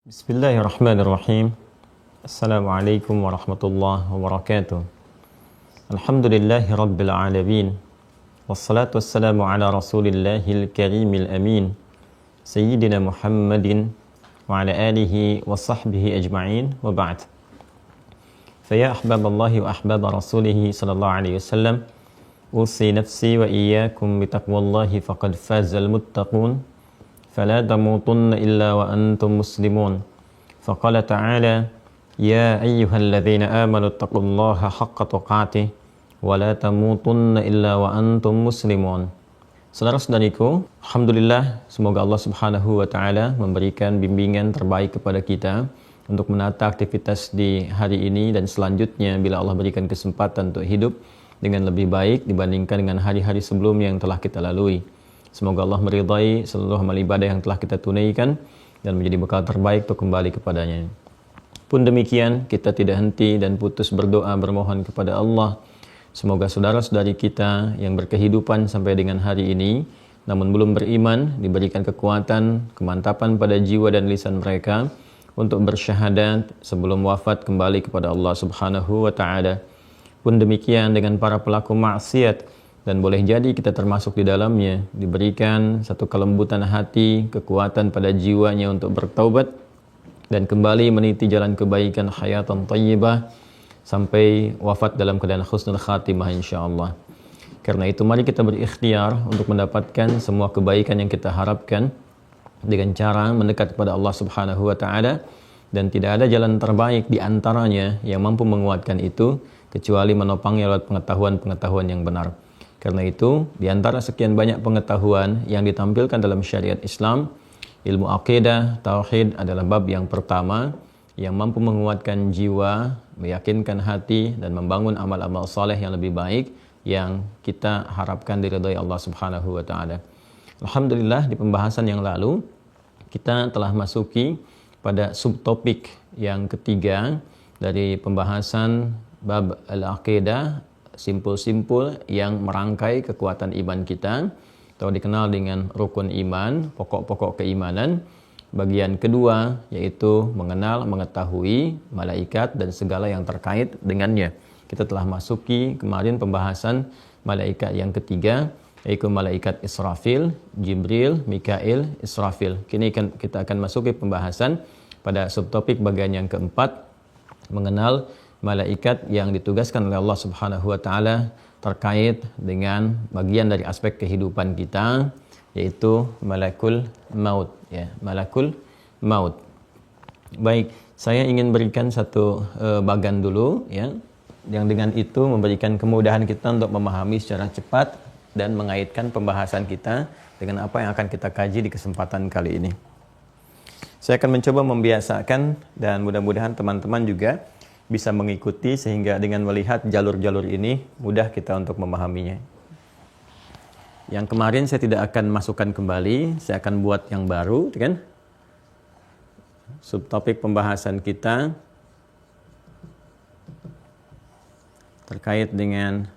Bismillahirrahmanirrahim. Assalamualaikum warahmatullahi wabarakatuh. Alhamdulillahi rabbil alamin. Wassalatu wassalamu ala rasulillahil karimil amin. Sayyidina Muhammadin wa ala alihi wa sahbihi ajma'in wa ba'd. Faya ahbaballahi wa ahbaba rasulihi sallallahu alaihi wasallam. Usi nafsi wa iyyakum bitaqwallahi faqad fazal muttaqun. فلا تموتن إلا وأنتم مسلمون فقال تعالى يا أيها الذين آمنوا اتقوا الله حق تقاته ولا تموتن إلا وأنتم مسلمون. Saudara-saudariku, alhamdulillah, semoga Allah Subhanahu wa taala memberikan bimbingan terbaik kepada kita untuk menata aktivitas di hari ini dan selanjutnya bila Allah berikan kesempatan untuk hidup dengan lebih baik dibandingkan dengan hari-hari sebelumnya yang telah kita lalui. Semoga Allah meridai seluruh amal ibadah yang telah kita tunaikan dan menjadi bekal terbaik untuk kembali kepadanya. Pun demikian, kita tidak henti dan putus berdoa bermohon kepada Allah. Semoga saudara-saudari kita yang berkehidupan sampai dengan hari ini, namun belum beriman, diberikan kekuatan, kemantapan pada jiwa dan lisan mereka untuk bersyahadat sebelum wafat kembali kepada Allah Subhanahu wa taala. Pun demikian dengan para pelaku maksiat, dan boleh jadi kita termasuk di dalamnya, diberikan satu kelembutan hati, kekuatan pada jiwanya untuk bertaubat dan kembali meniti jalan kebaikan hayatan thayyibah sampai wafat dalam keadaan husnul khatimah insyaallah. Karena itu mari kita berikhtiar untuk mendapatkan semua kebaikan yang kita harapkan dengan cara mendekat kepada Allah Subhanahu wa taala, dan tidak ada jalan terbaik di antaranya yang mampu menguatkan itu kecuali menopangnya lewat pengetahuan-pengetahuan yang benar. Karena itu, di antara sekian banyak pengetahuan yang ditampilkan dalam syariat Islam, ilmu akidah, tauhid adalah bab yang pertama yang mampu menguatkan jiwa, meyakinkan hati, dan membangun amal-amal saleh yang lebih baik yang kita harapkan diridhai Allah Subhanahu wa taala. Alhamdulillah, di pembahasan yang lalu kita telah masuki pada subtopik yang ketiga dari pembahasan bab al-aqidah, simpul-simpul yang merangkai kekuatan iman kita atau dikenal dengan rukun iman, pokok-pokok keimanan. Bagian kedua yaitu mengenal, mengetahui malaikat dan segala yang terkait dengannya. Kita telah masuki kemarin pembahasan malaikat yang ketiga, yaitu malaikat Israfil, Jibril, Mikail, Israfil. Kini kita akan masuki pembahasan pada subtopik bagian yang keempat, mengenal malaikat yang ditugaskan oleh Allah Subhanahu wa taala terkait dengan bagian dari aspek kehidupan kita, yaitu malakul maut, ya, malakul maut. Baik, saya ingin berikan satu bagan dulu, ya, yang dengan itu memberikan kemudahan kita untuk memahami secara cepat dan mengaitkan pembahasan kita dengan apa yang akan kita kaji di kesempatan kali ini. Saya akan mencoba membiasakan dan mudah-mudahan teman-teman juga bisa mengikuti sehingga dengan melihat jalur-jalur ini mudah kita untuk memahaminya. Yang kemarin saya tidak akan masukkan kembali, saya akan buat yang baru, kan? Subtopik pembahasan kita terkait dengan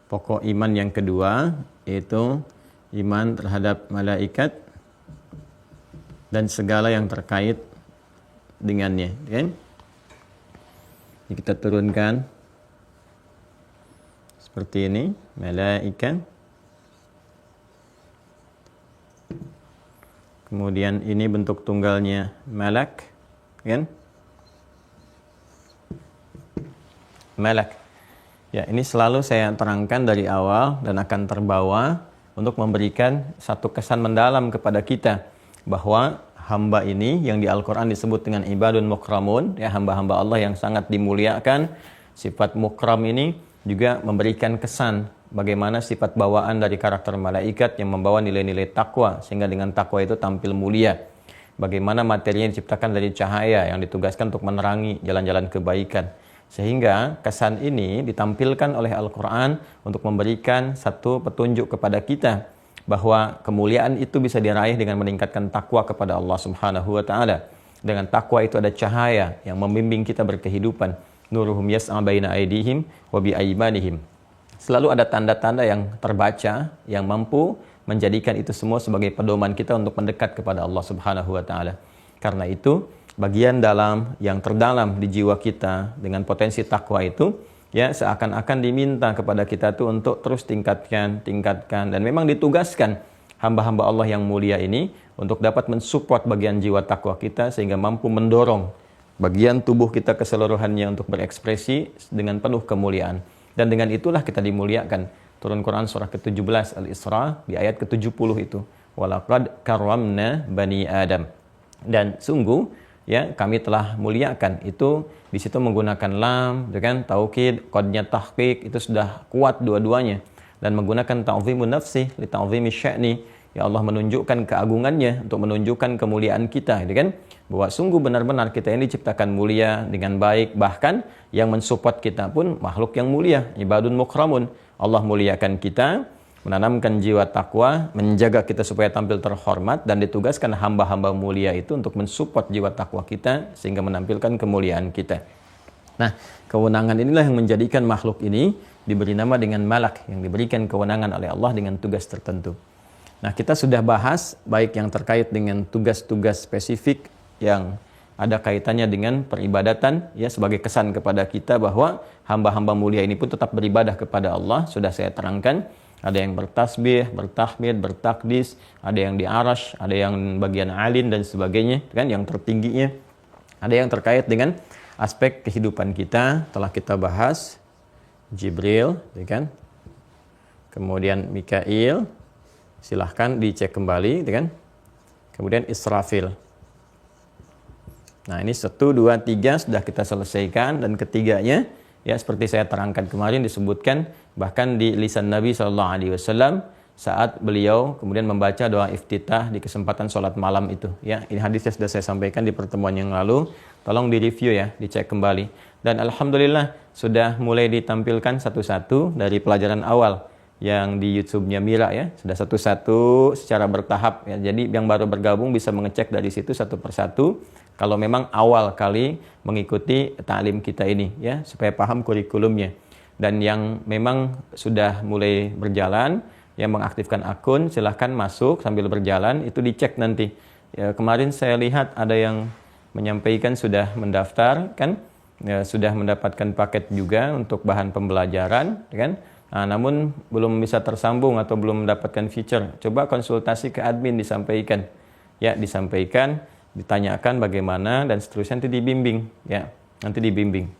pokok iman yang kedua, yaitu iman terhadap malaikat dan segala yang terkait dengannya, kan? Kita turunkan seperti ini, malaikat. Kemudian ini bentuk tunggalnya malak, kan? Malak. Ya, ini selalu saya terangkan dari awal dan akan terbawa untuk memberikan satu kesan mendalam kepada kita bahwa hamba ini yang di Al-Quran disebut dengan ibadun mukramun, ya, hamba-hamba Allah yang sangat dimuliakan. Sifat mukram ini juga memberikan kesan bagaimana sifat bawaan dari karakter malaikat yang membawa nilai-nilai takwa, sehingga dengan takwa itu tampil mulia. Bagaimana materinya diciptakan dari cahaya yang ditugaskan untuk menerangi jalan-jalan kebaikan, sehingga kesan ini ditampilkan oleh Al-Quran untuk memberikan satu petunjuk kepada kita bahwa kemuliaan itu bisa diraih dengan meningkatkan takwa kepada Allah Subhanahu wa taala. Dengan takwa itu ada cahaya yang membimbing kita berkehidupan. Nuruhum yas'a baina aydihim wa bi aymanihim. Selalu ada tanda-tanda yang terbaca yang mampu menjadikan itu semua sebagai pedoman kita untuk mendekat kepada Allah Subhanahu wa taala. Karena itu, bagian dalam yang terdalam di jiwa kita dengan potensi takwa itu, ya seakan-akan diminta kepada kita tuh untuk terus tingkatkan, dan memang ditugaskan hamba-hamba Allah yang mulia ini untuk dapat mensupport bagian jiwa takwa kita sehingga mampu mendorong bagian tubuh kita keseluruhannya untuk berekspresi dengan penuh kemuliaan. Dan dengan itulah kita dimuliakan. Turun Quran surah ke-17 Al-Isra di ayat ke-70 itu. Walaqad karramna bani Adam. Dan sungguh ya kami telah muliakan. Itu di situ menggunakan lam, dengan taukid, qadnya tahqiq, itu sudah kuat dua-duanya. Dan menggunakan ta'zimun nafsi li ta'zimi sya'ni. Ya Allah menunjukkan keagungannya untuk menunjukkan kemuliaan kita, gitu kan? Bahwa sungguh benar-benar kita ini diciptakan mulia dengan baik, bahkan yang mensupport kita pun makhluk yang mulia, ibadun mukramun. Allah muliakan kita, menanamkan jiwa takwa, menjaga kita supaya tampil terhormat, dan ditugaskan hamba-hamba mulia itu untuk mensupport jiwa takwa kita sehingga menampilkan kemuliaan kita. Nah, kewenangan inilah yang menjadikan makhluk ini diberi nama dengan malak, yang diberikan kewenangan oleh Allah dengan tugas tertentu. Nah, kita sudah bahas baik yang terkait dengan tugas-tugas spesifik yang ada kaitannya dengan peribadatan, ya sebagai kesan kepada kita bahwa hamba-hamba mulia ini pun tetap beribadah kepada Allah. Sudah saya terangkan, ada yang bertasbih, bertahmid, bertakdis, ada yang di arash, ada yang bagian alin dan sebagainya, kan yang tertingginya. Ada yang terkait dengan aspek kehidupan kita, telah kita bahas Jibril, ya kan? Kemudian Mikail, silahkan dicek kembali, ya kan? Kemudian Israfil. Nah, ini 1, 2, 3 sudah kita selesaikan, dan ketiganya ya seperti saya terangkan kemarin disebutkan bahkan di lisan Nabi SAW saat beliau kemudian membaca doa iftitah di kesempatan sholat malam itu. Ya, ini hadisnya sudah saya sampaikan di pertemuan yang lalu. Tolong direview ya, dicek kembali. Dan alhamdulillah sudah mulai ditampilkan satu-satu dari pelajaran awal yang di YouTube-nya Mira ya, sudah satu-satu secara bertahap ya. Jadi yang baru bergabung bisa mengecek dari situ satu persatu kalau memang awal kali mengikuti ta'lim kita ini ya, supaya paham kurikulumnya. Dan yang memang sudah mulai berjalan, yang mengaktifkan akun silahkan masuk sambil berjalan, itu dicek nanti. Ya, kemarin saya lihat ada yang menyampaikan sudah mendaftar kan, ya, sudah mendapatkan paket juga untuk bahan pembelajaran kan. Nah, namun belum bisa tersambung atau belum mendapatkan feature. Coba konsultasi ke admin, disampaikan. Ya, disampaikan, ditanyakan bagaimana dan seterusnya, nanti dibimbing ya. Nanti dibimbing.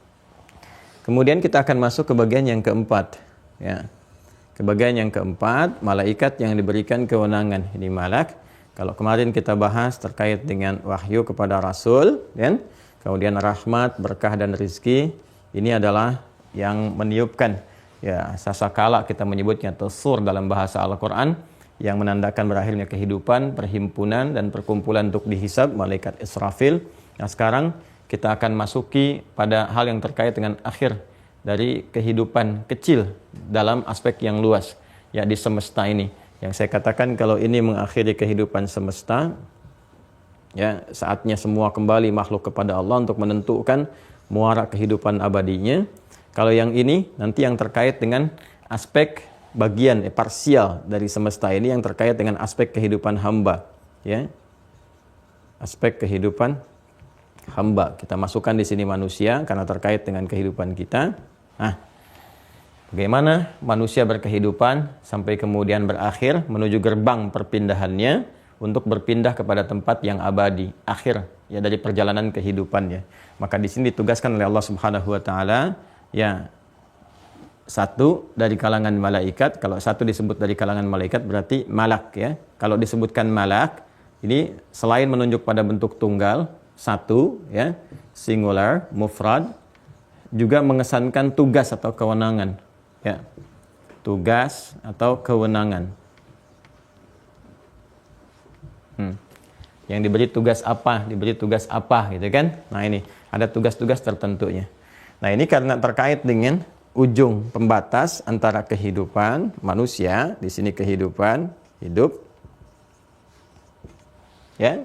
Kemudian kita akan masuk ke bagian yang keempat ya. Ke bagian yang keempat, malaikat yang diberikan kewenangan. Ini malak. Kalau kemarin kita bahas terkait dengan wahyu kepada rasul kan? Kemudian rahmat, berkah dan rizki. Ini adalah yang meniupkan ya, sasakala kita menyebutnya tasur dalam bahasa Al-Quran, yang menandakan berakhirnya kehidupan, perhimpunan dan perkumpulan untuk dihisab, malaikat Israfil. Nah, sekarang kita akan masuki pada hal yang terkait dengan akhir dari kehidupan kecil dalam aspek yang luas ya di semesta ini. Yang saya katakan kalau ini mengakhiri kehidupan semesta ya, saatnya semua kembali makhluk kepada Allah untuk menentukan muara kehidupan abadinya. Kalau yang ini nanti yang terkait dengan aspek bagian parsial dari semesta ini yang terkait dengan aspek kehidupan hamba ya. Aspek kehidupan hamba kita masukkan di sini manusia karena terkait dengan kehidupan kita. Nah, bagaimana manusia berkehidupan sampai kemudian berakhir menuju gerbang perpindahannya untuk berpindah kepada tempat yang abadi, akhir ya dari perjalanan kehidupannya. Maka di sini ditugaskan oleh Allah Subhanahu wa taala ya, satu dari kalangan malaikat. Kalau satu disebut dari kalangan malaikat berarti malak ya. Kalau disebutkan malak ini selain menunjuk pada bentuk tunggal satu ya, singular, mufrad, juga mengesankan tugas atau kewenangan ya. Tugas atau kewenangan. Yang diberi tugas apa, diberi tugas apa gitu kan. Nah, ini ada tugas-tugas tertentunya. Nah, ini karena terkait dengan ujung pembatas antara kehidupan manusia, di sini kehidupan hidup ya.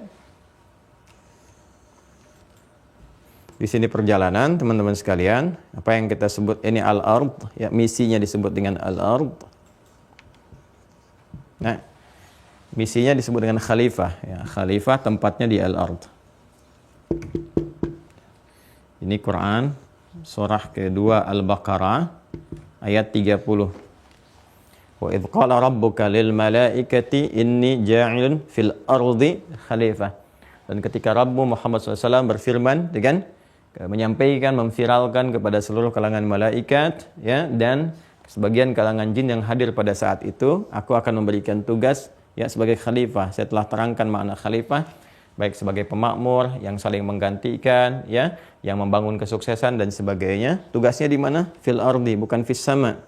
Di sini perjalanan teman-teman sekalian, apa yang kita sebut ini al-ard ya, misinya disebut dengan al-ard. Nah, misinya disebut dengan khalifah ya, khalifah tempatnya di al-ard. Ini Quran surah kedua Al-Baqarah ayat 30. Wa idh qala rabbuka lil malaikati inni ja'ilun fil ardi khalifah. Dan ketika Rabbu Muhammad SAW berfirman dengan menyampaikan, memviralkan kepada seluruh kalangan malaikat, ya, dan sebagian kalangan jin yang hadir pada saat itu, aku akan memberikan tugas, ya, sebagai khalifah. Saya telah terangkan makna khalifah, baik sebagai pemakmur yang saling menggantikan, ya, yang membangun kesuksesan dan sebagainya. Tugasnya di mana? Fil ardi, bukan fis sama.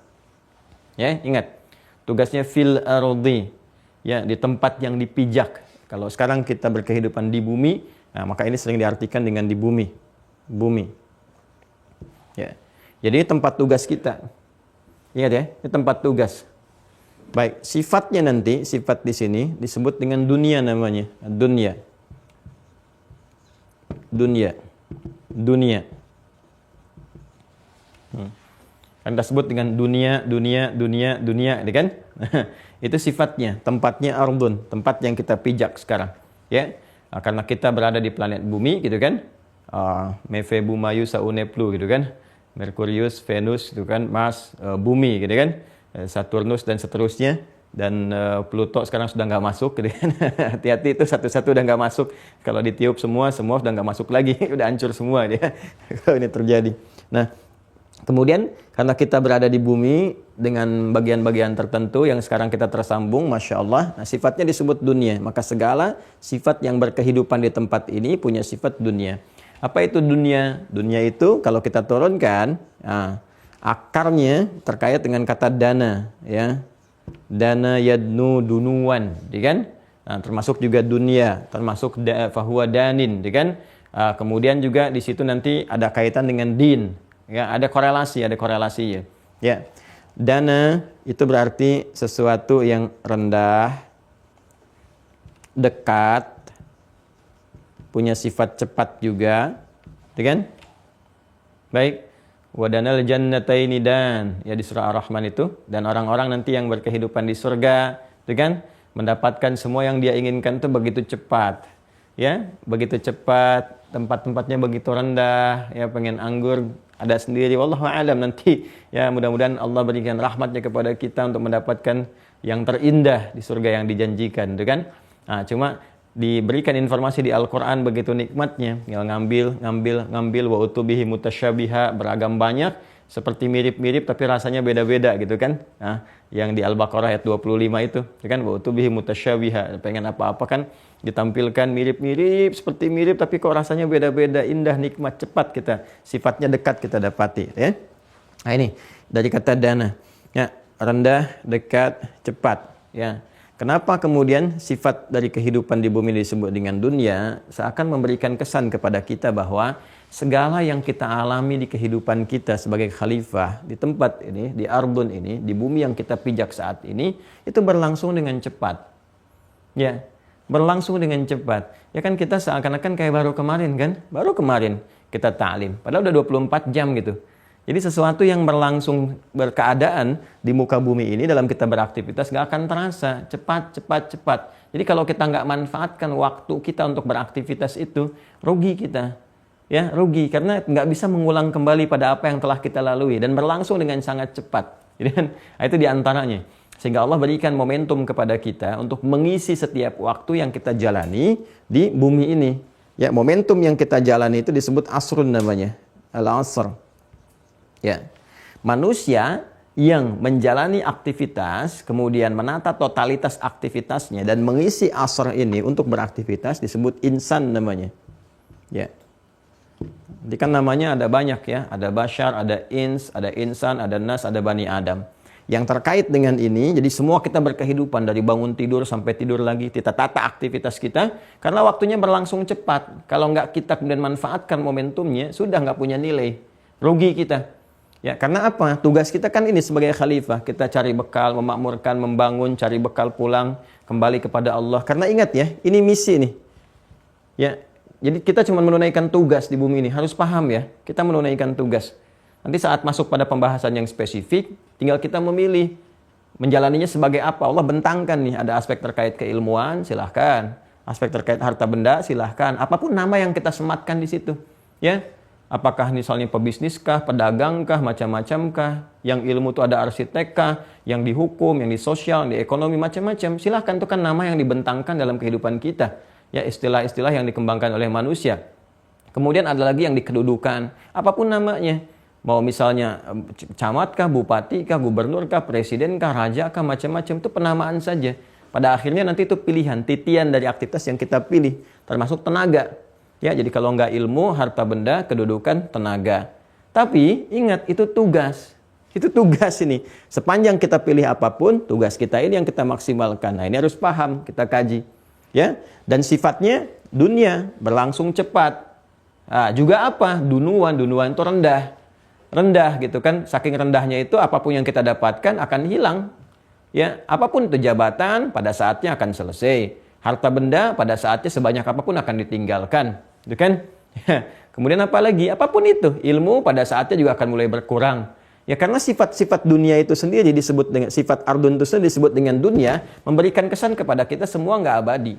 Ya, ingat. Tugasnya fil ardi, ya, di tempat yang dipijak. Kalau sekarang kita berkehidupan di bumi, nah, maka ini sering diartikan dengan di bumi. Bumi. Ya. Jadi tempat tugas kita. Ingat ya, ini tempat tugas. Baik, sifatnya nanti, sifat di sini disebut dengan dunia namanya. Dunia. Dunia. Dunia. Anda sebut dengan dunia, kan? Itu sifatnya, tempatnya ardun, tempat yang kita pijak sekarang, ya. Karena kita berada di planet bumi, gitu kan? Meve Bumayu Sauneplu, gitu kan? Merkurius, Venus, gitu kan? Mars, bumi, gitu kan? Saturnus dan seterusnya. Dan Pluto sekarang sudah nggak masuk, gitu kan? Hati-hati, itu satu-satu udah nggak masuk. Kalau ditiup semua sudah nggak masuk lagi, udah hancur semua dia. Kalau ini terjadi. Nah, kemudian karena kita berada di bumi dengan bagian-bagian tertentu yang sekarang kita tersambung, Masya Allah, nah, sifatnya disebut dunia. Maka segala sifat yang berkehidupan di tempat ini punya sifat dunia. Apa itu dunia? Dunia itu kalau kita turunkan, nah, akarnya terkait dengan kata dana, ya. Dana yadnu dunuan, kan? Nah, termasuk juga dunia, termasuk fahuwa danin, kan? Kemudian juga di situ nanti ada kaitan dengan din. Ya, ada korelasinya. Ya. Dana itu berarti sesuatu yang rendah, dekat, punya sifat cepat juga, kan? Baik. Wadanal jannataini, dan ya di surah Ar-Rahman itu, dan orang-orang nanti yang berkehidupan di surga, kan? Mendapatkan semua yang dia inginkan itu begitu cepat. Ya, begitu cepat, tempat-tempatnya begitu rendah, ya, pengen anggur ada sendiri, wallahu a'lam, nanti ya mudah-mudahan Allah berikan rahmatnya kepada kita untuk mendapatkan yang terindah di surga yang dijanjikan, kan? Nah, cuma diberikan informasi di Al-Quran begitu nikmatnya, tinggal ngambil wa utubihi mutasyabiha, beragam banyak, seperti mirip-mirip tapi rasanya beda-beda, gitu kan? Nah, yang di Al-Baqarah ayat 25 itu, kan? Wa utubihi mutasyabiha, pengen apa-apa kan ditampilkan mirip-mirip, seperti mirip tapi kok rasanya beda-beda, indah, nikmat, cepat kita, sifatnya dekat kita dapati, ya. Nah, ini dari kata dana, ya, rendah, dekat, cepat, ya. Kenapa kemudian sifat dari kehidupan di bumi disebut dengan dunia? Seakan memberikan kesan kepada kita bahwa segala yang kita alami di kehidupan kita sebagai khalifah di tempat ini, di ardun ini, di bumi yang kita pijak saat ini, itu berlangsung dengan cepat. Ya, berlangsung dengan cepat. Ya kan, kita seakan-akan kayak baru kemarin, kan? Baru kemarin kita ta'lim. Padahal udah 24 jam gitu. Jadi sesuatu yang berlangsung berkeadaan di muka bumi ini dalam kita beraktivitas gak akan terasa. Cepat. Jadi kalau kita nggak manfaatkan waktu kita untuk beraktivitas itu, rugi kita. Ya, rugi. Karena nggak bisa mengulang kembali pada apa yang telah kita lalui. Dan berlangsung dengan sangat cepat. Jadi kan, itu diantaranya. Sehingga Allah berikan momentum kepada kita untuk mengisi setiap waktu yang kita jalani di bumi ini. Ya, momentum yang kita jalani itu disebut asrun namanya. Al-asr. Ya. Manusia yang menjalani aktivitas, kemudian menata totalitas aktivitasnya dan mengisi asr ini untuk beraktivitas disebut insan namanya. Ya. Jadi kan namanya ada banyak, ya. Ada bashar, ada ins, ada insan, ada nas, ada bani Adam. Yang terkait dengan ini, jadi semua kita berkehidupan dari bangun tidur sampai tidur lagi, kita tata aktivitas kita, karena waktunya berlangsung cepat. Kalau nggak kita kemudian manfaatkan momentumnya, sudah nggak punya nilai, rugi kita. Ya, karena apa? Tugas kita kan ini sebagai khalifah, kita cari bekal, memakmurkan, membangun, cari bekal pulang, kembali kepada Allah. Karena ingat ya, ini misi nih. Ya, jadi kita cuma menunaikan tugas di bumi ini, harus paham ya, kita menunaikan tugas. Nanti saat masuk pada pembahasan yang spesifik, tinggal kita memilih menjalaninya sebagai apa. Allah bentangkan nih, ada aspek terkait keilmuan, silahkan. Aspek terkait harta benda, silahkan. Apapun nama yang kita sematkan di situ, ya. Apakah misalnya pebisnis kah, pedagang kah, macam-macam kah? Yang ilmu itu ada arsitek kah, yang di hukum, yang di sosial, yang di ekonomi, macam-macam. Silahkan, itu kan nama yang dibentangkan dalam kehidupan kita. Ya, istilah-istilah yang dikembangkan oleh manusia. Kemudian ada lagi yang di kedudukan, apapun namanya. Mau misalnya camat kah, bupati kah, gubernur kah, presiden kah, raja kah, macam-macam, itu penamaan saja. Pada akhirnya nanti itu pilihan, titian dari aktivitas yang kita pilih, termasuk tenaga. Ya, jadi kalau nggak ilmu, harta benda, kedudukan, tenaga. Tapi ingat, itu tugas. Itu tugas ini. Sepanjang kita pilih apapun, tugas kita ini yang kita maksimalkan. Nah, ini harus paham, kita kaji. Ya, dan sifatnya dunia berlangsung cepat. Nah, juga apa? Dunuan itu rendah. Rendah gitu kan. Saking rendahnya itu apapun yang kita dapatkan akan hilang. Ya, apapun itu jabatan pada saatnya akan selesai. Harta benda pada saatnya sebanyak apapun akan ditinggalkan. Gitu kan? Kemudian apa lagi? Apapun itu, ilmu pada saatnya juga akan mulai berkurang. Ya, karena sifat-sifat dunia itu sendiri disebut dengan sifat ardun itu sendiri disebut dengan dunia, memberikan kesan kepada kita semua nggak abadi.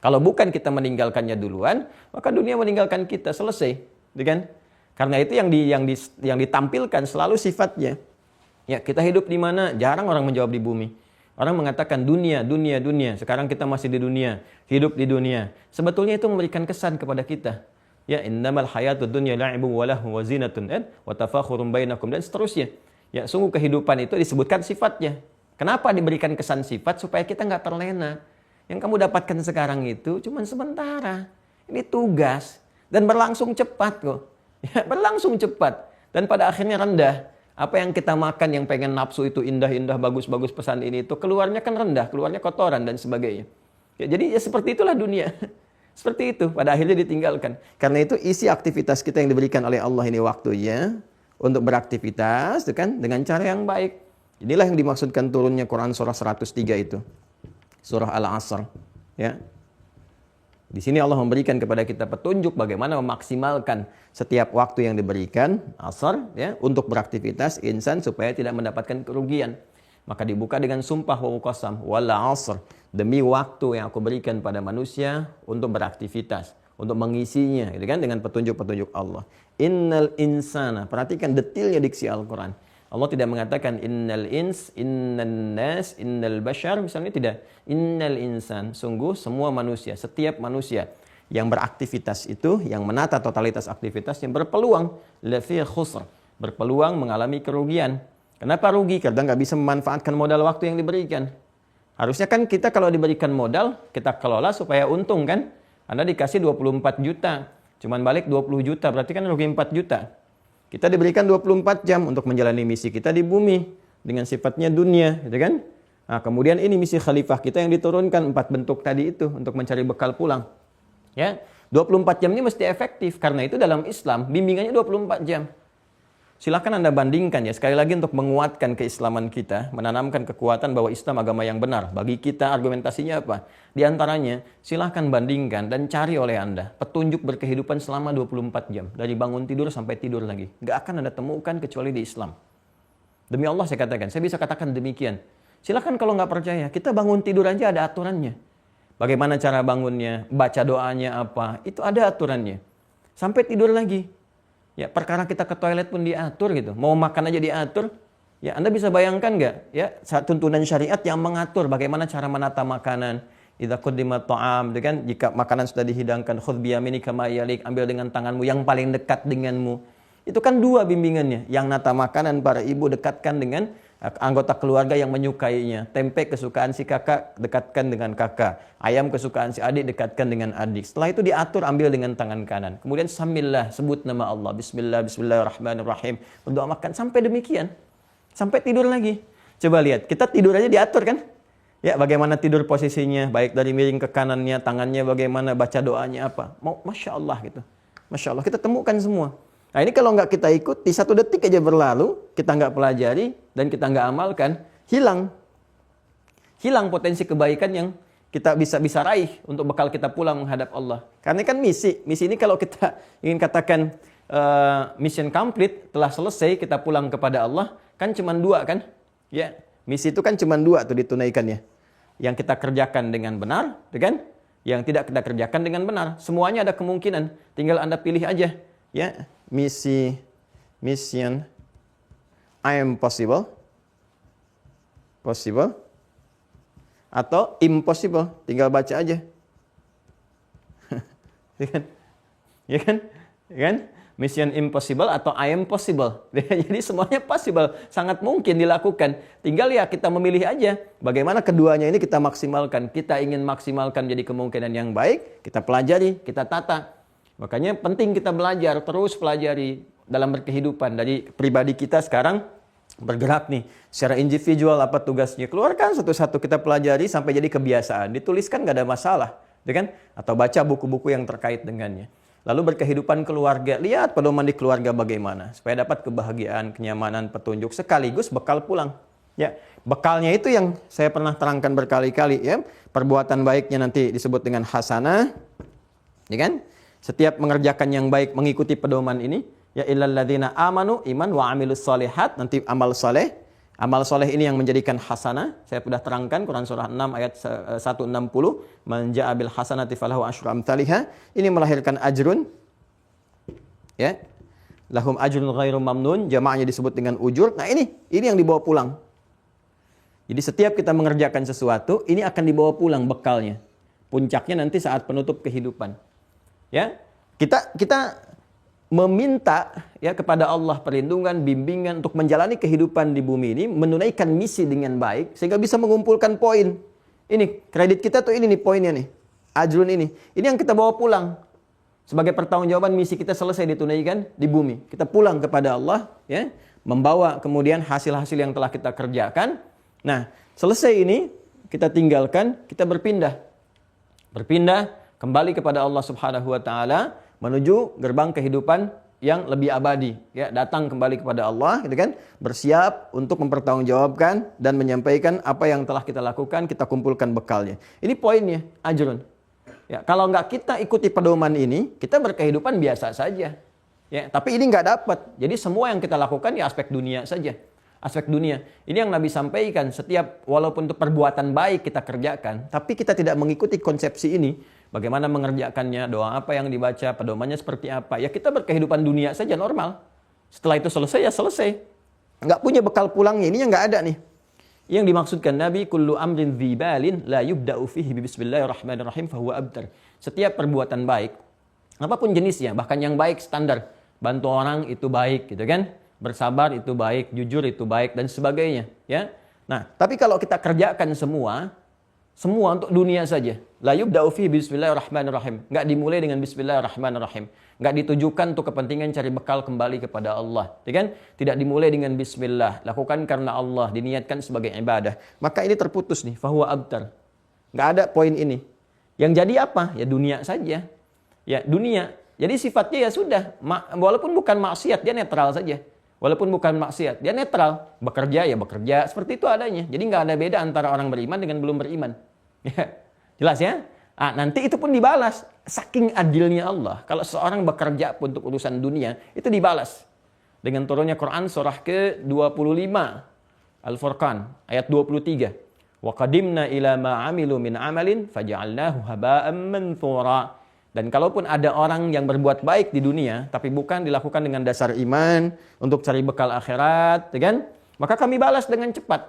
Kalau bukan kita meninggalkannya duluan, maka dunia meninggalkan kita, selesai, gitu kan? Karena itu yang ditampilkan selalu sifatnya. Ya, kita hidup di mana? Jarang orang menjawab di bumi. Orang mengatakan dunia. Sekarang kita masih di dunia, hidup di dunia. Sebetulnya itu memberikan kesan kepada kita. Ya, innamal hayatud dunya la'ibun wa lahu wa zinatun wa tafakhurun bainakum dan seterusnya. Ya, sungguh kehidupan itu disebutkan sifatnya. Kenapa diberikan kesan sifat? Supaya kita nggak terlena. Yang kamu dapatkan sekarang itu cuma sementara. Ini tugas dan berlangsung cepat kok. Ya, berlangsung cepat dan pada akhirnya rendah. Apa yang kita makan yang pengen nafsu itu indah-indah, bagus-bagus pesan ini itu keluarnya kan rendah, keluarnya kotoran dan sebagainya. Ya, jadi ya seperti itulah dunia. Seperti itu, pada akhirnya ditinggalkan. Karena itu isi aktivitas kita yang diberikan oleh Allah ini waktunya untuk beraktivitas itu kan dengan cara yang baik. Inilah yang dimaksudkan turunnya Quran surah 103 itu. Surah Al-Asr, ya. Di sini Allah memberikan kepada kita petunjuk bagaimana memaksimalkan setiap waktu yang diberikan, asar, ya, untuk beraktivitas insan supaya tidak mendapatkan kerugian. Maka dibuka dengan sumpah wa qasam, wal asr, demi waktu yang aku berikan pada manusia untuk beraktivitas, untuk mengisinya, gitu kan, dengan petunjuk-petunjuk Allah. Innal insana, perhatikan detailnya diksi Al-Quran. Allah tidak mengatakan innal ins, innan nas, innal bashar, misalnya tidak. Innal insan, sungguh semua manusia, setiap manusia yang beraktivitas itu, yang menata totalitas aktivitas, yang berpeluang lafi khusr, berpeluang mengalami kerugian. Kenapa rugi? Karena nggak bisa memanfaatkan modal waktu yang diberikan. Harusnya kan kita kalau diberikan modal, kita kelola supaya untung kan. Anda dikasih 24 juta, cuman balik 20 juta, berarti kan rugi 4 juta. Kita diberikan 24 jam untuk menjalani misi kita di bumi dengan sifatnya dunia, gitu kan? Nah, kemudian ini misi khalifah kita yang diturunkan 4 bentuk tadi itu untuk mencari bekal pulang. Ya, 24 jam ini mesti efektif karena itu dalam Islam bimbingannya 24 jam. Silakan Anda bandingkan ya, sekali lagi untuk menguatkan keislaman kita, menanamkan kekuatan bahwa Islam agama yang benar. Bagi kita argumentasinya apa? Di antaranya, silakan bandingkan dan cari oleh Anda petunjuk berkehidupan selama 24 jam. Dari bangun tidur sampai tidur lagi. Nggak akan Anda temukan kecuali di Islam. Demi Allah saya katakan, saya bisa katakan demikian. Silakan kalau nggak percaya, kita bangun tidur aja ada aturannya. Bagaimana cara bangunnya, baca doanya apa, itu ada aturannya. Sampai tidur lagi. Ya, perkara kita ke toilet pun diatur gitu. Mau makan aja diatur. Ya, Anda bisa bayangkan nggak? Ya, tuntunan syariat yang mengatur bagaimana cara menata makanan. Idza quddimat ta'am, kan? Jika makanan sudah dihidangkan, khudh bi yaminika ma yalik, ambil dengan tanganmu yang paling dekat denganmu. Itu kan dua bimbingannya. Yang nata makanan para ibu dekatkan dengan anggota keluarga yang menyukainya. Tempe kesukaan si kakak, dekatkan dengan kakak. Ayam kesukaan si adik, dekatkan dengan adik. Setelah itu diatur, ambil dengan tangan kanan. Kemudian samillah, sebut nama Allah. Bismillah, bismillahirrahmanirrahim. Berdoa makan, sampai demikian. Sampai tidur lagi. Coba lihat, kita tidur aja diatur kan? Ya, bagaimana tidur posisinya, baik dari miring ke kanannya, tangannya bagaimana, baca doanya apa. Masya Allah gitu. Masya Allah, kita temukan semua. Nah ini kalau nggak kita ikuti, 1 detik aja berlalu, kita nggak pelajari, dan kita nggak amalkan, hilang. Hilang potensi kebaikan yang kita bisa raih untuk bekal kita pulang menghadap Allah. Karena kan misi ini kalau kita ingin katakan mission complete, telah selesai, kita pulang kepada Allah, kan cuma 2 kan? Ya, misi itu kan cuma 2 tuh ditunaikannya. Yang kita kerjakan dengan benar, kan? Yang tidak kita kerjakan dengan benar. Semuanya ada kemungkinan, tinggal Anda pilih aja. Ya, mission I am possible atau impossible, tinggal baca aja. Ya kan? Ya kan? Ya kan? Mission impossible atau I am possible. Jadi semuanya possible, sangat mungkin dilakukan. Tinggal ya kita memilih aja bagaimana keduanya ini kita maksimalkan. Kita ingin maksimalkan jadi kemungkinan yang baik, kita pelajari, kita tata. Makanya penting kita belajar, terus pelajari dalam berkehidupan. Dari pribadi kita sekarang bergerak nih, secara individual apa tugasnya, keluarkan satu-satu, kita pelajari sampai jadi kebiasaan. Dituliskan nggak ada masalah, ya kan? Atau baca buku-buku yang terkait dengannya. Lalu berkehidupan keluarga, lihat pedoman di keluarga bagaimana supaya dapat kebahagiaan, kenyamanan, petunjuk sekaligus bekal pulang. Ya, bekalnya itu yang saya pernah terangkan berkali-kali ya. Perbuatan baiknya nanti disebut dengan hasanah. Ya kan? Setiap mengerjakan yang baik mengikuti pedoman ini, ya illal ladzina amanu iman wa amilus shalihat, nanti amal saleh. Amal soleh ini yang menjadikan hasanah. Saya sudah terangkan Quran surah 6 ayat 160. Man ja'a bil hasanati falahu asyru amsalihha. Ini melahirkan ajrun. Ya. Lahum ajrun ghairu mamnun. Jamaahnya disebut dengan ujur. Nah ini yang dibawa pulang. Jadi setiap kita mengerjakan sesuatu, ini akan dibawa pulang bekalnya. Puncaknya nanti saat penutup kehidupan. Ya. Kita meminta ya kepada Allah perlindungan, bimbingan untuk menjalani kehidupan di bumi ini, menunaikan misi dengan baik sehingga bisa mengumpulkan poin. Ini kredit kita tuh ini nih poinnya nih. Ajrun ini. Ini yang kita bawa pulang. Sebagai pertanggungjawaban misi kita selesai ditunaikan di bumi. Kita pulang kepada Allah ya, membawa kemudian hasil-hasil yang telah kita kerjakan. Nah, selesai ini kita tinggalkan, kita berpindah. Berpindah kembali kepada Allah Subhanahu wa taala, menuju gerbang kehidupan yang lebih abadi, ya, datang kembali kepada Allah, gitu kan, bersiap untuk mempertanggungjawabkan dan menyampaikan apa yang telah kita lakukan, kita kumpulkan bekalnya. Ini poinnya, ajrun. Ya, kalau nggak kita ikuti pedoman ini, kita berkehidupan biasa saja. Ya, tapi ini nggak dapat. Jadi semua yang kita lakukan ya aspek dunia saja. Aspek dunia. Ini yang Nabi sampaikan, setiap walaupun untuk perbuatan baik kita kerjakan, tapi kita tidak mengikuti konsepsi ini, bagaimana mengerjakannya, doa apa yang dibaca, pedomannya seperti apa. Ya kita berkehidupan dunia saja normal. Setelah itu selesai ya selesai. Nggak punya bekal pulangnya, ini yang nggak ada nih. Yang dimaksudkan Nabi, kullu amrin dzibalin la yubda'u fihi bismillahirrahmanirrahim fahuwa abtar. Setiap perbuatan baik, apapun jenisnya, bahkan yang baik standar, bantu orang itu baik gitu kan. Bersabar itu baik, jujur itu baik dan sebagainya, ya. Nah, tapi kalau kita kerjakan semua untuk dunia saja. La yubda'u fihi bismillahirrahmanirrahim. Enggak dimulai dengan bismillahirrahmanirrahim. Enggak ditujukan untuk kepentingan cari bekal kembali kepada Allah, ya kan? Tidak dimulai dengan bismillah, lakukan karena Allah, diniatkan sebagai ibadah. Maka ini terputus nih, fahuwa abtar. Enggak ada poin ini. Yang jadi apa? Ya dunia saja. Ya, dunia. Jadi sifatnya ya sudah, walaupun bukan maksiat, dia netral saja. Walaupun bukan maksiat, dia netral. Bekerja ya bekerja, seperti itu adanya. Jadi nggak ada beda antara orang beriman dengan belum beriman. Ya, jelas ya? Nanti itu pun dibalas. Saking adilnya Allah. Kalau seorang bekerja pun untuk urusan dunia, itu dibalas. Dengan turunnya Quran surah ke-25. Al-Furqan, ayat 23. Wa qadimna ila ma amilu min amalin faja'alnahu haba'an manthura. Dan kalaupun ada orang yang berbuat baik di dunia, tapi bukan dilakukan dengan dasar iman, untuk cari bekal akhirat, ya kan? Maka kami balas dengan cepat.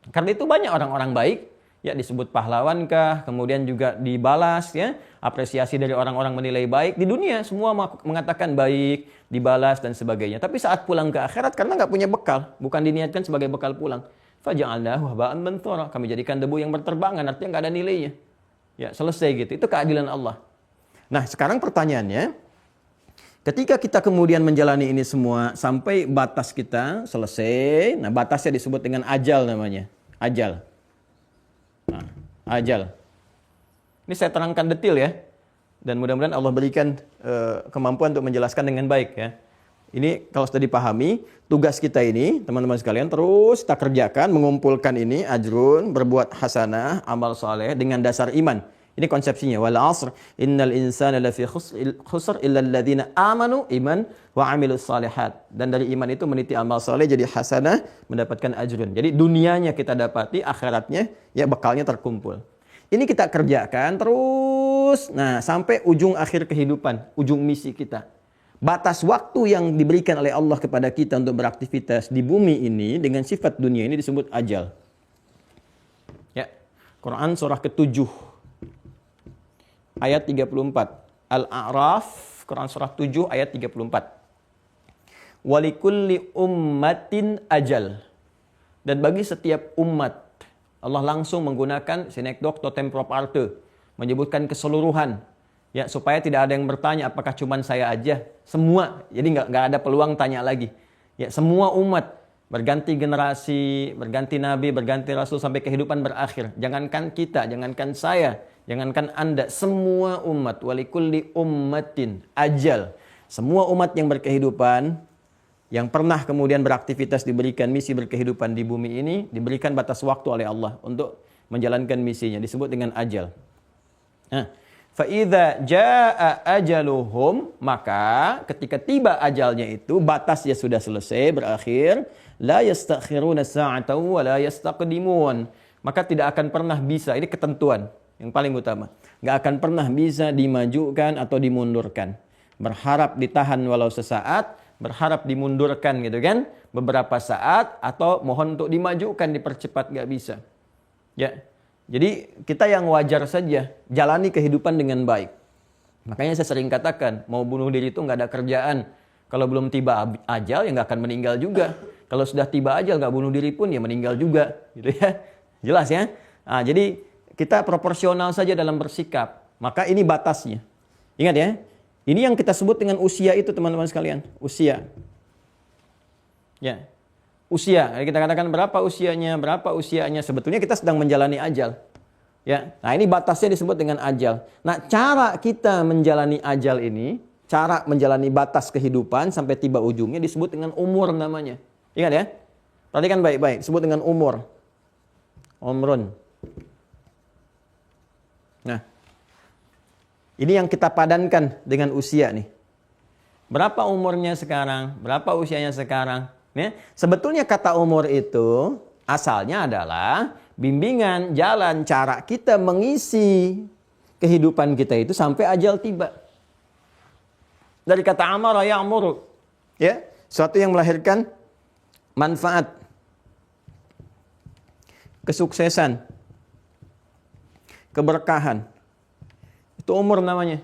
Karena itu banyak orang-orang baik, ya disebut pahlawankah, kemudian juga dibalas, ya apresiasi dari orang-orang menilai baik. Di dunia semua mengatakan baik, dibalas dan sebagainya. Tapi saat pulang ke akhirat, karena nggak punya bekal, bukan diniatkan sebagai bekal pulang. Faja'alnahu haba'an manthura. Kami jadikan debu yang berterbangan, artinya nggak ada nilainya. Ya selesai gitu, itu keadilan Allah. Nah, sekarang pertanyaannya, ketika kita kemudian menjalani ini semua sampai batas kita selesai, nah batasnya disebut dengan ajal namanya. Ajal. Nah, ajal. Ini saya terangkan detail ya. Dan mudah-mudahan Allah berikan kemampuan untuk menjelaskan dengan baik ya. Ini kalau sudah dipahami, tugas kita ini, teman-teman sekalian, terus kita kerjakan, mengumpulkan ini, ajrun, berbuat hasanah, amal soleh dengan dasar iman. Ini konsepsinya. Wal 'asr innal insana lafi khusr illa alladziina amanu iman wa 'amilus shalihat. Dan dari iman itu meniti amal saleh jadi hasanah, mendapatkan ajrun. Jadi dunianya kita dapati, akhiratnya ya bekalnya terkumpul. Ini kita kerjakan terus, nah sampai ujung akhir kehidupan, ujung misi kita. batas waktu yang diberikan oleh Allah kepada kita untuk beraktivitas di bumi ini dengan sifat dunia ini disebut ajal. Ya. Quran surah ke-7 ayat 34. Al-A'raf Quran surah 7 ayat 34. Walikulli ummatin ajal. Dan bagi setiap umat, Allah langsung menggunakan sinekdok totem proparte, menyebutkan keseluruhan, ya, supaya tidak ada yang bertanya apakah cuman saya aja. Semua, jadi nggak ada peluang tanya lagi. Ya, semua umat berganti generasi, berganti nabi, berganti rasul sampai kehidupan berakhir. Jangankan kita, jangankan saya, jangankan Anda, semua umat, walikulli ummatin ajal. Semua umat yang berkehidupan, yang pernah kemudian beraktivitas, diberikan misi berkehidupan di bumi ini, diberikan batas waktu oleh Allah untuk menjalankan misinya, disebut dengan ajal. Nah, فَإِذَا جَاءَ أَجَلُهُمْ, maka ketika tiba ajalnya itu, batasnya sudah selesai, berakhir, لَا يَسْتَأْخِرُونَ السَّاعَةَ وَلَا يَسْتَقْدِمُونَ, maka tidak akan pernah bisa, ini ketentuan yang paling utama, nggak akan pernah bisa dimajukan atau dimundurkan. Berharap ditahan walau sesaat, berharap dimundurkan gitu kan, beberapa saat, atau mohon untuk dimajukan, dipercepat, nggak bisa. Ya. Jadi kita yang wajar saja jalani kehidupan dengan baik. Makanya saya sering katakan, mau bunuh diri itu nggak ada kerjaan. Kalau belum tiba ajal ya nggak akan meninggal juga. Kalau sudah tiba ajal nggak bunuh diri pun ya meninggal juga, gitu ya. Jelas ya. Nah, jadi kita proporsional saja dalam bersikap. Maka ini batasnya. Ingat ya, ini yang kita sebut dengan usia itu teman-teman sekalian. Usia. Ya. Usia, kita katakan berapa usianya, sebetulnya kita sedang menjalani ajal. Ya. Nah, ini batasnya disebut dengan ajal. Nah, cara kita menjalani ajal ini, cara menjalani batas kehidupan sampai tiba ujungnya disebut dengan umur namanya. Ingat ya? Perhatikan baik-baik, disebut dengan umur. Umrun. Nah, ini yang kita padankan dengan usia nih. Berapa umurnya sekarang? Berapa usianya sekarang? Ya, sebetulnya kata umur itu asalnya adalah bimbingan, jalan, cara kita mengisi kehidupan kita itu sampai ajal tiba. Dari kata amara ya'muru, ya, suatu yang melahirkan manfaat, kesuksesan, keberkahan. Itu umur namanya.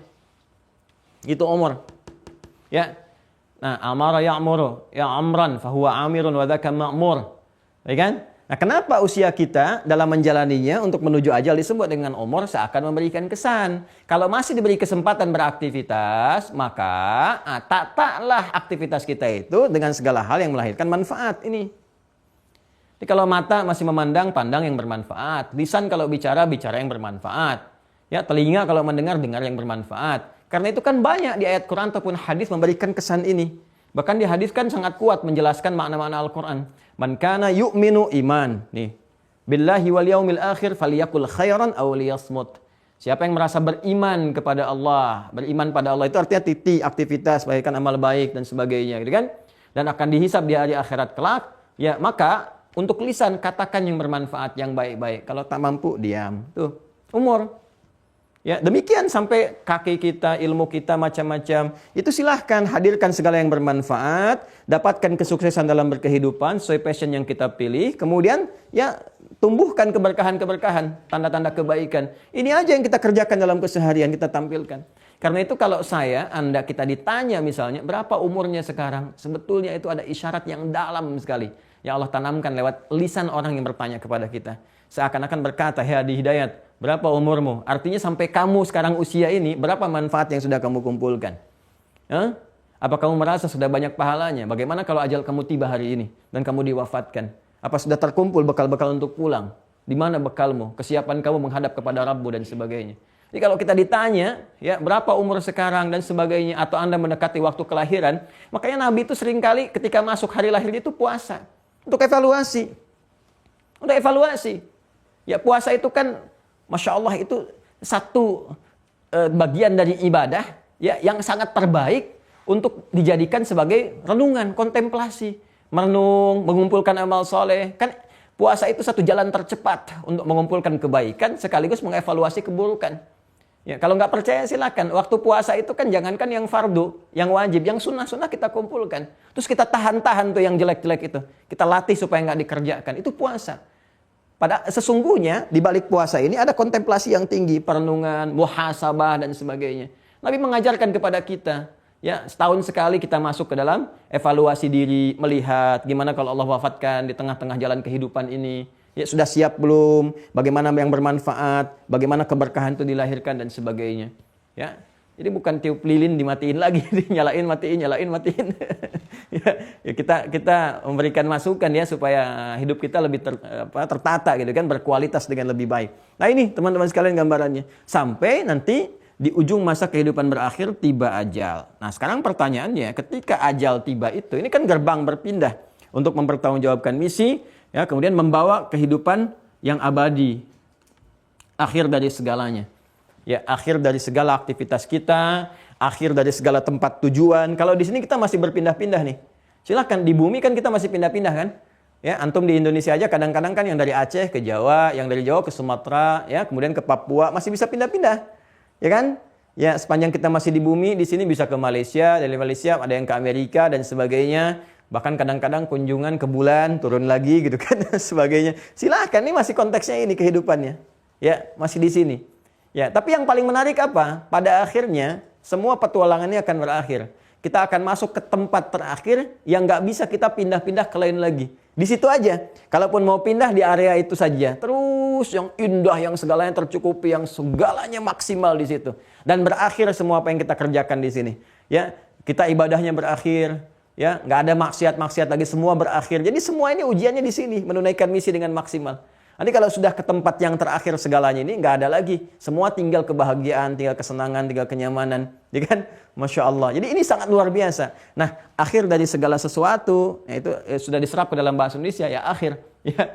Itu umur. Ya. Nah, amara ya'muru, ya amran fahuwa amirun wa dzaka ma'mur. Ya kan? Nah, kenapa usia kita dalam menjalaninya untuk menuju ajal disebut dengan umur seakan memberikan kesan. Kalau masih diberi kesempatan beraktivitas, maka taklah aktivitas kita itu dengan segala hal yang melahirkan manfaat ini. Jadi kalau mata masih memandang, pandang yang bermanfaat. Lisan kalau bicara, bicara yang bermanfaat. Ya, telinga kalau mendengar, dengar yang bermanfaat. Karena itu kan banyak di ayat Quran ataupun hadis memberikan kesan ini. Bahkan di hadis kan sangat kuat menjelaskan makna-makna Al-Quran. Man kana yu'minu iman. Nih. Billahi wal yaumil akhir falyakul khairan aw liyasmut. Siapa yang merasa beriman kepada Allah, beriman pada Allah itu artinya titik aktivitas, baikkan amal baik dan sebagainya, gitu kan? Dan akan dihisab di hari akhirat kelak, ya maka untuk lisan katakan yang bermanfaat, yang baik-baik. Kalau tak mampu diam. Tuh, umur. Ya, demikian sampai kaki kita, ilmu kita macam-macam. Itu silahkan hadirkan segala yang bermanfaat, dapatkan kesuksesan dalam berkehidupan sesuai passion yang kita pilih. Kemudian ya tumbuhkan keberkahan-keberkahan, tanda-tanda kebaikan. Ini aja yang kita kerjakan dalam keseharian, kita tampilkan. Karena itu kalau Anda kita ditanya misalnya berapa umurnya sekarang, sebetulnya itu ada isyarat yang dalam sekali yang Allah tanamkan lewat lisan orang yang bertanya kepada kita. Seakan-akan berkata, "Hadi Hidayat, berapa umurmu?" Artinya sampai kamu sekarang usia ini, berapa manfaat yang sudah kamu kumpulkan? Apa kamu merasa sudah banyak pahalanya? Bagaimana kalau ajal kamu tiba hari ini dan kamu diwafatkan? Apa sudah terkumpul bekal-bekal untuk pulang? Di mana bekalmu? Kesiapan kamu menghadap kepada Rabbu dan sebagainya. Jadi kalau kita ditanya, ya berapa umur sekarang dan sebagainya, atau Anda mendekati waktu kelahiran, makanya Nabi itu seringkali ketika masuk hari lahir itu puasa. Untuk evaluasi. Untuk evaluasi. Ya puasa itu kan, Masya Allah itu satu bagian dari ibadah ya yang sangat terbaik untuk dijadikan sebagai renungan, kontemplasi. Merenung, mengumpulkan amal soleh. Kan puasa itu satu jalan tercepat untuk mengumpulkan kebaikan sekaligus mengevaluasi keburukan. Ya, kalau nggak percaya silakan. Waktu puasa itu kan jangankan yang fardu, yang wajib, yang sunnah-sunnah kita kumpulkan. Terus kita tahan-tahan tuh yang jelek-jelek itu. Kita latih supaya nggak dikerjakan. Itu puasa. Pada sesungguhnya di balik puasa ini ada kontemplasi yang tinggi, perenungan, muhasabah dan sebagainya. Nabi mengajarkan kepada kita, ya setahun sekali kita masuk ke dalam evaluasi diri, melihat gimana kalau Allah wafatkan di tengah-tengah jalan kehidupan ini. Ya sudah siap belum? Bagaimana yang bermanfaat? Bagaimana keberkahan itu dilahirkan dan sebagainya. Ya, jadi bukan tiup lilin dimatiin lagi, nyalain matiin, nyalain matiin. Ya, kita memberikan masukan ya supaya hidup kita lebih tertata gitu kan, berkualitas dengan lebih baik. Nah ini teman-teman sekalian gambarannya. Sampai nanti di ujung masa kehidupan berakhir tiba ajal. Nah sekarang pertanyaannya, ketika ajal tiba itu, ini kan gerbang berpindah untuk mempertanggungjawabkan misi. Ya, kemudian membawa kehidupan yang abadi. Akhir dari segalanya. Ya, akhir dari segala aktivitas kita, akhir dari segala tempat tujuan. Kalau di sini kita masih berpindah-pindah nih. Silakan di bumi kan kita masih pindah-pindah kan? Ya, antum di Indonesia aja kadang-kadang kan yang dari Aceh ke Jawa, yang dari Jawa ke Sumatera, ya, kemudian ke Papua masih bisa pindah-pindah. Ya kan? Ya, sepanjang kita masih di bumi, di sini bisa ke Malaysia, dari Malaysia ada yang ke Amerika dan sebagainya. Bahkan kadang-kadang kunjungan ke bulan, turun lagi gitu kan, sebagainya. Silakan, ini masih konteksnya ini kehidupannya. Ya, masih di sini. Ya, tapi yang paling menarik apa? Pada akhirnya, semua petualangan ini akan berakhir. Kita akan masuk ke tempat terakhir yang nggak bisa kita pindah-pindah ke lain lagi. Di situ aja. Kalaupun mau pindah di area itu saja. Terus yang indah, yang segalanya tercukupi, yang segalanya maksimal di situ. Dan berakhir semua apa yang kita kerjakan di sini. Ya, kita ibadahnya berakhir. Ya, nggak ada maksiat-maksiat lagi, semua berakhir. Jadi semua ini ujiannya di sini, menunaikan misi dengan maksimal. Nanti kalau sudah ke tempat yang terakhir segalanya ini nggak ada lagi, semua tinggal kebahagiaan, tinggal kesenangan, tinggal kenyamanan, ya kan? Masya Allah. Jadi ini sangat luar biasa. Nah, akhir dari segala sesuatu, ya itu sudah diserap ke dalam bahasa Indonesia ya akhir. Ya,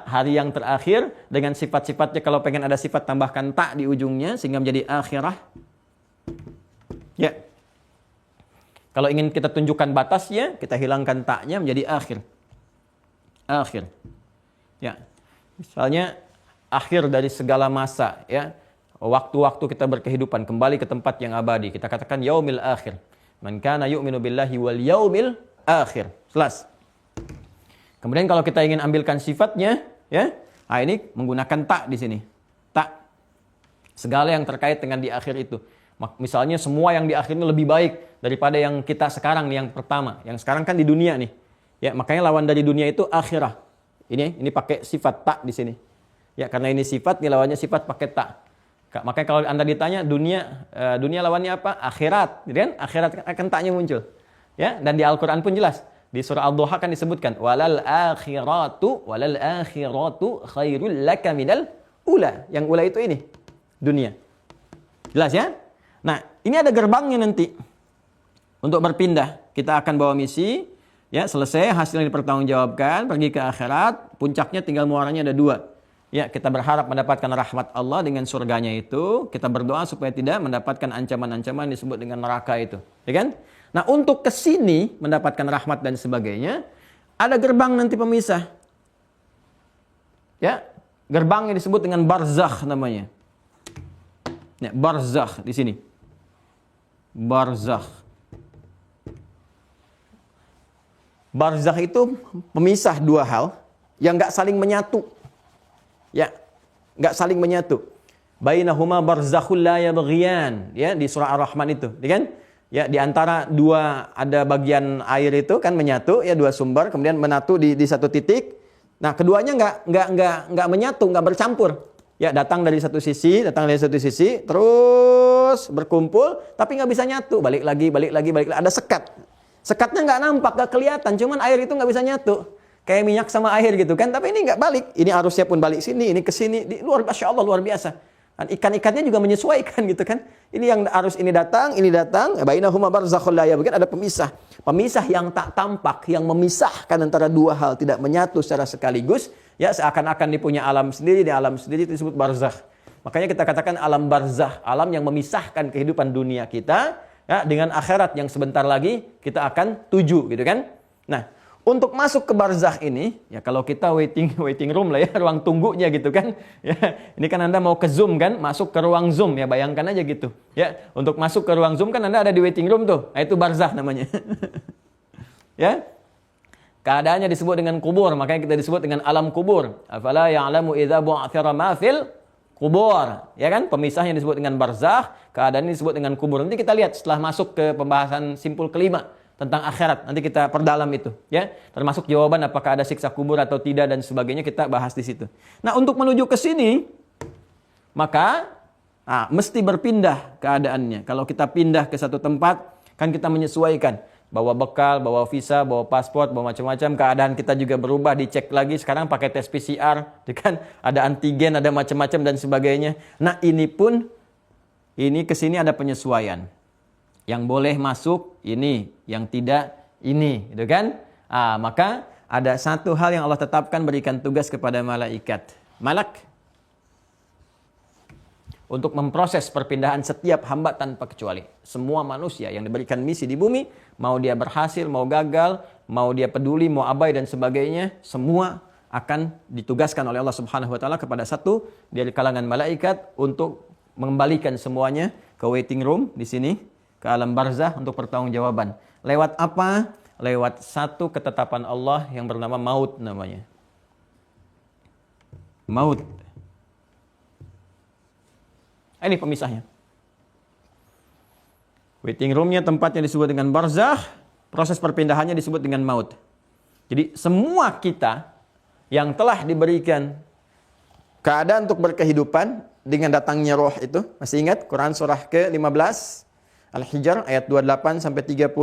hari yang terakhir dengan sifat-sifatnya. Kalau pengen ada sifat tambahkan tak di ujungnya sehingga menjadi akhirah. Ya. Kalau ingin kita tunjukkan batasnya, kita hilangkan taknya menjadi akhir. Akhir. Ya. Misalnya akhir dari segala masa, ya. Waktu-waktu kita berkehidupan kembali ke tempat yang abadi. Kita katakan yaumil akhir. Man kana yu'minu billahi wal yaumil akhir. Jelas. Kemudian kalau kita ingin ambilkan sifatnya, ya. Nah, ini menggunakan tak di sini. Tak. Segala yang terkait dengan di akhir itu. Misalnya semua yang di akhir ini lebih baik daripada yang kita sekarang nih, yang pertama. Yang sekarang kan di dunia nih. Ya, makanya lawan dari dunia itu akhirah. Ini pakai sifat tak di sini. Ya, karena ini sifat, ini lawannya sifat pakai tak. Makanya kalau Anda ditanya dunia lawannya apa? Akhirat, gitu kan? Akhirat akan taknya muncul. Ya, dan di Al-Qur'an pun jelas. Di surah Al-Duha kan disebutkan walal akhiratu khairul laka minal ula. Yang ula itu ini, dunia. Jelas ya? Nah, ini ada gerbangnya nanti. Untuk berpindah, kita akan bawa misi, ya, selesai hasilnya dipertanggungjawabkan, pergi ke akhirat, puncaknya tinggal muaranya ada 2. Ya, kita berharap mendapatkan rahmat Allah dengan surganya itu, kita berdoa supaya tidak mendapatkan ancaman-ancaman disebut dengan neraka itu, ya kan? Nah, untuk ke sini mendapatkan rahmat dan sebagainya, ada gerbang nanti pemisah. Ya, gerbangnya disebut dengan barzakh namanya. Ya, barzakh di sini. Barzakh. Barzakh itu pemisah 2 hal yang nggak saling menyatu. Ya, nggak saling menyatu. Bainahuma barzakhul la yabghiyan. Ya, di surah Ar-Rahman itu, ya kan? Ya, di antara 2 ada bagian air itu kan menyatu, ya 2 sumber, kemudian menatu di satu titik. Nah, keduanya nggak menyatu, nggak bercampur. Ya, datang dari satu sisi, terus berkumpul, tapi nggak bisa nyatu. Balik lagi. Ada sekat. Sekatnya nggak nampak, nggak kelihatan. Cuman air itu nggak bisa nyatu. Kayak minyak sama air gitu kan. Tapi ini nggak balik. Ini arusnya pun balik sini, ini ke sini. Masya Allah, luar biasa. Dan ikan-ikannya juga menyesuaikan gitu kan. Ini yang arus ini datang. Bainahuma barzakhul la yabghiyan, ada pemisah. Pemisah yang tak tampak, yang memisahkan antara 2 hal, tidak menyatu secara sekaligus. Ya, seakan-akan dipunya alam sendiri, di alam sendiri itu disebut barzakh. Makanya kita katakan alam barzakh, alam yang memisahkan kehidupan dunia kita, ya, dengan akhirat yang sebentar lagi kita akan tuju, gitu kan? Nah, Untuk masuk ke barzakh ini, ya kalau kita waiting room lah ya, ruang tunggunya gitu kan. Ya, ini kan Anda mau ke Zoom kan, masuk ke ruang Zoom ya, bayangkan aja gitu. Ya, untuk masuk ke ruang Zoom kan Anda ada di waiting room tuh. Nah, itu barzakh namanya. Ya. Keadaannya disebut dengan kubur, makanya kita disebut dengan alam kubur. Afala ya'lamu idza bu'athira ma fil kubur. Ya kan? Pemisahnya disebut dengan barzakh, keadaan ini disebut dengan kubur. Nanti kita lihat setelah masuk ke pembahasan simpul kelima tentang akhirat. Nanti kita perdalam itu, ya. Termasuk jawaban apakah ada siksa kubur atau tidak dan sebagainya, kita bahas di situ. Nah, untuk menuju ke sini maka mesti berpindah keadaannya. Kalau kita pindah ke satu tempat, kan kita menyesuaikan. Bawa bekal, bawa visa, bawa paspor, bawa macam-macam. Keadaan kita juga berubah, dicek lagi. Sekarang pakai tes PCR, kan? Ada antigen, ada macam-macam dan sebagainya. Nah, ini ke sini ada penyesuaian. Yang boleh masuk ini, yang tidak ini, gitu kan? Maka ada satu hal yang Allah tetapkan, berikan tugas kepada malaikat. Malak untuk memproses perpindahan setiap hamba tanpa kecuali. Semua manusia yang diberikan misi di bumi, mau dia berhasil, mau gagal, mau dia peduli, mau abai dan sebagainya, semua akan ditugaskan oleh Allah Subhanahu wa taala kepada satu dari kalangan malaikat untuk mengembalikan semuanya ke waiting room di sini, ke alam barzah untuk pertanggungjawaban. Lewat apa? Lewat satu ketetapan Allah yang bernama maut namanya. Maut. Ini pemisahnya. Waiting roomnya tempatnya disebut dengan barzakh, proses perpindahannya disebut dengan maut. Jadi semua kita yang telah diberikan keadaan untuk berkehidupan dengan datangnya roh itu, masih ingat Quran surah ke-15 Al-Hijr ayat 28 sampai 30,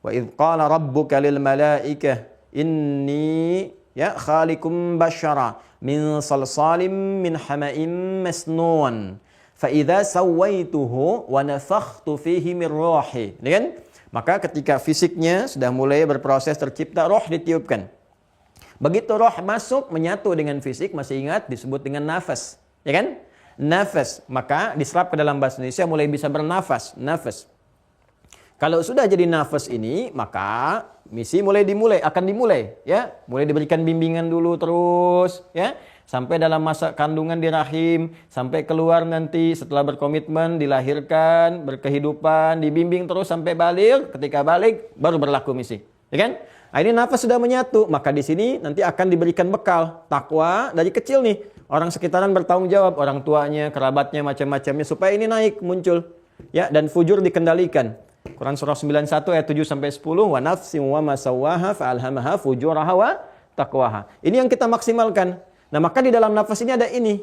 wa idz qala rabbuka lil malaikah inni khaliqum basyara min salsalim min hama'im masnun fa idza sawaituhu wa nafakhtu fihi min ruhi. Kan? Maka ketika fisiknya sudah mulai berproses tercipta, roh ditiupkan. Begitu roh masuk menyatu dengan fisik, masih ingat disebut dengan nafas, ya kan? Nafas, maka diserap ke dalam bahasa Indonesia mulai bisa bernafas, nafas. Kalau sudah jadi nafas ini, maka misi akan dimulai, ya. Mulai diberikan bimbingan dulu terus, ya. Sampai dalam masa kandungan di rahim, sampai keluar nanti setelah berkomitmen, dilahirkan, berkehidupan, dibimbing terus sampai balik. Ketika balik baru berlaku misi, ya kan? Nah, ini nafas sudah menyatu, maka di sini nanti akan diberikan bekal takwa dari kecil nih. Orang sekitaran bertanggung jawab, orang tuanya, kerabatnya, macam-macamnya supaya ini naik, muncul. Ya, dan fujur dikendalikan. Quran surah 91 ayat 7 sampai 10, wa nafsin wa ma sawwaha fa alhamaha fujuraha wa taqwaha. Ini yang kita maksimalkan. Nah, maka di dalam nafas ini ada ini.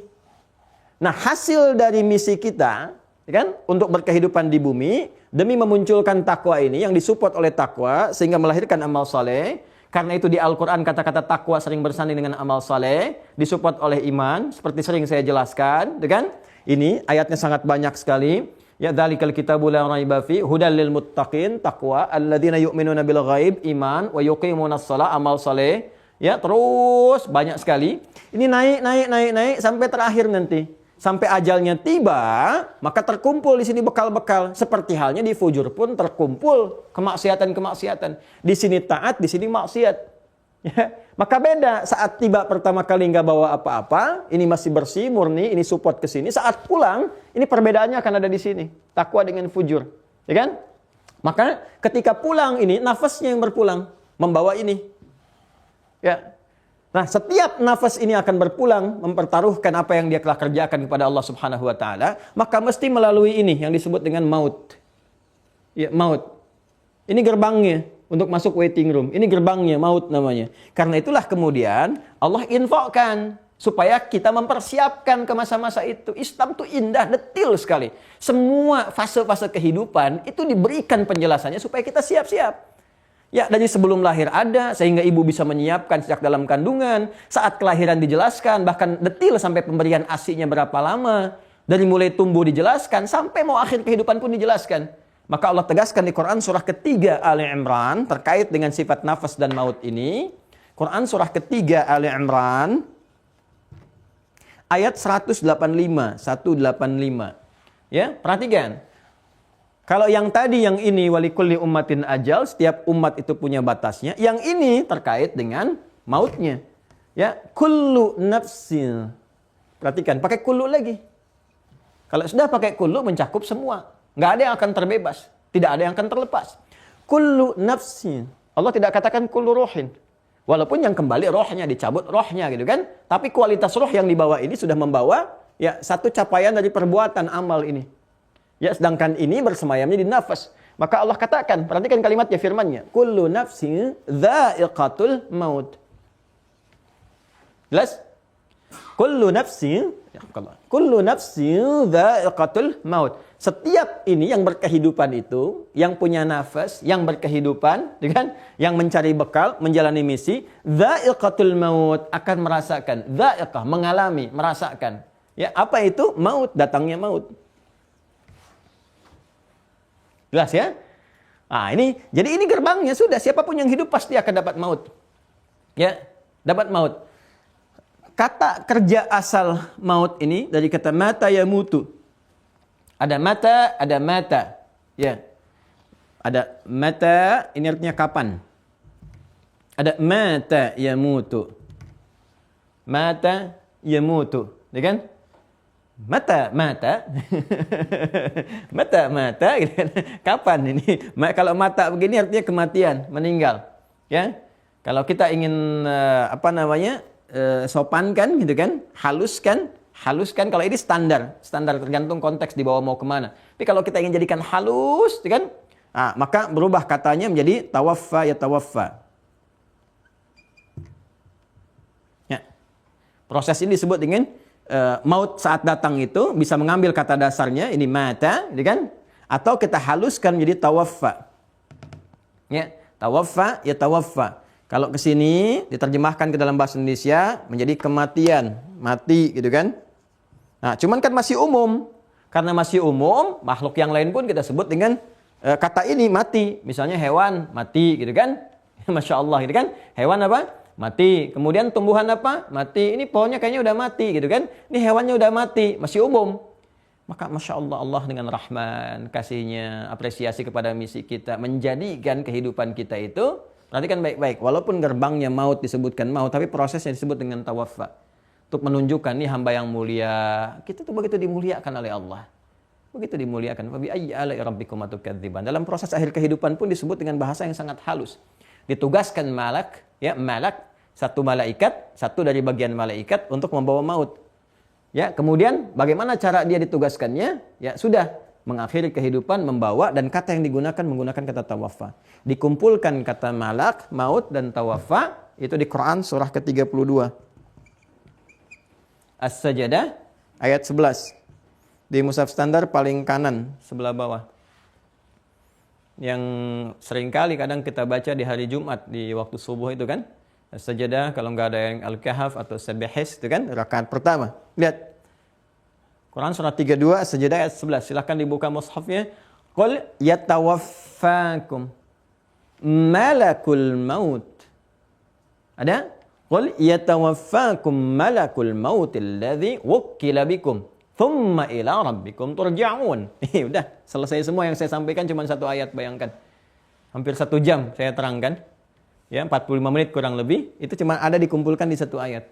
Nah, hasil dari misi kita, kan, untuk berkehidupan di bumi demi memunculkan takwa ini yang disupport oleh takwa sehingga melahirkan amal saleh. Karena itu di Al-Quran kata-kata takwa sering bersanding dengan amal saleh, disupport oleh iman, seperti sering saya jelaskan, kan? Ini ayatnya sangat banyak sekali. Ya, dzalikal kitabu la raiba fi hudal lil muttaqin, takwa, alladzina yu'minuna bil ghaib, iman, wa yuqimunas shalah, amal saleh. Ya, terus banyak sekali. Ini naik sampai terakhir nanti. Sampai ajalnya tiba, maka terkumpul di sini bekal-bekal. Seperti halnya di fujur pun terkumpul kemaksiatan-kemaksiatan. Di sini taat, di sini maksiat. Ya. Maka beda saat tiba pertama kali nggak bawa apa-apa, ini masih bersih, murni, ini support ke sini. Saat pulang, ini perbedaannya akan ada di sini. Takwa dengan fujur. Ya kan? Maka ketika pulang ini, nafasnya yang berpulang. Membawa ini. Ya. Nah, setiap nafas ini akan berpulang mempertaruhkan apa yang dia telah kerjakan kepada Allah Subhanahu wa taala, maka mesti melalui ini yang disebut dengan maut. Ya, maut. Ini gerbangnya untuk masuk waiting room. Ini gerbangnya, maut namanya. Karena itulah kemudian Allah infokkan supaya kita mempersiapkan ke masa-masa itu. Islam itu indah, detil sekali. Semua fase-fase kehidupan itu diberikan penjelasannya supaya kita siap-siap. Ya, dari sebelum lahir ada, sehingga ibu bisa menyiapkan sejak dalam kandungan. Saat kelahiran dijelaskan, bahkan detil sampai pemberian ASI-nya berapa lama. Dari mulai tumbuh dijelaskan, sampai mau akhir kehidupan pun dijelaskan. Maka Allah tegaskan di Quran surah ketiga Ali Imran, terkait dengan sifat nafas dan maut ini. Quran surah ketiga Ali Imran, ayat 185. Ya, perhatikan. Kalau yang tadi, yang ini walikulli ummatin ajal, setiap umat itu punya batasnya. Yang ini terkait dengan mautnya. Ya, kullu nafsin. Perhatikan, pakai kullu lagi. Kalau sudah pakai kullu mencakup semua. Nggak ada yang akan terbebas. Tidak ada yang akan terlepas. Kullu nafsin. Allah tidak katakan kullu ruhin. Walaupun yang kembali rohnya, dicabut rohnya gitu kan. Tapi kualitas roh yang dibawa ini sudah membawa ya satu capaian dari perbuatan amal ini. Ya, sedangkan ini bersemayamnya di nafas. Maka Allah katakan, perhatikan kalimatnya, firmannya. Kullu nafsin dha'iqatul maut. Jelas? Kullu nafsin dha'iqatul maut. Setiap ini yang berkehidupan itu, yang punya nafas, yang berkehidupan, kan? Yang mencari bekal, menjalani misi, dha'iqatul maut, akan merasakan. Dha'iqah, mengalami, merasakan. Ya, apa itu? Maut, datangnya maut. Jelas ya? Nah, jadi ini gerbangnya sudah, siapapun yang hidup pasti akan dapat maut. Ya, dapat maut. Kata kerja asal maut ini dari kata mata yamutu. Ada mata, ada mata. Ya. Ada mata, ini artinya kapan. Ada mata yamutu. Mata yamutu, ya kan? Mata mata gitu kan. Kapan ini? Kalau mata begini artinya kematian, meninggal, ya. Kalau kita ingin sopankan gitu kan, haluskan kalau ini standar tergantung konteks dibawa mau kemana. Tapi kalau kita ingin jadikan halus gitu kan, maka berubah katanya menjadi tawaffa ya tawaffa. Ya. Proses ini disebut dengan maut saat datang itu bisa mengambil kata dasarnya ini mata, gitu kan? Atau kita haluskan menjadi tawaffa. Ya, tawaffa ya tawaffa. Kalau ke sini diterjemahkan ke dalam bahasa Indonesia menjadi kematian, mati gitu kan? Nah, cuman kan masih umum. Karena masih umum, makhluk yang lain pun kita sebut dengan kata ini mati. Misalnya hewan mati gitu kan? Masya Allah gitu kan? Hewan apa? Mati. Kemudian tumbuhan apa? Mati. Ini pohonnya kayaknya udah mati gitu kan. Ini hewannya udah mati. Masih umum. Maka Masya Allah, Allah dengan rahman, kasihnya, apresiasi kepada misi kita, menjadikan kehidupan kita itu, perhatikan baik-baik. Walaupun gerbangnya maut disebutkan maut, tapi prosesnya disebut dengan tawaffa. Untuk menunjukkan nih hamba yang mulia. Kita tuh begitu dimuliakan oleh Allah. Begitu dimuliakan. Fabi ayyi ala'i rabbikum atukadziban. Dalam proses akhir kehidupan pun disebut dengan bahasa yang sangat halus. Ditugaskan malak, satu malaikat, satu dari bagian malaikat untuk membawa maut. Ya, kemudian bagaimana cara dia ditugaskannya? Ya, sudah mengakhiri kehidupan, membawa, dan kata yang digunakan menggunakan kata tawaffa. Dikumpulkan kata malak, maut, dan tawaffa itu di Quran surah ke-32. As-Sajdah ayat 11. Di mushaf standar paling kanan sebelah bawah. Yang seringkali kadang kita baca di hari Jumat di waktu subuh itu kan, As-Sajdah, kalau nggak ada yang Al-Kahf atau Sabihis itu kan rakaat pertama. Lihat Quran surah 32 As-Sajdah ayat 11. Silakan dibuka mushafnya. Qul yatawaffakum malakul maut. Ada? Qul yatawaffakum malakul maut alladhi wukkila bikum. Thumma ila rabbikum turja'un. Udah, selesai semua yang saya sampaikan cuma satu ayat, bayangkan. Hampir 1 jam saya terangkan. Ya, 45 menit kurang lebih, itu cuma ada dikumpulkan di satu ayat.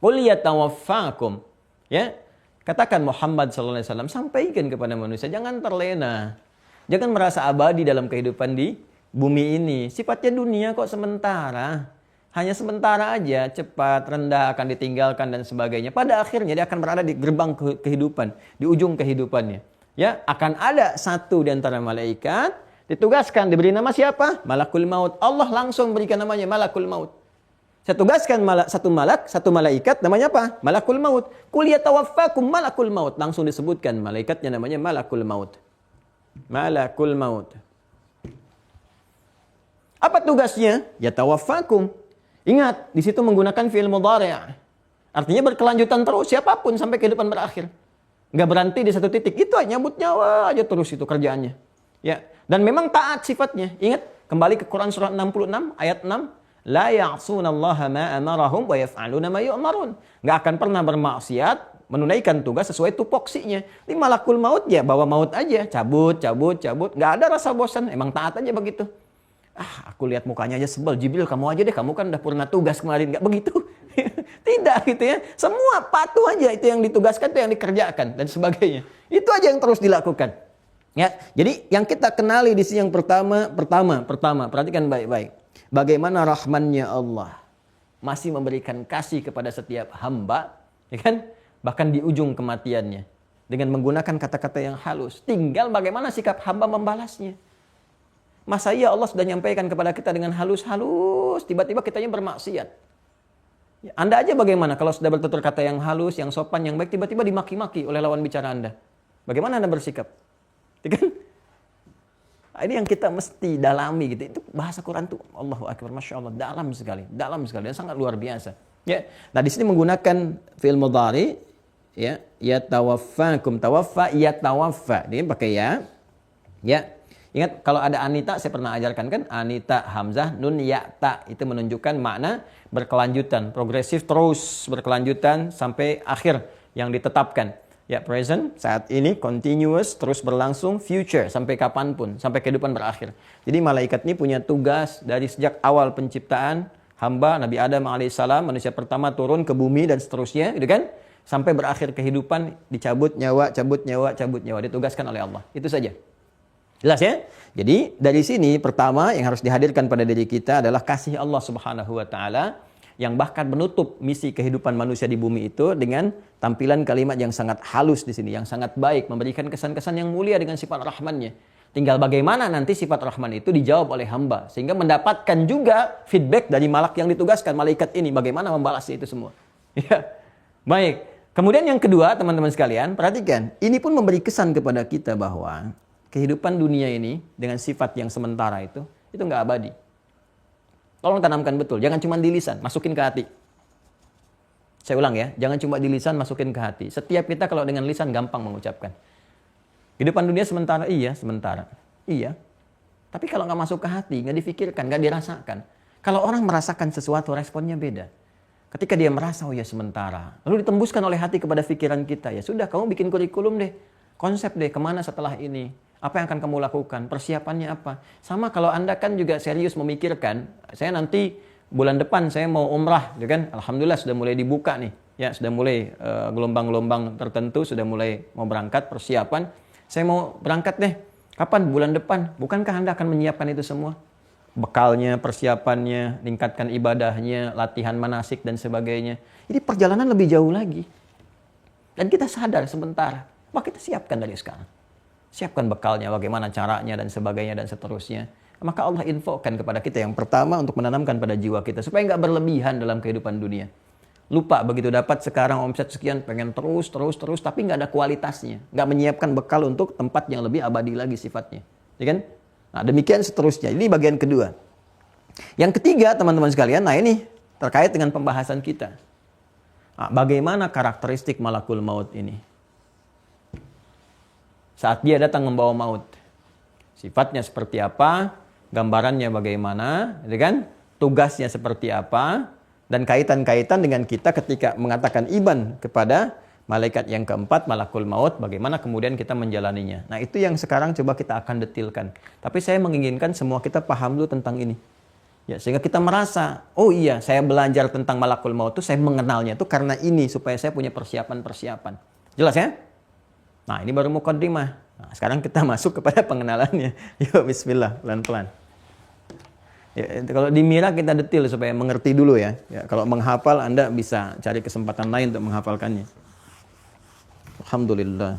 Qul yatawaffakum. Ya, katakan Muhammad SAW, sampaikan kepada manusia, jangan terlena. Jangan merasa abadi dalam kehidupan di bumi ini. Sifatnya dunia kok sementara. Hanya sementara aja, cepat, rendah, akan ditinggalkan dan sebagainya. Pada akhirnya dia akan berada di gerbang kehidupan, di ujung kehidupannya. Ya, akan ada satu di antara malaikat, ditugaskan, diberi nama siapa? Malakul maut. Allah langsung berikan namanya Malakul maut. Saya tugaskan satu malaikat, namanya apa? Malakul maut. Qul yatawaffakum malakul maut. Langsung disebutkan, malaikatnya namanya Malakul maut. Malakul maut. Apa tugasnya? Yatawaffakum. Ingat, di situ menggunakan fi'il mudhari'. Artinya berkelanjutan terus, siapapun sampai kehidupan berakhir. Nggak berhenti di satu titik. Itu aja nyambut nyawa aja terus itu kerjaannya. Ya, dan memang taat sifatnya. Ingat, kembali ke Quran surah 66 ayat 6. La ya'sunallaha ma amarahum wa yaf'aluna ma yu'marun. Nggak akan pernah bermaksiat menunaikan tugas sesuai tupoksinya. Ini malakul maut ya, bawa maut aja, cabut. Nggak ada rasa bosan, emang taat aja begitu. Aku lihat mukanya aja sebel, Jibril kamu aja deh, kamu kan udah purna tugas kemarin. Nggak begitu. Tidak gitu ya. Semua patuh aja, itu yang ditugaskan, itu yang dikerjakan, dan sebagainya. Itu aja yang terus dilakukan. Ya, jadi yang kita kenali di sini yang pertama, perhatikan baik-baik. Bagaimana rahmannya Allah masih memberikan kasih kepada setiap hamba, ya kan? Bahkan di ujung kematiannya dengan menggunakan kata-kata yang halus. Tinggal bagaimana sikap hamba membalasnya. Masa iya Allah sudah nyampaikan kepada kita dengan halus-halus, tiba-tiba kitanya bermaksiat. Ya, Anda aja bagaimana kalau sudah bertutur kata yang halus, yang sopan, yang baik, tiba-tiba dimaki-maki oleh lawan bicara Anda. Bagaimana Anda bersikap? Ya kan? Ini yang kita mesti dalami gitu. Itu bahasa Quran tuh Allahu Akbar, Masya Allah, dalam sekali dan sangat luar biasa. Ya, nah di sini menggunakan fi'il mudhari, ya, yatawaffakum, tawaffa, yatawaffa. Ini pakai ya. Ya, ingat kalau ada anita, saya pernah ajarkan kan, anita hamzah nun ya ta, itu menunjukkan makna berkelanjutan, progresif, terus berkelanjutan sampai akhir yang ditetapkan. Ya, present, saat ini, continuous, terus berlangsung, future, sampai kapanpun, sampai kehidupan berakhir. Jadi malaikat ini punya tugas dari sejak awal penciptaan hamba Nabi Adam alaihissalam, manusia pertama turun ke bumi dan seterusnya, gitu kan? Sampai berakhir kehidupan, dicabut nyawa, ditugaskan oleh Allah. Itu saja. Jelas ya? Jadi dari sini pertama yang harus dihadirkan pada diri kita adalah kasih Allah Subhanahu wa taala, yang bahkan menutup misi kehidupan manusia di bumi itu dengan tampilan kalimat yang sangat halus di sini, yang sangat baik, memberikan kesan-kesan yang mulia dengan sifat rahmannya. Tinggal bagaimana nanti sifat rahman itu dijawab oleh hamba, sehingga mendapatkan juga feedback dari malak yang ditugaskan, malaikat ini, bagaimana membalasnya itu semua. Ya, baik. Kemudian yang kedua, teman-teman sekalian, perhatikan, ini pun memberi kesan kepada kita bahwa kehidupan dunia ini dengan sifat yang sementara itu nggak abadi. Tolong tanamkan betul, jangan cuma di lisan, masukin ke hati. Saya ulang ya, jangan cuma di lisan, masukin ke hati. Setiap kita kalau dengan lisan gampang mengucapkan. Kehidupan dunia sementara, iya sementara. Iya. Tapi kalau nggak masuk ke hati, nggak difikirkan, nggak dirasakan. Kalau orang merasakan sesuatu, responnya beda. Ketika dia merasa, oh ya sementara. Lalu ditembuskan oleh hati kepada pikiran kita, ya sudah kamu bikin kurikulum deh. Konsep deh, kemana setelah ini. Apa yang akan kamu lakukan? Persiapannya apa? Sama kalau Anda kan juga serius memikirkan, saya nanti bulan depan saya mau umrah, ya kan? Alhamdulillah sudah mulai dibuka nih. Ya, sudah mulai gelombang-gelombang tertentu, sudah mulai mau berangkat, persiapan. Saya mau berangkat deh. Kapan? Bulan depan. Bukankah Anda akan menyiapkan itu semua? Bekalnya, persiapannya, tingkatkan ibadahnya, latihan manasik dan sebagainya. Jadi perjalanan lebih jauh lagi. Dan kita sadar sebentar, maka kita siapkan dari sekarang. Siapkan bekalnya, bagaimana caranya dan sebagainya dan seterusnya. Maka Allah infokan kepada kita yang pertama untuk menanamkan pada jiwa kita supaya nggak berlebihan dalam kehidupan dunia. Lupa begitu dapat sekarang omset sekian, pengen terus, tapi nggak ada kualitasnya. Nggak menyiapkan bekal untuk tempat yang lebih abadi lagi sifatnya. Ya kan? Nah demikian seterusnya. Ini bagian kedua. Yang ketiga teman-teman sekalian, nah ini terkait dengan pembahasan kita. Nah, bagaimana karakteristik malakul maut ini? Saat dia datang membawa maut, sifatnya seperti apa, gambarannya bagaimana, gitu kan? Tugasnya seperti apa, dan kaitan-kaitan dengan kita ketika mengatakan iman kepada malaikat yang keempat, malakul maut, bagaimana kemudian kita menjalaninya. Nah itu yang sekarang coba kita akan detilkan. Tapi saya menginginkan semua kita paham dulu tentang ini. Ya, sehingga kita merasa, oh iya saya belajar tentang malakul maut itu, saya mengenalnya itu karena ini, supaya saya punya persiapan-persiapan. Jelas ya? Nah ini baru muqaddimah. Nah, sekarang kita masuk kepada pengenalannya. Yuk bismillah, pelan-pelan. Ya, kalau di Mira kita detil supaya mengerti dulu ya. Ya. Kalau menghafal Anda bisa cari kesempatan lain untuk menghafalkannya. Alhamdulillah.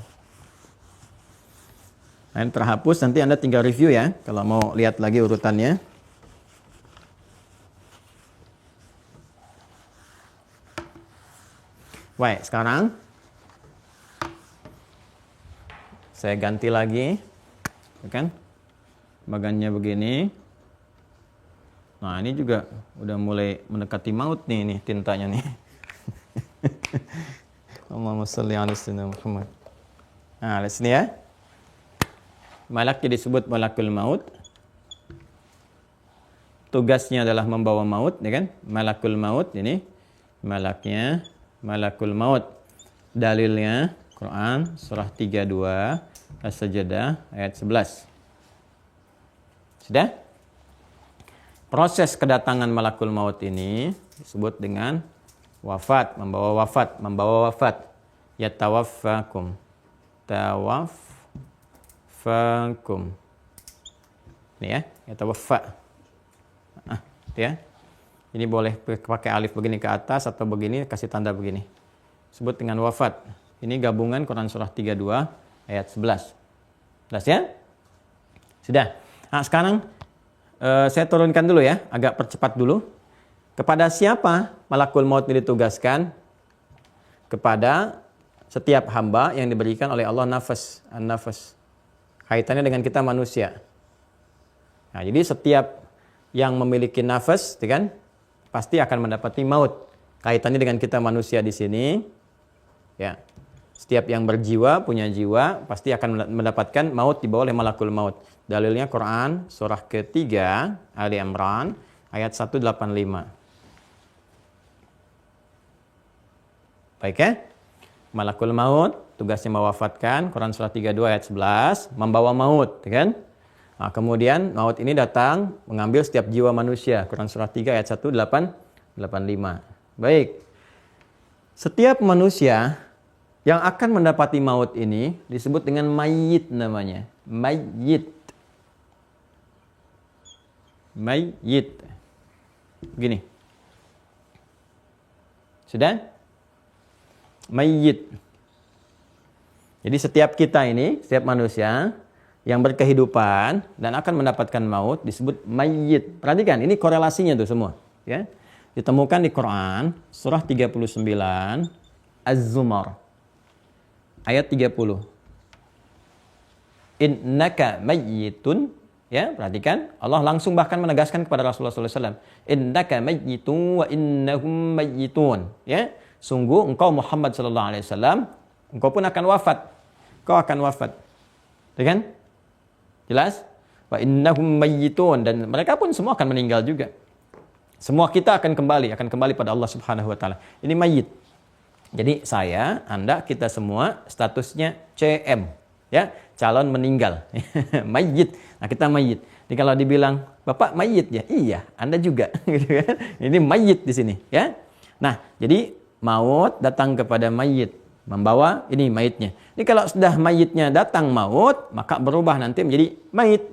Nah, ini terhapus, nanti Anda tinggal review ya. Kalau mau lihat lagi urutannya. Baik, sekarang saya ganti lagi, kan? Bagannya begini. Nah ini juga udah mulai mendekati maut nih tintanya nih. Allahumma sholli ala sayyidina Muhammad. Nah, lihat sini ya. Malak disebut malakul maut. Tugasnya adalah membawa maut, ya kan? Malakul maut ini malaknya malakul maut. Dalilnya Quran surah 32 As-Sajdah ayat 11. Sudah? Proses kedatangan malakul maut ini disebut dengan wafat, membawa wafat. Yatawaffakum. Tawaffakum. Ini ya, yatawaffa. Itu ya. Ini boleh pakai alif begini ke atas atau begini kasih tanda begini. Sebut dengan wafat. Ini gabungan Quran surah 32 ayat 11. Jelas ya? Sudah. Nah, sekarang saya turunkan dulu ya, agak percepat dulu. Kepada siapa malakul maut ini ditugaskan? Kepada setiap hamba yang diberikan oleh Allah nafas, an-nafas. Kaitannya dengan kita manusia. Nah, jadi setiap yang memiliki nafas, kan, pasti akan mendapati maut. Kaitannya dengan kita manusia di sini, ya. Setiap yang berjiwa, punya jiwa, pasti akan mendapatkan maut dibawa oleh malakul maut. Dalilnya Quran surah ketiga Ali Imran ayat 185. Baik ya? Malakul maut tugasnya mewafatkan, Quran surah 32 ayat 11, membawa maut, kan? Nah, kemudian maut ini datang mengambil setiap jiwa manusia, Quran surah 3 ayat 185. Baik. Setiap manusia yang akan mendapati maut ini disebut dengan mayit namanya. Mayit. Mayit. Begini. Sudah? Mayit. Jadi setiap kita ini, setiap manusia yang berkehidupan dan akan mendapatkan maut disebut mayit. Perhatikan, ini korelasinya tuh semua. Ya. Ditemukan di Quran, surah 39, Az-Zumar. Ayat 30. Innaka mayyitun. Ya, perhatikan. Allah langsung bahkan menegaskan kepada Rasulullah SAW. Innaka mayyitun wa innahum mayyitun. Ya, sungguh engkau Muhammad SAW, engkau pun akan wafat. Kau akan wafat. Ya kan? Jelas? Wa innahum mayyitun. Dan mereka pun semua akan meninggal juga. Semua kita akan kembali pada Allah Subhanahu wa taala. Ini mayit. Jadi saya, Anda, kita semua statusnya CM, ya, calon meninggal. Mayit. Nah, kita mayit. Jadi kalau dibilang, "Bapak mayit ya?" Iya, Anda juga, gitu kan. Ini mayit di sini, ya. Nah, jadi maut datang kepada mayit, membawa ini mayitnya. Ini kalau sudah mayitnya datang maut, maka berubah nanti menjadi mayit.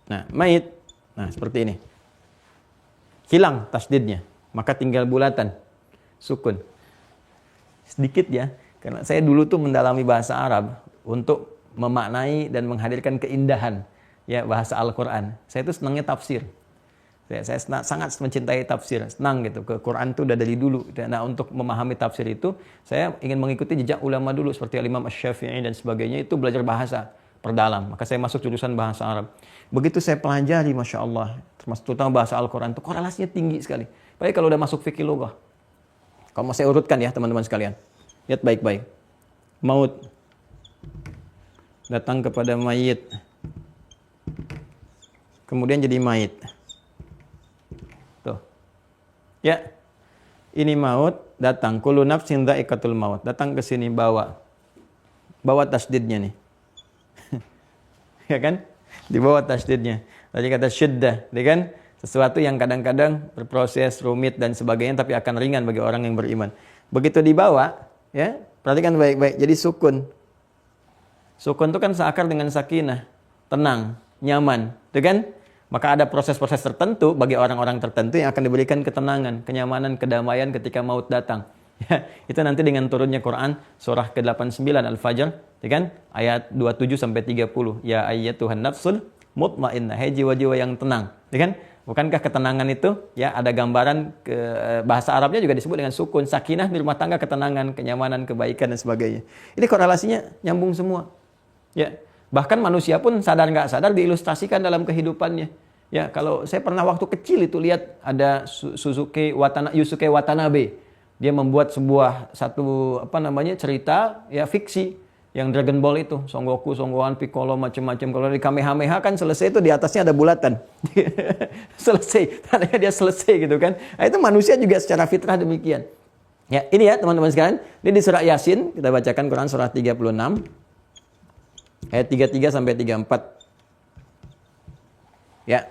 Nah, mayit. Nah, seperti ini. Hilang tasdidnya, maka tinggal bulatan. Sukun. Sedikit ya, karena saya dulu tuh mendalami bahasa Arab untuk memaknai dan menghadirkan keindahan ya bahasa Al-Quran. Saya itu senangnya tafsir. Saya sangat mencintai tafsir, senang gitu. Ke Quran tuh udah dari dulu. Nah, untuk memahami tafsir itu, saya ingin mengikuti jejak ulama dulu seperti Imam Asy-Syafi'i dan sebagainya, itu belajar bahasa perdalam. Maka saya masuk jurusan bahasa Arab. Begitu saya pelajari, Masya Allah, terutama bahasa Al-Quran, itu korelasinya tinggi sekali. Baik kalau udah masuk fikih lughah. Kalau mau saya urutkan ya teman-teman sekalian. Lihat baik-baik. Maut. Datang kepada mayit. Kemudian jadi mayit. Tuh. Ya. Ini maut datang. Kullu nafsin dha'iqatul maut. Datang ke sini bawa. Bawa tasdidnya nih. Ya kan? Dibawa tasdidnya. Tadi kata syiddah. Ya kan? Sesuatu yang kadang-kadang berproses, rumit dan sebagainya, tapi akan ringan bagi orang yang beriman. Begitu dibawa, ya, perhatikan baik-baik. Jadi sukun. Sukun itu kan seakar dengan sakinah, tenang, nyaman, itu kan? Maka ada proses-proses tertentu bagi orang-orang tertentu yang akan diberikan ketenangan, kenyamanan, kedamaian ketika maut datang. Ya, itu nanti dengan turunnya Quran surah ke-89 Al-Fajr, ya kan? Ayat 27 sampai 30. Ya ayyatuhan nafsul mutmainnah, hai jiwa-jiwa yang tenang, ya kan? Bukankah ketenangan itu ya ada gambaran ke bahasa Arabnya juga disebut dengan sukun, sakinah di rumah tangga, ketenangan, kenyamanan, kebaikan dan sebagainya. Ini korelasinya nyambung semua. Ya, bahkan manusia pun sadar nggak sadar diilustrasikan dalam kehidupannya. Ya, kalau saya pernah waktu kecil itu lihat ada Yusuke Watanabe. Dia membuat satu cerita ya fiksi. Yang Dragon Ball itu, Son Goku, Son Gohan, Piccolo, macam-macam. Kalau di Kamehameha kan selesai itu di atasnya ada bulatan. Selesai, tandanya dia selesai gitu kan. Nah, itu manusia juga secara fitrah demikian. Ya, ini ya teman-teman sekalian. Ini di surah Yasin, kita bacakan Quran surah 36 ayat 33 sampai 34. Ya.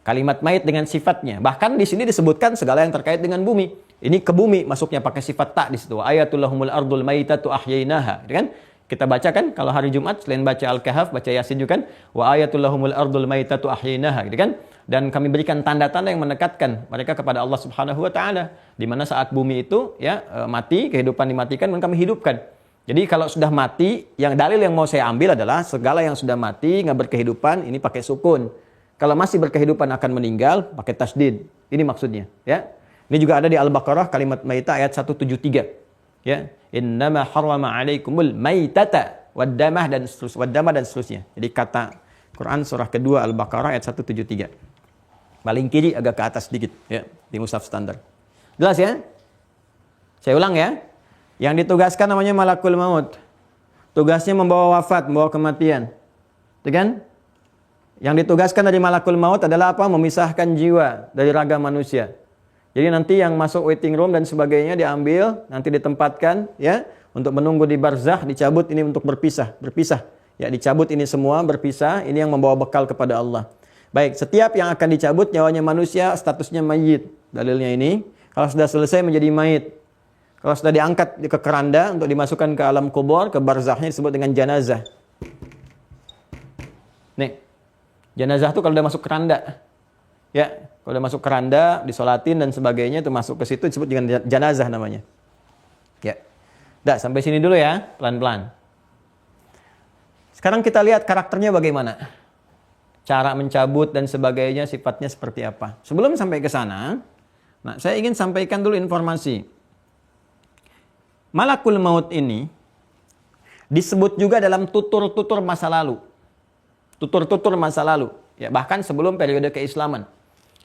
Kalimat mayit dengan sifatnya. Bahkan di sini disebutkan segala yang terkait dengan bumi. Ini ke bumi masuknya pakai sifat tak di situ. Ayatul lahumul ardul mayitatu ahyainaha, gitu kan? Kita baca kan kalau hari Jumat selain baca Al-Kahf, baca Yasin juga kan, wa ayatul lahumul ardul mayitatu ahyainaha, gitu kan? Dan kami berikan tanda-tanda yang mendekatkan mereka kepada Allah Subhanahu wa taala, di mana saat bumi itu ya mati, kehidupan dimatikan dan kami hidupkan. Jadi kalau sudah mati, yang dalil yang mau saya ambil adalah segala yang sudah mati nggak berkehidupan ini pakai sukun. Kalau masih berkehidupan akan meninggal pakai tasdid. Ini maksudnya, ya. Ini juga ada di Al-Baqarah kalimat maitah ayat 173. Ya, innama harrama 'alaikumul maitata waddamah dan seterusnya. Jadi kata Quran surah kedua Al-Baqarah ayat 173. Paling kiri agak ke atas sedikit ya di mushaf standar. Jelas ya? Saya ulang ya. Yang ditugaskan namanya malakul maut. Tugasnya membawa wafat, membawa kematian. Itu kan? Yang ditugaskan dari malakul maut adalah apa? Memisahkan jiwa dari raga manusia. Jadi nanti yang masuk waiting room dan sebagainya diambil, nanti ditempatkan ya untuk menunggu di barzakh, dicabut ini untuk berpisah. Ya, dicabut ini semua berpisah, ini yang membawa bekal kepada Allah. Baik, setiap yang akan dicabut nyawanya manusia statusnya mayit. Dalilnya ini, kalau sudah selesai menjadi mayit. Kalau sudah diangkat ke keranda untuk dimasukkan ke alam kubur, ke barzakhnya disebut dengan janazah. Nih, jenazah itu kalau udah masuk keranda. Ya, kalau udah masuk keranda, disolatin dan sebagainya itu masuk ke situ disebut dengan janazah namanya. Ya. Dah, sampai sini dulu ya, pelan-pelan. Sekarang kita lihat karakternya bagaimana. Cara mencabut dan sebagainya sifatnya seperti apa. Sebelum sampai ke sana, nah saya ingin sampaikan dulu informasi. Malakul maut ini disebut juga dalam tutur-tutur masa lalu. Tutur-tutur masa lalu. Ya, bahkan sebelum periode keislaman.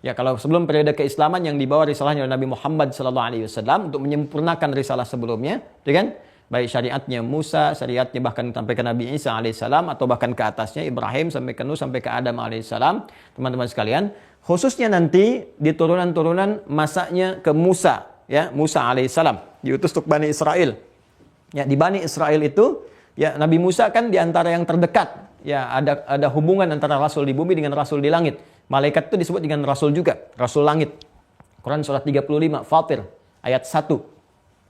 Ya, kalau sebelum periode keislaman yang dibawa risalahnya oleh Nabi Muhammad SAW untuk menyempurnakan risalah sebelumnya, ya kan? Baik syariatnya Musa, syariatnya bahkan sampai ke Nabi Isa alaihissalam atau bahkan ke atasnya Ibrahim sampai ke Nuh sampai ke Adam alaihissalam, teman-teman sekalian, khususnya nanti di turunan-turunan masanya ke Musa, ya Musa alaihissalam diutus untuk Bani Israel. Ya, di Bani Israel itu, ya Nabi Musa kan di antara yang terdekat. Ya, ada hubungan antara rasul di bumi dengan rasul di langit. Malaikat itu disebut dengan rasul juga, rasul langit. Quran surah 35 Fatir ayat 1.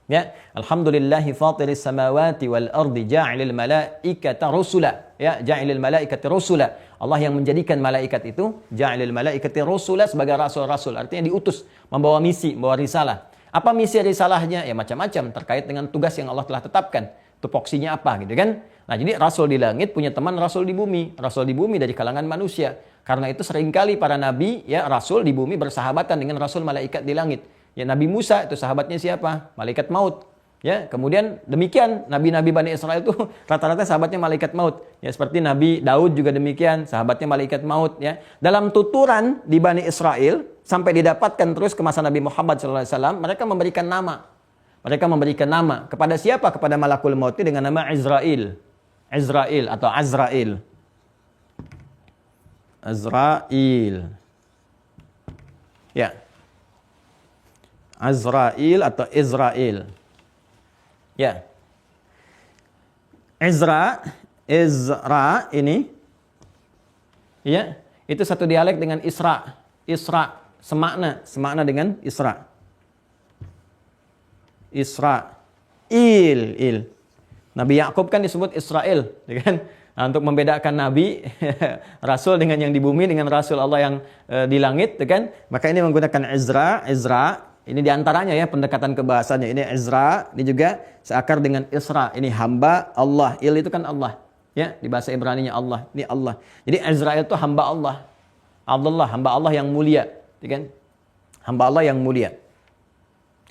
Ya, alhamdulillahi fatiris samawati wal ardi ja'ilil malaikata rusula. Ya, ja'ilil malaikati rusula. Allah yang menjadikan malaikat itu ja'ilil malaikati rusula sebagai rasul-rasul, artinya diutus, membawa misi, membawa risalah. Apa misi risalahnya? Ya macam-macam terkait dengan tugas yang Allah telah tetapkan. Tupoksinya apa gitu kan? Nah, jadi rasul di langit punya teman rasul di bumi. Rasul di bumi dari kalangan manusia. Karena itu seringkali para nabi, ya rasul di bumi bersahabatan dengan rasul malaikat di langit. Ya Nabi Musa itu sahabatnya siapa? Malaikat maut. Ya, kemudian demikian nabi-nabi Bani Israel itu rata-rata sahabatnya malaikat maut. Ya, seperti Nabi Daud juga demikian, sahabatnya malaikat maut ya. Dalam tuturan di Bani Israel sampai didapatkan terus ke masa Nabi Muhammad SAW, mereka memberikan nama. Mereka memberikan nama kepada siapa? Kepada malakul maut ini dengan nama Izrail. Izrail atau Azrail. Azrail. Ya. Azrail atau Izrail. Ya. Izra ini ya, itu satu dialek dengan Isra. Isra semakna dengan Isra. Il. Nabi Yakub kan disebut Israel, ya kan? Nah, untuk membedakan nabi rasul dengan yang di bumi dengan rasul Allah yang di langit, ya kan? Maka ini menggunakan Izra. Ini diantaranya ya pendekatan kebahasannya. Ini Izra, ini juga seakar dengan Isra. Ini hamba Allah. Il itu kan Allah. Ya, di bahasa Ibraninya Allah. Ini Allah. Jadi Izrail itu hamba Allah. Abdullah, hamba Allah yang mulia. Ya kan? Hamba Allah yang mulia.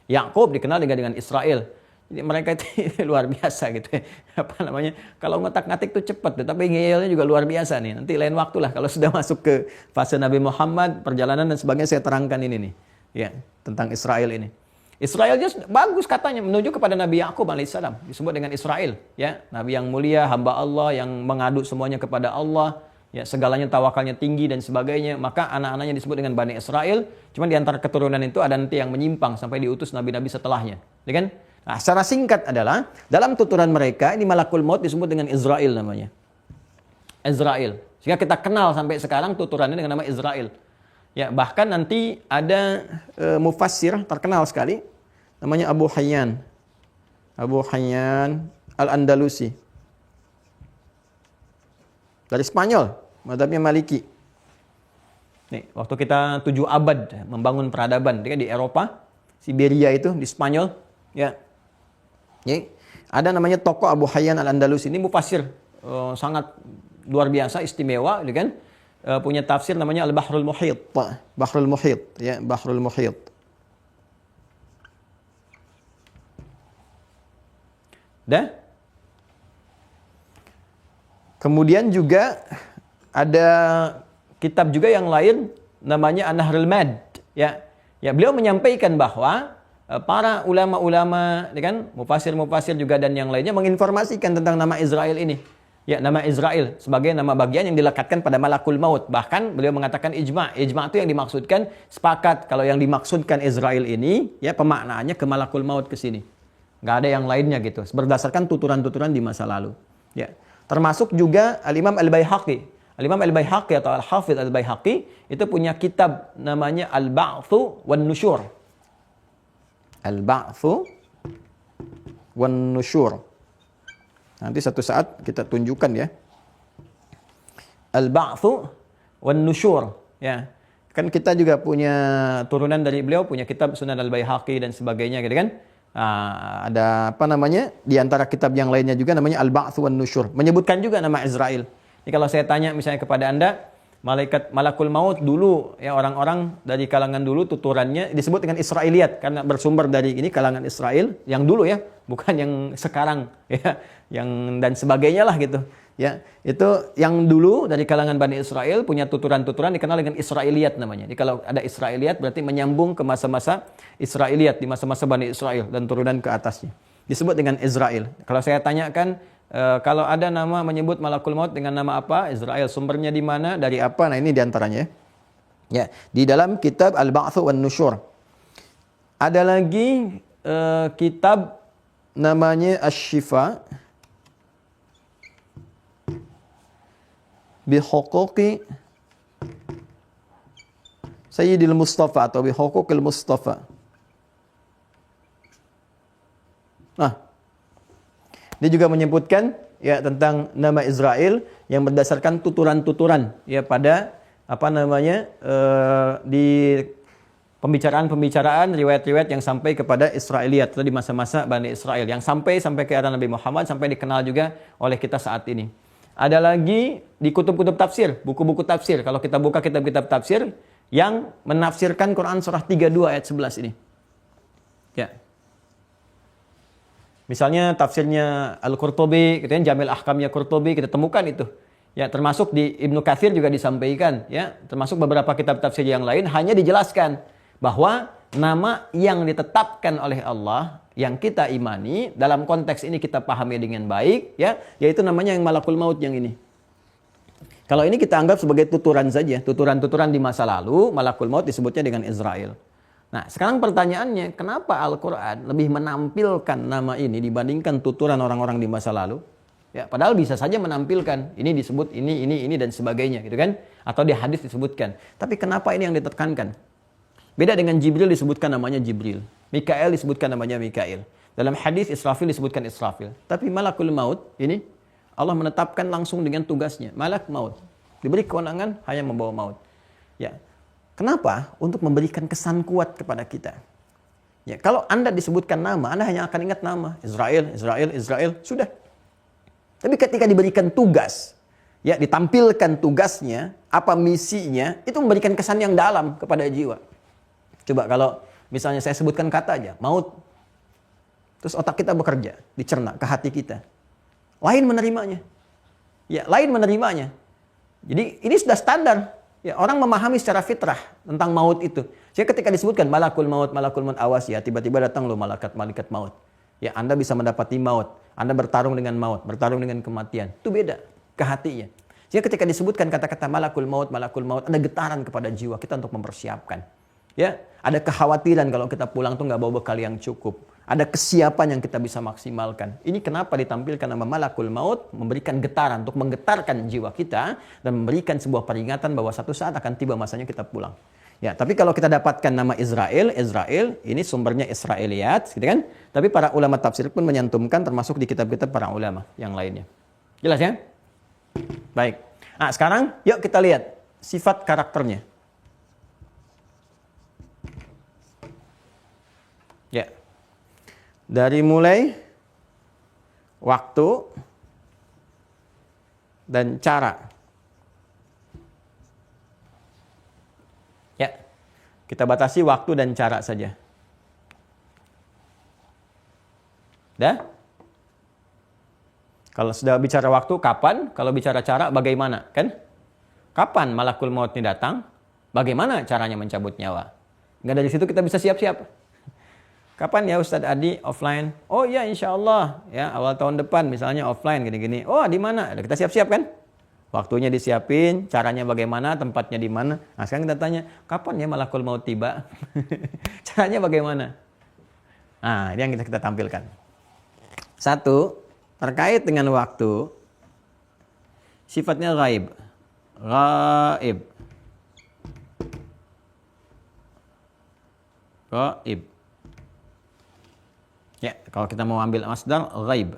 Yakub dikenal dengan Israel. Jadi mereka itu luar biasa gitu. Apa namanya? Kalau ngotak-ngatik itu cepat, tapi ngeyelnya juga luar biasa nih. Nanti lain waktu lah kalau sudah masuk ke fase Nabi Muhammad, perjalanan dan sebagainya saya terangkan ini nih. Ya, tentang Israel ini. Israelnya bagus katanya menuju kepada Nabi Yakub alaihissalam, disebut dengan Israel, ya, nabi yang mulia, hamba Allah yang mengadu semuanya kepada Allah, Ya, segalanya tawakalnya tinggi dan sebagainya. Maka anak-anaknya disebut dengan Bani Israel. Cuma di antara keturunan itu ada nanti yang menyimpang sampai diutus nabi-nabi setelahnya. Ya kan? Nah, secara singkat adalah dalam tuturan mereka ini malakul maut disebut dengan Israel namanya. Israel. Sehingga kita kenal sampai sekarang tuturannya dengan nama Israel. Ya, bahkan nanti ada mufassir terkenal sekali namanya Abu Hayyan. Abu Hayyan Al-Andalusi. Dari Spanyol, mazhabnya Maliki. Nih, waktu kita 7 abad membangun peradaban di Eropa, Siberia itu di Spanyol, ya. Jadi, ada namanya tokoh Abu Hayyan Al-Andalusi. Ini mufassir sangat luar biasa, istimewa, gitu kan? Punya tafsir namanya Al-Bahrul Muhit. Bahrul Muhit, ya, Bahrul Muhit. Dah? Kemudian juga ada kitab juga yang lain namanya An-Nahrul Mad, ya. Ya, beliau menyampaikan bahwa para ulama-ulama, ya kan, mufassir-mufassir juga dan yang lainnya menginformasikan tentang nama Israel ini. Ya, nama Israel sebagai nama bagian yang dilekatkan pada malakul maut. Bahkan beliau mengatakan ijma'. Ijma' itu yang dimaksudkan sepakat kalau yang dimaksudkan Israel ini, ya, pemaknaannya ke malakul maut ke sini. Nggak ada yang lainnya gitu. Berdasarkan tuturan-tuturan di masa lalu. Ya. Termasuk juga Al-Imam Al-Baihaqi. Al-Imam Al-Baihaqi atau Al-Hafidh Al-Baihaqi itu punya kitab namanya Al-Ba'thu wan Nusyur. Al-Ba'thu wan Nusyur. Nanti satu saat kita tunjukkan ya. Al-Ba'thu wan Nusyur, ya. Kan kita juga punya turunan dari beliau, punya kitab Sunan Al-Baihaqi dan sebagainya gitu kan. Ada apa namanya? Di antara kitab yang lainnya juga namanya Al-Ba'thu wan Nusyur. Menyebutkan juga nama Israel. Jadi kalau saya tanya misalnya kepada Anda, malakul maut dulu, ya, orang-orang dari kalangan dulu tuturannya disebut dengan Israiliyat karena bersumber dari ini kalangan Israel yang dulu, ya, bukan yang sekarang, ya, yang dan sebagainya lah gitu. Ya, itu yang dulu dari kalangan Bani Israel punya tuturan-tuturan dikenal dengan Israiliyat namanya. Jadi kalau ada Israiliyat berarti menyambung ke masa-masa Israiliyat di masa-masa Bani Israel dan turunan ke atasnya. Disebut dengan Israel. Kalau saya tanyakan kalau ada nama menyebut malakul maut dengan nama apa? Israel. Sumbernya di mana? Dari apa? Nah, ini diantaranya. Ya, di dalam kitab Al-Ba'thu wan Nusyur. Ada lagi kitab namanya Asy-Syifa bi huquqi Sayyidil Mustafa atau bi huquqil Mustafa. Nah, dia juga menyebutkan, ya, tentang nama Israel yang berdasarkan tuturan-tuturan, ya, pada apa namanya di pembicaraan-pembicaraan riwayat-riwayat yang sampai kepada Israiliyat atau di masa-masa Bani Israel yang sampai ke era Nabi Muhammad, sampai dikenal juga oleh kita saat ini. Ada lagi di kutub-kutub tafsir, buku-buku tafsir. Kalau kita buka kitab-kitab tafsir yang menafsirkan Quran surah 32 ayat 11 ini. Ya. Misalnya tafsirnya Al-Qurtubi, gitu, Jamil Ahkamnya Qurtubi, kita temukan itu. Ya, termasuk di Ibnu Katsir juga disampaikan, ya, termasuk beberapa kitab tafsir yang lain hanya dijelaskan bahwa nama yang ditetapkan oleh Allah yang kita imani dalam konteks ini kita pahami dengan baik, ya, yaitu namanya yang malakul maut yang ini. Kalau ini kita anggap sebagai tuturan saja, tuturan-tuturan di masa lalu, malakul maut disebutnya dengan Israel. Nah, sekarang pertanyaannya, kenapa Al-Quran lebih menampilkan nama ini dibandingkan tuturan orang-orang di masa lalu? Ya, padahal bisa saja menampilkan ini disebut ini dan sebagainya, gitu kan? Atau di hadis disebutkan. Tapi kenapa ini yang ditekankan? Beda dengan Jibril disebutkan namanya Jibril. Mikael disebutkan namanya Mikael. Dalam hadis Israfil disebutkan Israfil. Tapi malakul maut ini Allah menetapkan langsung dengan tugasnya. Malak maut. Diberi kewenangan hanya membawa maut. Ya. Kenapa? Untuk memberikan kesan kuat kepada kita. Ya, kalau Anda disebutkan nama, Anda hanya akan ingat nama. Israel, sudah. Tapi ketika diberikan tugas, ya, ditampilkan tugasnya, apa misinya, itu memberikan kesan yang dalam kepada jiwa. Coba kalau misalnya saya sebutkan kata aja, maut. Terus otak kita bekerja, dicerna ke hati kita. Lain menerimanya. Ya, lain menerimanya. Jadi ini sudah standar. Ya, orang memahami secara fitrah tentang maut itu. Jadi ketika disebutkan malakul maut, awas ya, tiba-tiba datang loh malaikat maut. Ya, Anda bisa mendapati maut. Anda bertarung dengan maut, bertarung dengan kematian. Itu beda ke hatinya. Sehingga ketika disebutkan kata-kata malakul maut, ada getaran kepada jiwa kita untuk mempersiapkan. Ya, ada kekhawatiran kalau kita pulang tuh nggak bawa bekal yang cukup. Ada kesiapan yang kita bisa maksimalkan. Ini kenapa ditampilkan nama malakul maut, memberikan getaran untuk menggetarkan jiwa kita dan memberikan sebuah peringatan bahwa satu saat akan tiba masanya kita pulang. Ya, tapi kalau kita dapatkan nama Israel ini sumbernya Israiliyat, gitu kan? Tapi para ulama tafsir pun menyantumkan termasuk di kitab-kitab para ulama yang lainnya. Jelas ya? Baik. Nah, sekarang yuk kita lihat sifat karakternya. Ya. Dari mulai waktu dan cara. Ya. Kita batasi waktu dan cara saja. Dah? Kalau sudah bicara waktu, kapan? Kalau bicara cara, bagaimana? Kan? Kapan malakul maut ini datang? Bagaimana caranya mencabut nyawa? Nggak dari situ kita bisa siap-siap. Kapan ya Ustadz Adi offline? Oh iya insya Allah. Ya, awal tahun depan misalnya offline gini-gini. Oh di mana? Kita siap-siap kan? Waktunya disiapin, caranya bagaimana, tempatnya di mana. Nah sekarang kita tanya, kapan ya malakul maut tiba? Caranya bagaimana? Nah ini yang kita tampilkan. Satu, terkait dengan waktu, sifatnya ghaib. Ghaib. Ghaib. Ya, kalau kita mau ambil masdar, ghaib.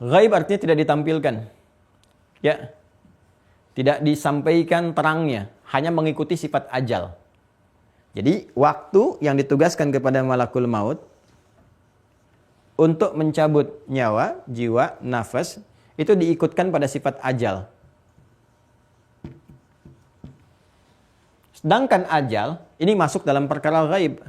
Ghaib artinya tidak ditampilkan. Ya. Tidak disampaikan terangnya, hanya mengikuti sifat ajal. Jadi, waktu yang ditugaskan kepada malakul maut untuk mencabut nyawa, jiwa, nafas, itu diikutkan pada sifat ajal. Sedangkan ajal, ini masuk dalam perkara ghaib.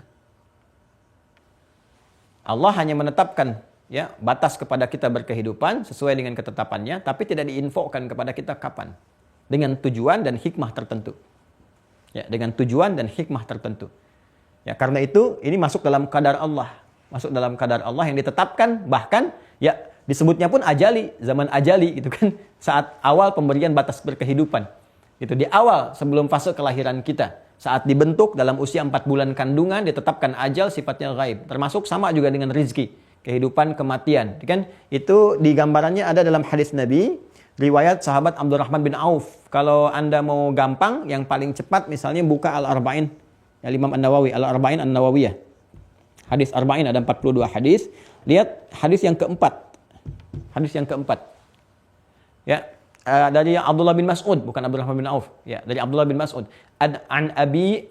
Allah hanya menetapkan ya batas kepada kita berkehidupan sesuai dengan ketetapannya, tapi tidak diinfokan kepada kita kapan. Dengan tujuan dan hikmah tertentu. Ya, dengan tujuan dan hikmah tertentu. Ya, karena itu ini masuk dalam kadar Allah. Masuk dalam kadar Allah yang ditetapkan, bahkan ya disebutnya pun ajali, zaman ajali gitu kan, saat awal pemberian batas berkehidupan. Itu di awal sebelum fase kelahiran kita. Saat dibentuk dalam usia 4 bulan kandungan ditetapkan ajal sifatnya ghaib. Termasuk sama juga dengan rizki, kehidupan, kematian. Kan? Itu digambarannya ada dalam hadis Nabi, riwayat sahabat Abdurrahman bin Auf. Kalau Anda mau gampang, yang paling cepat misalnya buka Al-Arba'in. Ya, Imam An-Nawawi, Al-Arba'in An-Nawawiyah. Hadis Arba'in ada 42 hadis. Lihat hadis yang keempat. Hadis yang keempat. Ya, dari Abdullah bin Mas'ud, bukan Abdurrahman bin Auf. Ya, dari Abdullah bin Mas'ud. An Abi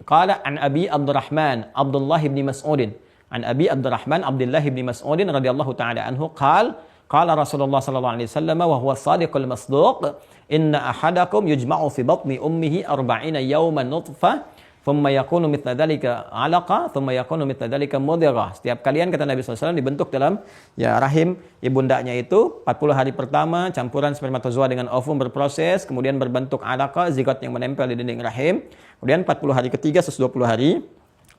Abdurrahman Abdullah bin Mas'udin. An Abi Abdurrahman Abdullah bin Mas'udin radhiyallahu taala anhu qala Rasulullah sallallahu alaihi wasallam wa huwa shadiqul masduq inna ahadakum yujma'u fi batni ummihi 40 yawman nutfah thumma yakunu mithla dhalika 'alaqa thumma yakunu mithla dhalika mudghah. Setiap kalian kata Nabi sallallahu alaihi wasallam dibentuk dalam ya rahim ibundanya itu 40 hari pertama campuran spermatozoa dengan ovum berproses, kemudian berbentuk 'alaqa zigot yang menempel di dinding rahim. Kemudian 40 hari ketiga 120 hari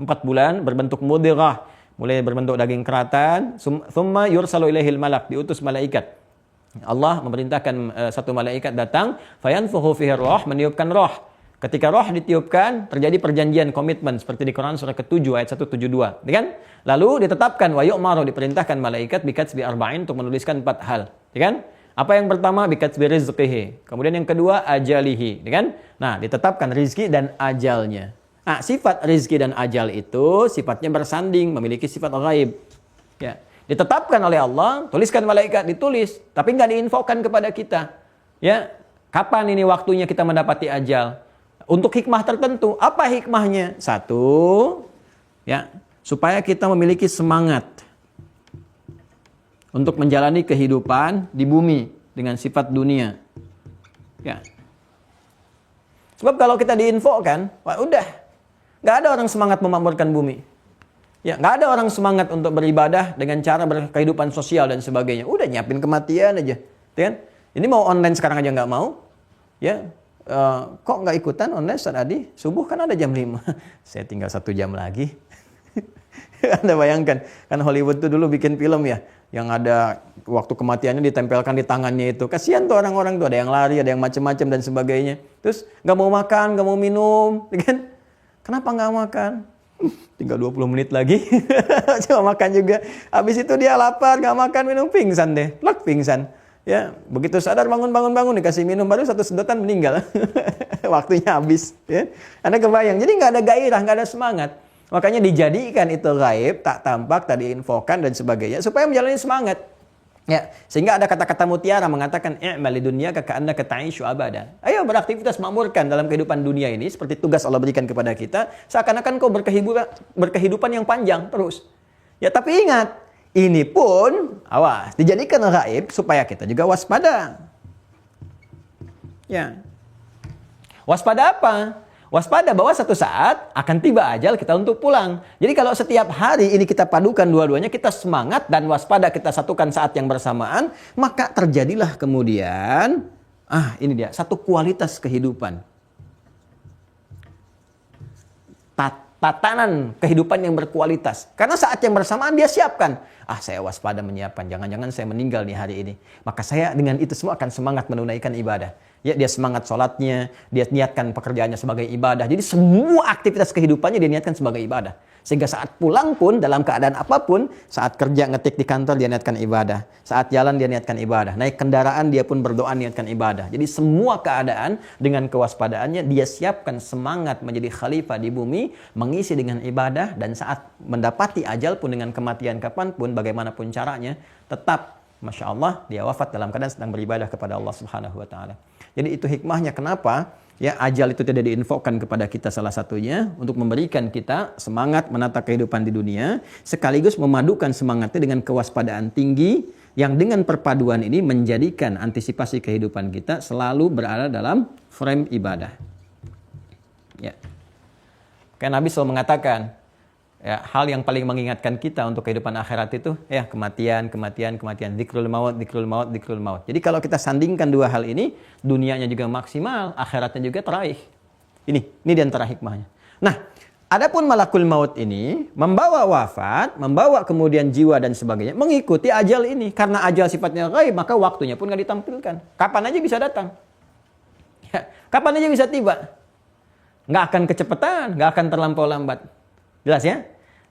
4 bulan berbentuk mudghah, mulai berbentuk daging keratan, thumma yursalu ilaihil malak, diutus malaikat. Allah memerintahkan satu malaikat datang, fayanfukhu fihi roh, meniupkan roh. Ketika roh ditiupkan, terjadi perjanjian komitmen seperti di Quran surah ke-7 ayat 172, kan? Lalu ditetapkan wa yu'maru, diperintahkan malaikat bikatsbi arba'in untuk menuliskan 4 hal, kan? Apa yang pertama bikatsbi rizqihi, kemudian yang kedua ajalihi, kan? Nah, ditetapkan rizki dan ajalnya. Nah, sifat rizki dan ajal itu sifatnya bersanding, memiliki sifat ghaib. Ya, ditetapkan oleh Allah, tuliskan malaikat, ditulis, tapi nggak diinfokan kepada kita. Ya, kapan ini waktunya kita mendapati ajal? Untuk hikmah tertentu. Apa hikmahnya? Satu, ya, supaya kita memiliki semangat untuk menjalani kehidupan di bumi dengan sifat dunia. Ya. Sebab kalau kita diinfokan, wah udah, nggak ada orang semangat memakmurkan bumi. Ya, nggak ada orang semangat untuk beribadah dengan cara berkehidupan sosial dan sebagainya. Udah nyiapin kematian aja, kan? Ini mau online sekarang aja nggak mau, ya. Kok nggak ikutan online Ustaz Adi? Subuh kan ada jam 5. Saya tinggal 1 jam lagi. Anda bayangkan, kan Hollywood tuh dulu bikin film ya. yang ada waktu kematiannya ditempelkan di tangannya itu. Kasihan tuh orang-orang tuh, ada yang lari, ada yang macam-macam dan sebagainya. Terus nggak mau makan, nggak mau minum, kan? Kenapa nggak makan? Tinggal 20 menit lagi, cuma makan juga. Habis itu dia lapar, nggak makan, minum, pingsan deh, pingsan. Ya, begitu sadar bangun dikasih minum baru 1 sedotan meninggal. Waktunya habis. Ya. Anda kebayang, jadi nggak ada gairah, nggak ada semangat. Makanya dijadikan itu gaib, tak tampak, tak diinfokan dan sebagainya supaya menjalani semangat. Ya, sehingga ada kata-kata mutiara mengatakan i'mal dunya ka'annaka ta'ishu abada. Ayo beraktivitas makmurkan dalam kehidupan dunia ini seperti tugas Allah berikan kepada kita, seakan-akan kau berkehidupan yang panjang terus. Ya, tapi ingat, ini pun awas, dijadikan gaib supaya kita juga waspada. Ya. Waspada apa? Waspada bahwa satu saat akan tiba ajal kita untuk pulang. Jadi kalau setiap hari ini kita padukan dua-duanya, kita semangat dan waspada kita satukan saat yang bersamaan, maka terjadilah kemudian, ini dia, satu kualitas kehidupan. Tatanan kehidupan yang berkualitas. Karena saat yang bersamaan dia siapkan. Saya waspada menyiapkan, jangan-jangan saya meninggal nih hari ini. Maka saya dengan itu semua akan semangat menunaikan ibadah. Ya, dia semangat sholatnya, dia niatkan pekerjaannya sebagai ibadah. Jadi semua aktivitas kehidupannya dia niatkan sebagai ibadah. Sehingga saat pulang pun, dalam keadaan apapun, saat kerja ngetik di kantor dia niatkan ibadah. Saat jalan dia niatkan ibadah. Naik kendaraan dia pun berdoa niatkan ibadah. Jadi semua keadaan dengan kewaspadaannya dia siapkan semangat menjadi khalifah di bumi, mengisi dengan ibadah, dan saat mendapati ajal pun dengan kematian kapanpun, bagaimanapun caranya, tetap Masya Allah dia wafat dalam keadaan sedang beribadah kepada Allah Subhanahu wa Ta'ala. Jadi itu hikmahnya kenapa ya ajal itu tidak diinfokan kepada kita, salah satunya untuk memberikan kita semangat menata kehidupan di dunia, sekaligus memadukan semangatnya dengan kewaspadaan tinggi yang dengan perpaduan ini menjadikan antisipasi kehidupan kita selalu berada dalam frame ibadah. Ya. Kayak Nabi selalu mengatakan, ya, hal yang paling mengingatkan kita untuk kehidupan akhirat itu ya kematian, dzikrul maut. Jadi kalau kita sandingkan dua hal ini, dunianya juga maksimal, akhiratnya juga teraih. Ini di antara hikmahnya. Nah, adapun malakul maut ini membawa wafat, membawa kemudian jiwa dan sebagainya, mengikuti ajal ini. Karena ajal sifatnya ghaib, maka waktunya pun nggak ditampilkan. Kapan aja bisa datang. Ya, kapan aja bisa tiba. Nggak akan kecepatan, nggak akan terlampau lambat. Jelas ya?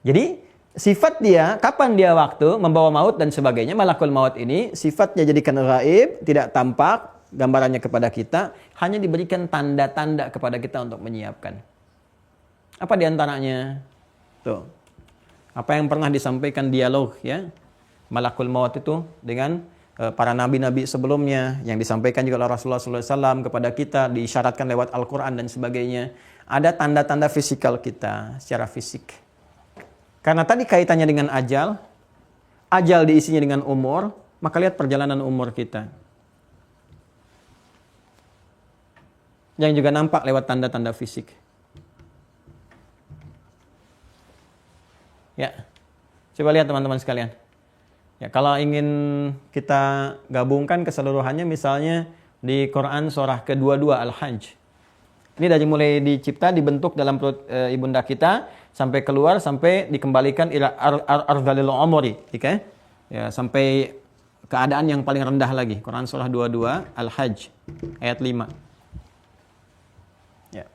Jadi sifat dia, kapan dia waktu, membawa maut dan sebagainya, malakul maut ini sifatnya jadikan gaib, tidak tampak gambarannya kepada kita, hanya diberikan tanda-tanda kepada kita untuk menyiapkan. Apa diantaranya? Tuh. Apa yang pernah disampaikan dialog ya malakul maut itu dengan para nabi-nabi sebelumnya, yang disampaikan juga oleh Rasulullah SAW kepada kita, diisyaratkan lewat Al-Quran dan sebagainya. Ada tanda-tanda fisikal kita secara fisik. Karena tadi kaitannya dengan ajal diisinya dengan umur, maka lihat perjalanan umur kita. Yang juga nampak lewat tanda-tanda fisik. Ya, coba lihat teman-teman sekalian. Ya, kalau ingin kita gabungkan keseluruhannya, misalnya di Quran surah ke-22 Al-Hajj. Ini dari mulai dicipta, dibentuk dalam perut ibunda kita, sampai keluar, sampai dikembalikan ila ardhalil umri, okay? Ya, sampai keadaan yang paling rendah lagi. Quran surah 22 Al-Hajj ayat 5. Ya.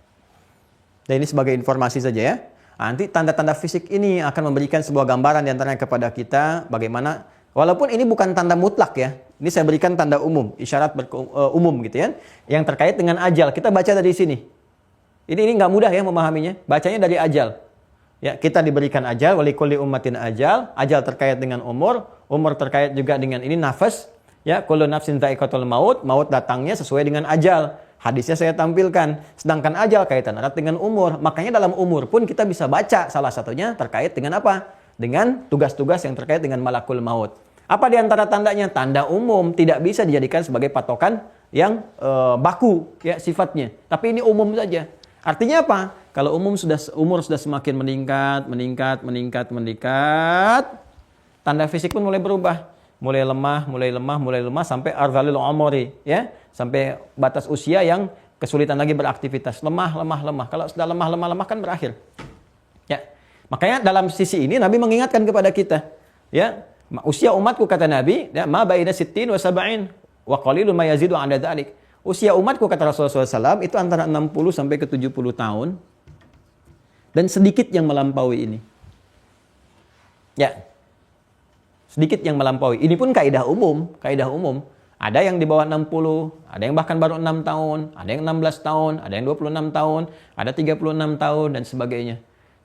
Dan ini sebagai informasi saja ya. Nanti tanda-tanda fisik ini akan memberikan sebuah gambaran diantaranya kepada kita bagaimana, walaupun ini bukan tanda mutlak ya. Ini saya berikan tanda umum, isyarat umum gitu ya. Yang terkait dengan ajal. Kita baca dari sini. Ini nggak mudah ya memahaminya. Bacanya dari ajal. Ya, kita diberikan ajal, walikulli ummatin ajal. Ajal terkait dengan umur terkait juga dengan ini nafas. Ya, kullu nafsin dha'iqatul maut. Maut datangnya sesuai dengan ajal. Hadisnya saya tampilkan. Sedangkan ajal kaitan erat dengan umur. Makanya dalam umur pun kita bisa baca salah satunya terkait dengan apa? Dengan tugas-tugas yang terkait dengan malakul maut. Apa di antara tandanya? Tanda umum, tidak bisa dijadikan sebagai patokan yang baku ya sifatnya. Tapi ini umum saja. Artinya apa? Kalau umur sudah semakin meningkat, tanda fisik pun mulai berubah. Mulai lemah sampai ardhalil umri ya, sampai batas usia yang kesulitan lagi beraktivitas. Lemah. Kalau sudah lemah kan berakhir. Ya. Makanya dalam sisi ini Nabi mengingatkan kepada kita, ya, Usia umatku kata Nabi, ya, ma baina sittin wa sab'in wa qalilun ma yazidu 'ala dzalik. Usia umatku kata Rasulullah SAW itu antara 60 sampai ke 70 tahun dan sedikit yang melampaui ini. Ya. Sedikit yang melampaui. Ini pun kaidah umum. Ada yang di bawah 60, ada yang bahkan baru 6 tahun, ada yang 16 tahun, ada yang 26 tahun, ada 36 tahun, dan sebagainya.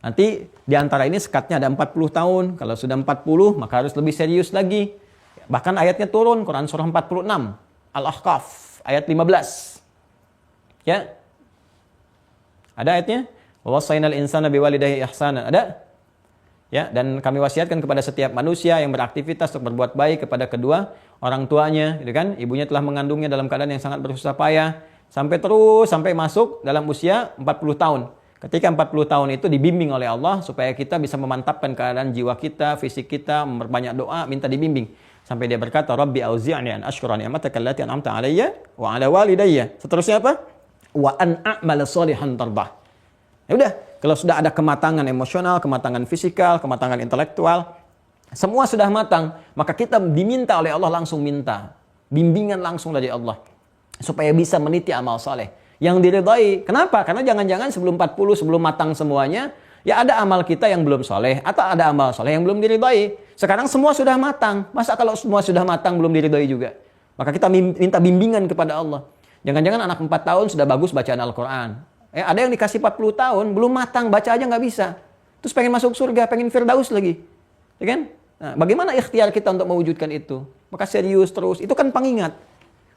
Nanti di antara ini sekatnya ada 40 tahun. Kalau sudah 40, maka harus lebih serius lagi. Bahkan ayatnya turun, Quran surah 46, Al-Ahqaf, ayat 15. Ya. Ada ayatnya? Wa wassaynal insana biwalidayhi ihsana. Ada? Ya, dan kami wasiatkan kepada setiap manusia yang beraktivitas untuk berbuat baik kepada kedua orang tuanya, gitu kan? Ibunya telah mengandungnya dalam keadaan yang sangat bersusah payah sampai masuk dalam usia 40 tahun. Ketika 40 tahun itu dibimbing oleh Allah supaya kita bisa memantapkan keadaan jiwa kita, fisik kita, memperbanyak doa, minta dibimbing. Sampai dia berkata, Rabbi auzi'ni an ashkura ni'mataka allati an'amta 'alayya wa 'ala walidayya. Seterusnya apa? Wa an a'mala shalihan tardah. Ya udah, kalau sudah ada kematangan emosional, kematangan fisikal, kematangan intelektual, semua sudah matang, maka kita diminta oleh Allah langsung minta bimbingan langsung dari Allah supaya bisa meniti amal saleh yang diridhai. Kenapa? Karena jangan-jangan sebelum 40, sebelum matang semuanya, ya ada amal kita yang belum soleh atau ada amal soleh yang belum diridhai. Sekarang semua sudah matang. Masa kalau semua sudah matang belum diridhai juga? Maka kita minta bimbingan kepada Allah. Jangan-jangan anak 4 tahun sudah bagus bacaan Al-Quran. Ada yang dikasih 40 tahun, belum matang, baca aja nggak bisa. Terus pengen masuk surga, pengen firdaus lagi. Ya kan? Nah, bagaimana ikhtiar kita untuk mewujudkan itu? Maka serius terus, itu kan pengingat.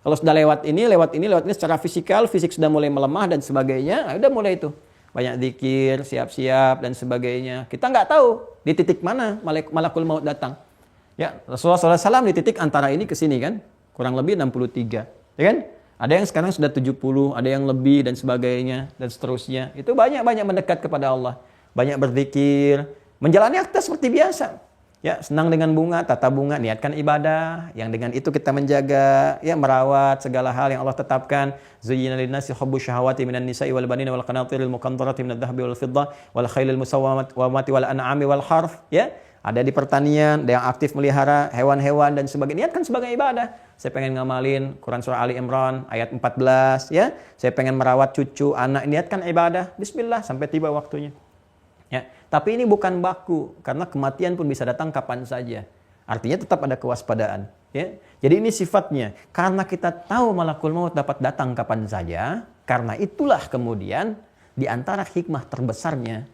Kalau sudah lewat ini secara fisikal, fisik sudah mulai melemah dan sebagainya, nah udah mulai itu. Banyak zikir, siap-siap dan sebagainya. Kita nggak tahu di titik mana malakul maut datang. Ya, Rasulullah SAW di titik antara ini ke sini kan, kurang lebih 63. Ya kan? Ada yang sekarang sudah 70, ada yang lebih dan sebagainya dan seterusnya. Itu banyak mendekat kepada Allah. Banyak berzikir, menjalani aktivitas seperti biasa. Ya, senang dengan bunga, tata bunga, niatkan ibadah. Yang dengan itu kita menjaga, ya merawat segala hal yang Allah tetapkan. Zuyyina lin-nasi hubbu syahawati minan nisa'i wal banina wal qanatiril muqantarati minadh dhahabi wal fiddah wal khailil musawwamati wal an'ami wal harf. Ya, ada di pertanian, ada yang aktif melihara hewan-hewan dan sebagainya. Niatkan sebagai ibadah. Saya pengen ngamalin Quran surah Ali Imran ayat 14, ya. Saya pengen merawat cucu, anak, niatkan ibadah. Bismillah sampai tiba waktunya. Ya, tapi ini bukan baku karena kematian pun bisa datang kapan saja. Artinya tetap ada kewaspadaan, ya. Jadi ini sifatnya. Karena kita tahu malakul maut dapat datang kapan saja, karena itulah kemudian di antara hikmah terbesarnya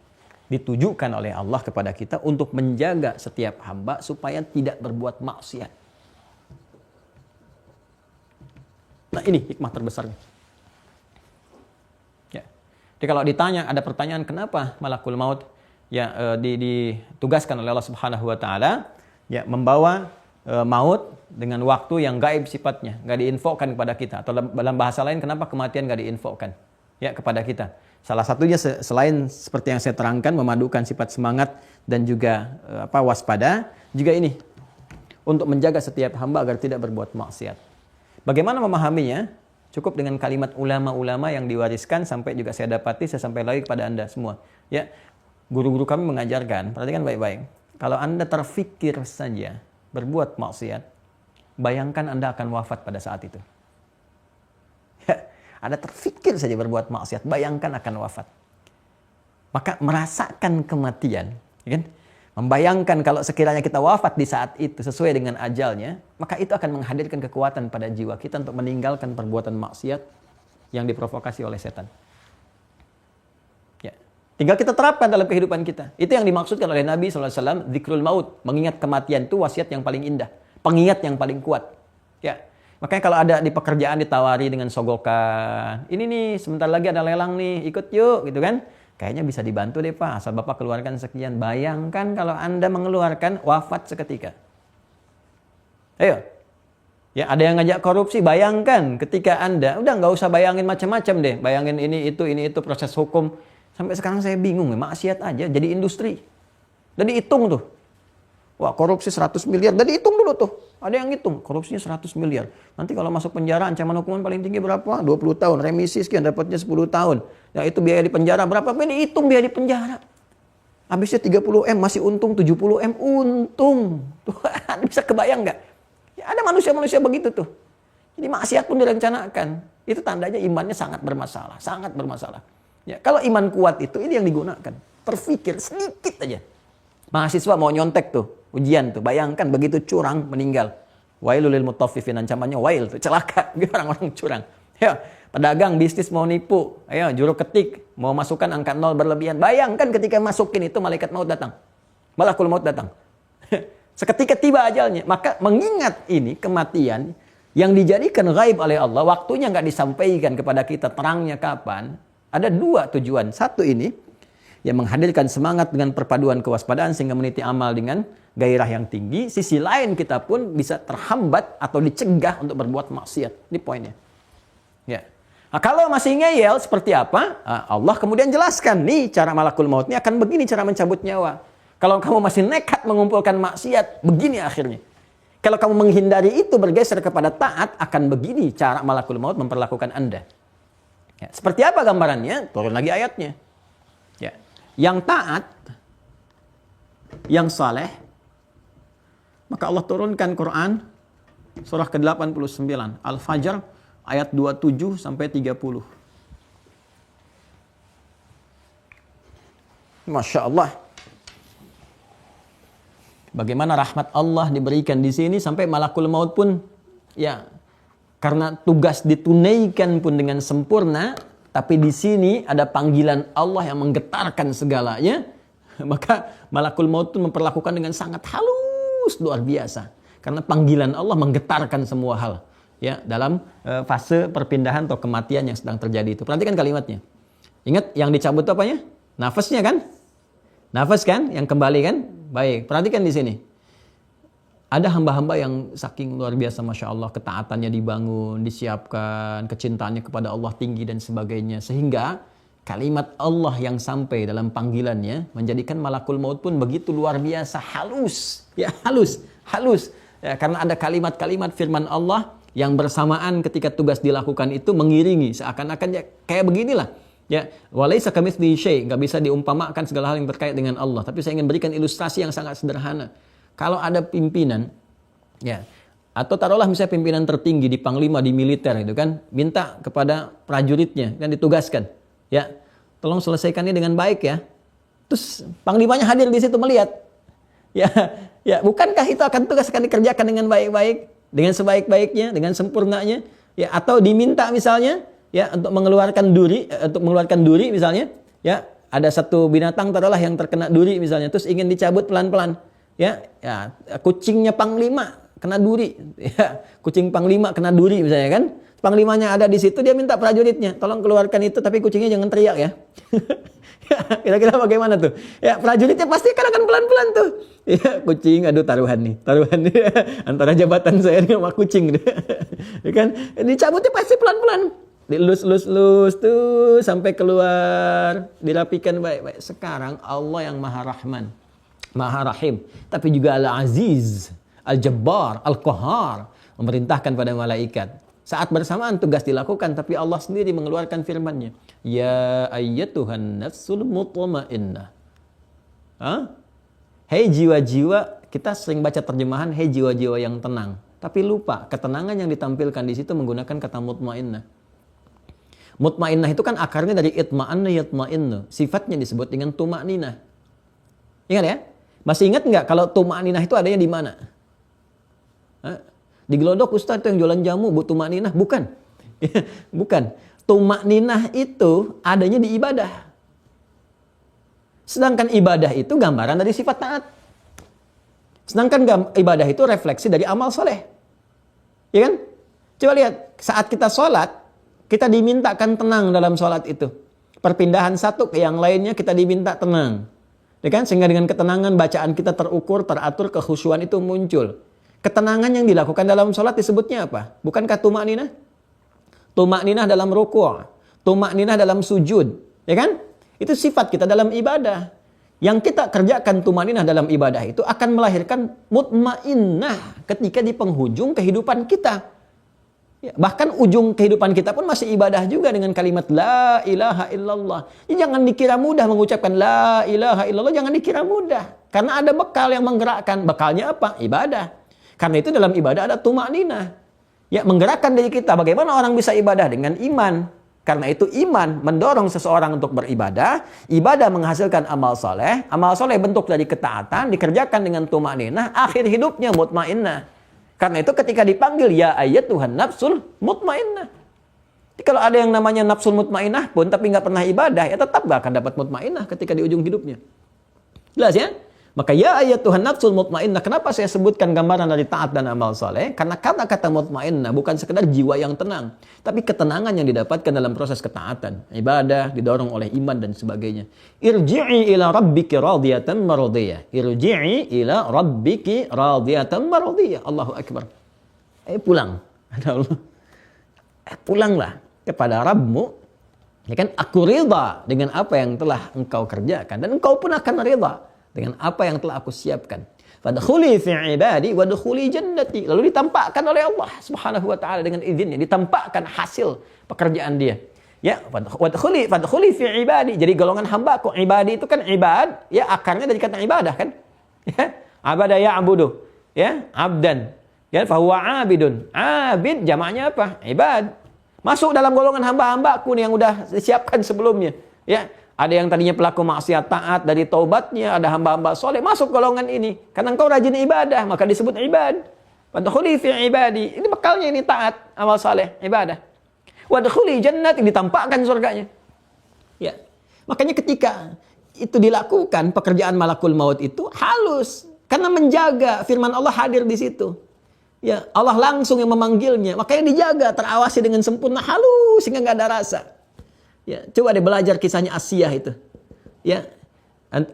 ditujukan oleh Allah kepada kita untuk menjaga setiap hamba supaya tidak berbuat maksiat. Nah, ini hikmah terbesarnya. Ya. Jadi kalau ditanya, ada pertanyaan kenapa malakul maut ya ditugaskan oleh Allah Subhanahu wa taala ya membawa maut dengan waktu yang gaib sifatnya, enggak diinfokan kepada kita, atau dalam bahasa lain kenapa kematian enggak diinfokan ya kepada kita. Salah satunya selain seperti yang saya terangkan memadukan sifat semangat dan juga waspada, juga ini untuk menjaga setiap hamba agar tidak berbuat maksiat. Bagaimana memahaminya? Cukup dengan kalimat ulama-ulama yang diwariskan sampai juga saya dapati, saya sampai lagi kepada Anda semua. Ya, guru-guru kami mengajarkan, perhatikan baik-baik. Kalau Anda terfikir saja berbuat maksiat, bayangkan Anda akan wafat pada saat itu. Ya, Anda terfikir saja berbuat maksiat, bayangkan akan wafat. Maka merasakan kematian, ya kan? Membayangkan kalau sekiranya kita wafat di saat itu sesuai dengan ajalnya, maka itu akan menghadirkan kekuatan pada jiwa kita untuk meninggalkan perbuatan maksiat yang diprovokasi oleh setan. Ya. Tinggal kita terapkan dalam kehidupan kita. Itu yang dimaksudkan oleh Nabi SAW, dzikrul maut, mengingat kematian itu wasiat yang paling indah, pengingat yang paling kuat. Ya. Makanya kalau ada di pekerjaan ditawari dengan sogokan, ini nih sebentar lagi ada lelang nih, ikut yuk gitu kan. Kayaknya bisa dibantu deh Pak, asal Bapak keluarkan sekian. Bayangkan kalau Anda mengeluarkan wafat seketika. Ayo. Ya, ada yang ngajak korupsi, bayangkan ketika Anda, udah nggak usah bayangin macam-macam deh. Bayangin ini itu proses hukum. Sampai sekarang saya bingung, maksiat aja jadi industri. Dan dihitung tuh. Wah, korupsi 100 miliar. Dan dihitung dulu tuh. Ada yang hitung, korupsinya 100 miliar. Nanti kalau masuk penjara, ancaman hukuman paling tinggi berapa? 20 tahun. Remisi sekian, dapatnya 10 tahun. Ya itu biaya di penjara berapa? Ini dihitung biaya di penjara. Habisnya 30M masih untung 70M untung. Tuhan bisa kebayang nggak? Ya, ada manusia-manusia begitu tuh. Jadi maksiat pun direncanakan. Itu tandanya imannya sangat bermasalah, sangat bermasalah. Ya, kalau iman kuat itu ini yang digunakan. Terfikir sedikit aja. Mahasiswa mau nyontek tuh, ujian tuh. Bayangkan begitu curang meninggal. Wailul lil mutaffifin, ancamannya wail tuh, celaka orang-orang curang. Ya, pedagang bisnis mau nipu, ayo juru ketik mau masukkan angka 0 berlebihan. Bayangkan ketika masukin itu malaikat maut datang. Malakul maut datang. Seketika tiba ajalnya. Maka mengingat ini kematian yang dijadikan gaib oleh Allah, waktunya nggak disampaikan kepada kita terangnya kapan. Ada dua tujuan. Satu ini yang menghadirkan semangat dengan perpaduan kewaspadaan sehingga meniti amal dengan gairah yang tinggi. Sisi lain kita pun bisa terhambat atau dicegah untuk berbuat maksiat. Ini poinnya. Ya. Nah, kalau masih ngeyel seperti apa? Allah kemudian jelaskan nih cara malakul maut ini akan begini cara mencabut nyawa. Kalau kamu masih nekat mengumpulkan maksiat, begini akhirnya. Kalau kamu menghindari itu bergeser kepada taat, akan begini cara malakul maut memperlakukan Anda. Ya, seperti apa gambarannya? Turun lagi ayatnya. Ya. Yang taat, yang saleh, maka Allah turunkan Quran surah ke-89 Al-Fajr ayat 27 sampai 30. Masya Allah. Bagaimana rahmat Allah diberikan di sini sampai malakul maut pun ya karena tugas ditunaikan pun dengan sempurna, tapi di sini ada panggilan Allah yang menggetarkan segalanya, maka malakul maut pun memperlakukan dengan sangat halus luar biasa karena panggilan Allah menggetarkan semua hal ya dalam fase perpindahan atau kematian yang sedang terjadi itu. Perhatikan kalimatnya. Ingat yang dicabut apanya? Nafasnya kan? Nafas kan yang kembali kan? Baik, perhatikan di sini. Ada hamba-hamba yang saking luar biasa, Masya Allah, ketaatannya dibangun, disiapkan, kecintaannya kepada Allah tinggi dan sebagainya. Sehingga kalimat Allah yang sampai dalam panggilannya menjadikan malakul maut pun begitu luar biasa, halus. Ya, halus. Ya, karena ada kalimat-kalimat firman Allah yang bersamaan ketika tugas dilakukan itu mengiringi. Seakan-akan ya, kayak beginilah. Ya, walaisa kamitslihi syai', enggak bisa diumpamakan segala hal yang terkait dengan Allah. Tapi saya ingin berikan ilustrasi yang sangat sederhana. Kalau ada pimpinan, ya, atau taruhlah misalnya pimpinan tertinggi di panglima di militer itu kan, minta kepada prajuritnya dan ditugaskan, ya, tolong selesaikannya dengan baik ya. Terus panglimanya hadir di situ melihat, ya, bukankah itu akan tugas akan dikerjakan dengan baik-baik, dengan sebaik-baiknya, dengan sempurnanya, ya, atau diminta misalnya. Ya, untuk mengeluarkan duri misalnya, ya, ada satu binatang taruhlah yang terkena duri misalnya, terus ingin dicabut pelan-pelan, ya, kucingnya panglima kena duri, ya, kucing panglima kena duri misalnya kan, panglimanya ada di situ, dia minta prajuritnya, tolong keluarkan itu, tapi kucingnya jangan teriak ya. Kira-kira bagaimana tuh? Ya, prajuritnya pasti akan pelan-pelan tuh. Ya, kucing, aduh taruhan nih antara jabatan saya dengan kucing, ya kan, dicabutnya pasti pelan-pelan. Dilus-lus tuh sampai keluar, dirapikan baik-baik. Sekarang Allah yang Maha Rahman, Maha Rahim, tapi juga Al-Aziz, Al-Jabbar, Al-Qahar, memerintahkan pada malaikat. Saat bersamaan tugas dilakukan, tapi Allah sendiri mengeluarkan firman-Nya. Ya ayyatuhan nafsul mutmainnah. Hei jiwa-jiwa, kita sering baca terjemahan hei jiwa-jiwa yang tenang, tapi lupa ketenangan yang ditampilkan di situ menggunakan kata mutmainnah. Mutmainnah itu kan akarnya dari itma'anna yatma'innu. Sifatnya disebut dengan tuma'ninah. Ingat ya? Masih ingat nggak kalau tuma'ninah itu adanya di mana? Di Glodok Ustaz itu yang jualan jamu, bu tuma'ninah? Bukan. Bukan. Tuma'ninah itu adanya di ibadah. Sedangkan ibadah itu gambaran dari sifat taat. Sedangkan ibadah itu refleksi dari amal soleh. Ya kan? Coba lihat, saat kita sholat, kita dimintakan tenang dalam sholat itu. Perpindahan satu ke yang lainnya kita diminta tenang. Ya kan? Sehingga dengan ketenangan bacaan kita terukur, teratur, kekhusyuan itu muncul. Ketenangan yang dilakukan dalam sholat disebutnya apa? Bukankah tuma'ninah? Tuma'ninah dalam ruku', tuma'ninah dalam sujud. Ya kan? Itu sifat kita dalam ibadah. Yang kita kerjakan tuma'ninah dalam ibadah itu akan melahirkan mutmainnah ketika di penghujung kehidupan kita. Ya, bahkan ujung kehidupan kita pun masih ibadah juga dengan kalimat la ilaha illallah. Ya, jangan dikira mudah mengucapkan la ilaha illallah, jangan dikira mudah. Karena ada bekal yang menggerakkan. Bekalnya apa? Ibadah. Karena itu dalam ibadah ada tumakninah. Ya, menggerakkan diri kita. Bagaimana orang bisa ibadah? Dengan iman. Karena itu iman mendorong seseorang untuk beribadah. Ibadah menghasilkan amal soleh. Amal soleh bentuk dari ketaatan. Dikerjakan dengan tumakninah. Akhir hidupnya mutmainnah. Karena itu ketika dipanggil ya ayyatuhan nafsul mutmainnah. Jadi kalau ada yang namanya nafsul mutmainnah pun tapi nggak pernah ibadah, ya tetap nggak akan dapat mutmainnah ketika di ujung hidupnya. Jelas ya? Maka ya ayyatuhan nafsul mutmainnah. Kenapa saya sebutkan gambaran dari taat dan amal soleh? Karena kata-kata mutmainnah bukan sekedar jiwa yang tenang, tapi ketenangan yang didapatkan dalam proses ketaatan, ibadah didorong oleh iman dan sebagainya. Irji'i ila rabbiki radiyatan maradiyah. Irji'i ila rabbiki radiyatan maradiyah. Allahu akbar. Pulang. Pulanglah kepada Rabbmu. Ya kan, aku ridha dengan apa yang telah engkau kerjakan dan engkau pun akan ridha dengan apa yang telah aku siapkan. Fadkhuli fi ibadi wadkhuli jannati. Lalu ditampakkan oleh Allah Subhanahu wa taala dengan izinnya, ditampakkan hasil pekerjaan dia. Ya, fadkhuli fi ibadi. Jadi golongan hambaku, ibadi itu kan ibad, ya akarnya dari kata ibadah kan? Ya, abada ya'budu, ya, abdan. Ya, fa huwa abidun. Abid jamaknya apa? Ibad. Masuk dalam golongan hamba-hambaku nih yang udah disiapkan sebelumnya. Ya, ada yang tadinya pelaku maksiat taat dari taubatnya, ada hamba-hamba soleh masuk golongan ini. Karena engkau rajin ibadah, maka disebut ibad. Wadkhuli fi ibadi. Ini bekalnya ini taat, amal soleh, ibadah. Wadkhuli jannati, ditampakkan surganya. Ya. Makanya ketika itu dilakukan, pekerjaan malakul maut itu halus. Karena menjaga firman Allah hadir di situ. Ya, Allah langsung yang memanggilnya. Makanya dijaga, terawasi dengan sempurna, halus sehingga nggak ada rasa. Ya, coba deh belajar kisahnya Asiyah itu. Ya.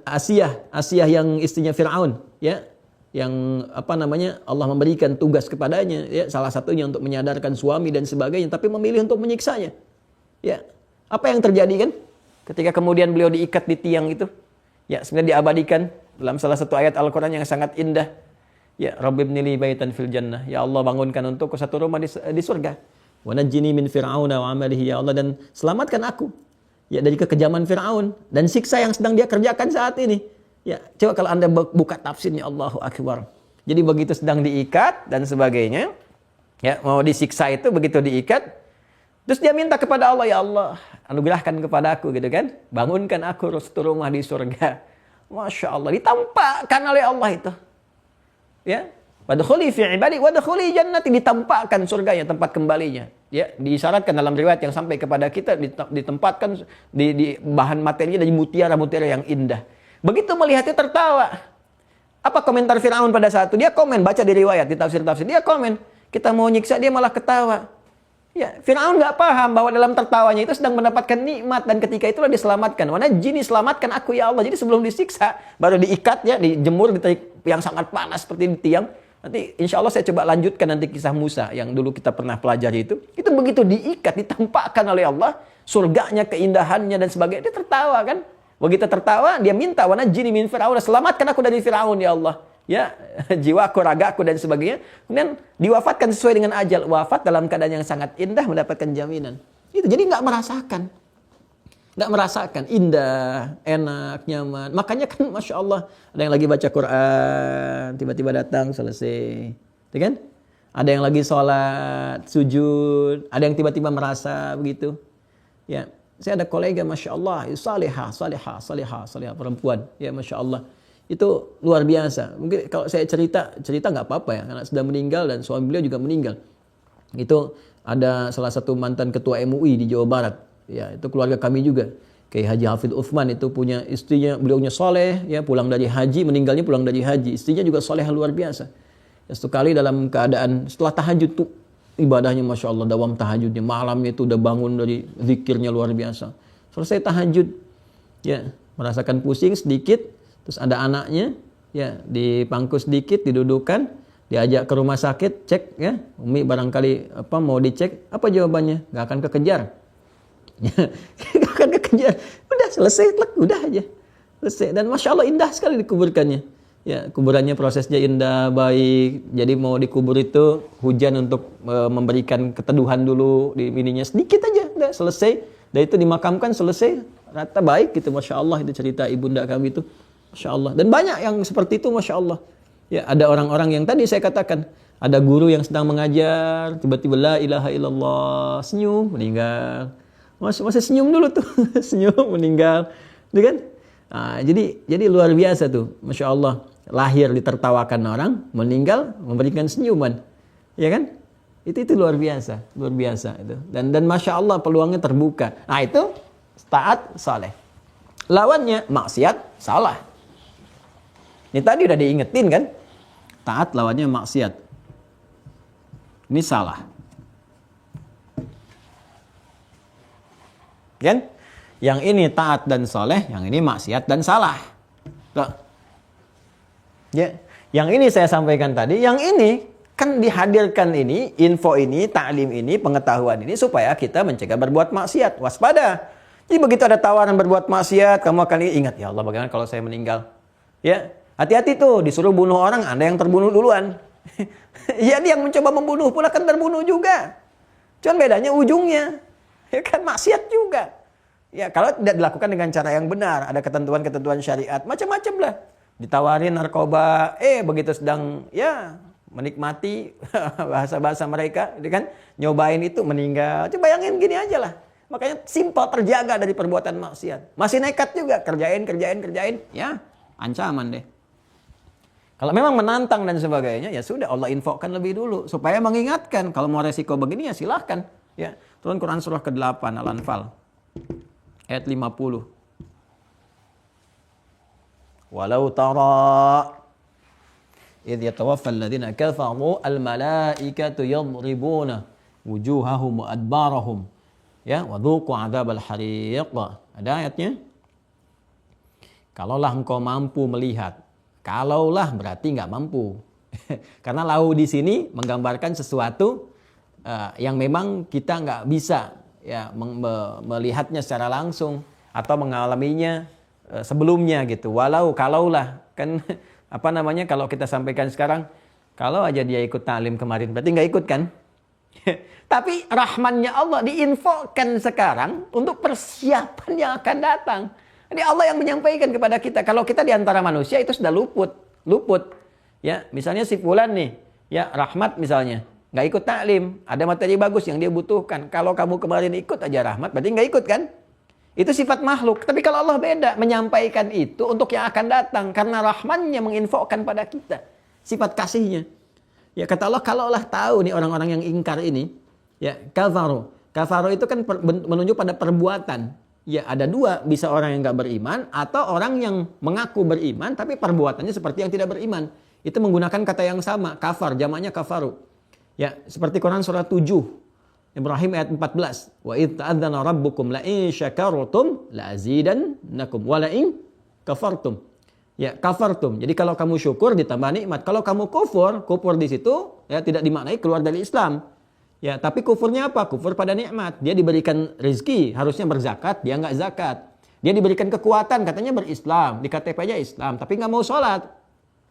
Asiyah yang istrinya Firaun, ya. Yang apa namanya? Allah memberikan tugas kepadanya, ya, salah satunya untuk menyadarkan suami dan sebagainya, tapi memilih untuk menyiksanya. Ya. Apa yang terjadi kan? Ketika kemudian beliau diikat di tiang itu, ya, sebenarnya diabadikan dalam salah satu ayat Al-Qur'an yang sangat indah. Ya, Rabbibni li baitan fil jannah. Ya Allah, bangunkan untukku satu rumah di surga. Wa najjini min fir'auna wa amalihi, ya Allah, dan selamatkan aku, ya, dari kekejaman Firaun dan siksa yang sedang dia kerjakan saat ini. Ya, coba kalau Anda buka tafsirnya, Allahu akbar. Jadi begitu sedang diikat dan sebagainya, ya, mau disiksa itu begitu diikat, terus dia minta kepada Allah, ya Allah, anugerahkan kepada aku gitu kan. Bangunkan aku satu rumah di surga. Masya Allah, ditampakkan oleh Allah itu. Ya. Wadkhuli fi ibadi wadkhuli jannati, ditampakkan surganya, tempat kembalinya. Ya, disyaratkan dalam riwayat yang sampai kepada kita, ditempatkan di bahan materinya dari mutiara-mutiara yang indah. Begitu melihatnya tertawa. Apa komentar Firaun pada saat itu? Dia komen, baca di riwayat, di tafsir-tafsir, dia komen, kita mau nyiksa dia malah ketawa. Ya, Firaun nggak paham bahwa dalam tertawanya itu sedang mendapatkan nikmat, dan ketika itulah diselamatkan. Wana jini, selamatkan aku ya Allah. Jadi sebelum disiksa, baru diikat, ya, dijemur di terik yang sangat panas seperti di tiang. Nanti insya Allah saya coba lanjutkan nanti kisah Musa yang dulu kita pernah pelajari itu. Itu begitu diikat, ditampakkan oleh Allah surganya, keindahannya dan sebagainya. Dia tertawa kan. Begitu tertawa, dia minta, wana jini min Fir'aun, selamatkan aku dari Firaun ya Allah. Ya, jiwaku, ragaku dan sebagainya. Kemudian diwafatkan sesuai dengan ajal. Wafat dalam keadaan yang sangat indah, mendapatkan jaminan. Itu jadi nggak merasakan. Nggak merasakan indah, enak, nyaman. Makanya kan Masya Allah, ada yang lagi baca Quran, tiba-tiba datang, selesai. Itu kan? Ada yang lagi sholat, sujud, ada yang tiba-tiba merasa begitu. Ya, saya ada kolega Masya Allah, salihah perempuan. Ya Masya Allah, itu luar biasa. Mungkin kalau saya cerita nggak apa-apa ya, karena sudah meninggal dan suami beliau juga meninggal. Itu ada salah satu mantan ketua MUI di Jawa Barat. Ya, itu keluarga kami juga. Kayak Haji Hafidh Uthman itu punya istrinya, beliaunya soleh, ya, pulang dari haji, meninggalnya pulang dari haji. Istrinya juga soleh luar biasa. Ya, satu kali dalam keadaan setelah tahajud tuh ibadahnya Masya Allah, dawam tahajudnya, malamnya itu udah bangun dari zikirnya luar biasa. Selesai tahajud, ya, merasakan pusing sedikit, terus ada anaknya, ya, dipangku sedikit, didudukan, diajak ke rumah sakit, cek, ya, Umi barangkali apa mau dicek, apa jawabannya? Gak akan kekejar. Gak akan kekejar. Udah selesai, udah aja selesai. Dan Masya Allah indah sekali dikuburkannya. Ya, kuburannya prosesnya indah, baik. Jadi mau dikubur itu hujan untuk memberikan keteduhan dulu di ininya sedikit aja, udah selesai. Dan itu dimakamkan selesai, rata baik gitu, masya Allah itu cerita ibunda kami itu, masya Allah. Dan banyak yang seperti itu, masya Allah. Ya, ada orang-orang yang tadi saya katakan, ada guru yang sedang mengajar, tiba-tiba la ilaha illallah, senyum, meninggal. Masih senyum dulu tuh, senyum, meninggal, gitu kan? Nah, jadi luar biasa tuh, masya Allah. Lahir ditertawakan orang, meninggal memberikan senyuman, ya kan? Itu luar biasa itu. Dan masya Allah peluangnya terbuka. Nah itu taat saleh. Lawannya maksiat salah. Ini tadi udah diingetin kan? Taat lawannya maksiat. Ini salah. Kan? Yang ini taat dan saleh, yang ini maksiat dan salah. Tuh. Ya, yang ini saya sampaikan tadi, yang ini kan dihadirkan ini, info ini, ta'lim ini, pengetahuan ini supaya kita mencegah berbuat maksiat. Waspada. Jadi begitu ada tawaran berbuat maksiat, kamu akan ingat, ya Allah bagaimana kalau saya meninggal? Ya, hati-hati tuh, disuruh bunuh orang, Anda yang terbunuh duluan. Jadi yang mencoba membunuh pula kan terbunuh juga. Cuman bedanya ujungnya. Ya kan maksiat juga. Ya, kalau tidak dilakukan dengan cara yang benar, ada ketentuan-ketentuan syariat, macam-macam lah. Ditawarin narkoba, begitu sedang ya menikmati bahasa-bahasa mereka, gitu kan, nyobain itu meninggal. Coba bayangin gini aja lah. Makanya simpel, terjaga dari perbuatan maksiat. Masih nekat juga, kerjain, ya ancaman deh. Kalau memang menantang dan sebagainya, ya sudah Allah infokan lebih dulu supaya mengingatkan. Kalau mau resiko begini ya silahkan. Ya, turun Quran surah ke-8 Al-Anfal ayat 50. Walau tara idh yatawaffal ladzina kafaru al-malaikatu yadribuna wujuhahum wa adbarahum ya wa dhuqu adzabal hariq. Ada ayatnya. Kalaulah engkau mampu melihat. Kalaulah berarti enggak mampu. Karena lau di sini menggambarkan sesuatu yang memang kita enggak bisa ya melihatnya secara langsung atau mengalaminya sebelumnya gitu. Walau, kalaulah, kan apa namanya kalau kita sampaikan sekarang, kalau aja dia ikut ta'lim kemarin, berarti nggak ikut kan? Tapi rahmannya Allah diinfokan sekarang untuk persiapan yang akan datang. Jadi Allah yang menyampaikan kepada kita. Kalau kita di antara manusia itu sudah luput. Ya, misalnya si fulan nih, ya Rahmat misalnya, nggak ikut ta'lim, ada materi bagus yang dia butuhkan. Kalau kamu kemarin ikut aja Rahmat, berarti nggak ikut kan? Itu sifat makhluk. Tapi kalau Allah beda, menyampaikan itu untuk yang akan datang. Karena rahmannya menginfokan pada kita. Sifat kasihnya. Ya kata Allah, kalaulah tahu nih orang-orang yang ingkar ini. Ya, kafaru. Kafaru itu kan menunjuk pada perbuatan. Ya ada dua, bisa orang yang gak beriman. Atau orang yang mengaku beriman, tapi perbuatannya seperti yang tidak beriman. Itu menggunakan kata yang sama. Kafar, jamaknya kafaru. Ya, seperti Quran surah 7. Ibrahim ayat 14. Wa idh ta'adzana rabbukum la in syakartum la azidannakum wa la in kafartum. Ya, kafartum. Jadi kalau kamu syukur ditambah nikmat. Kalau kamu kufur di situ ya tidak dimaknai keluar dari Islam. Ya, tapi kufurnya apa? Kufur pada nikmat. Dia diberikan rezeki, harusnya berzakat, dia enggak zakat. Dia diberikan kekuatan, katanya berislam, di KTP aja Islam, tapi enggak mau sholat.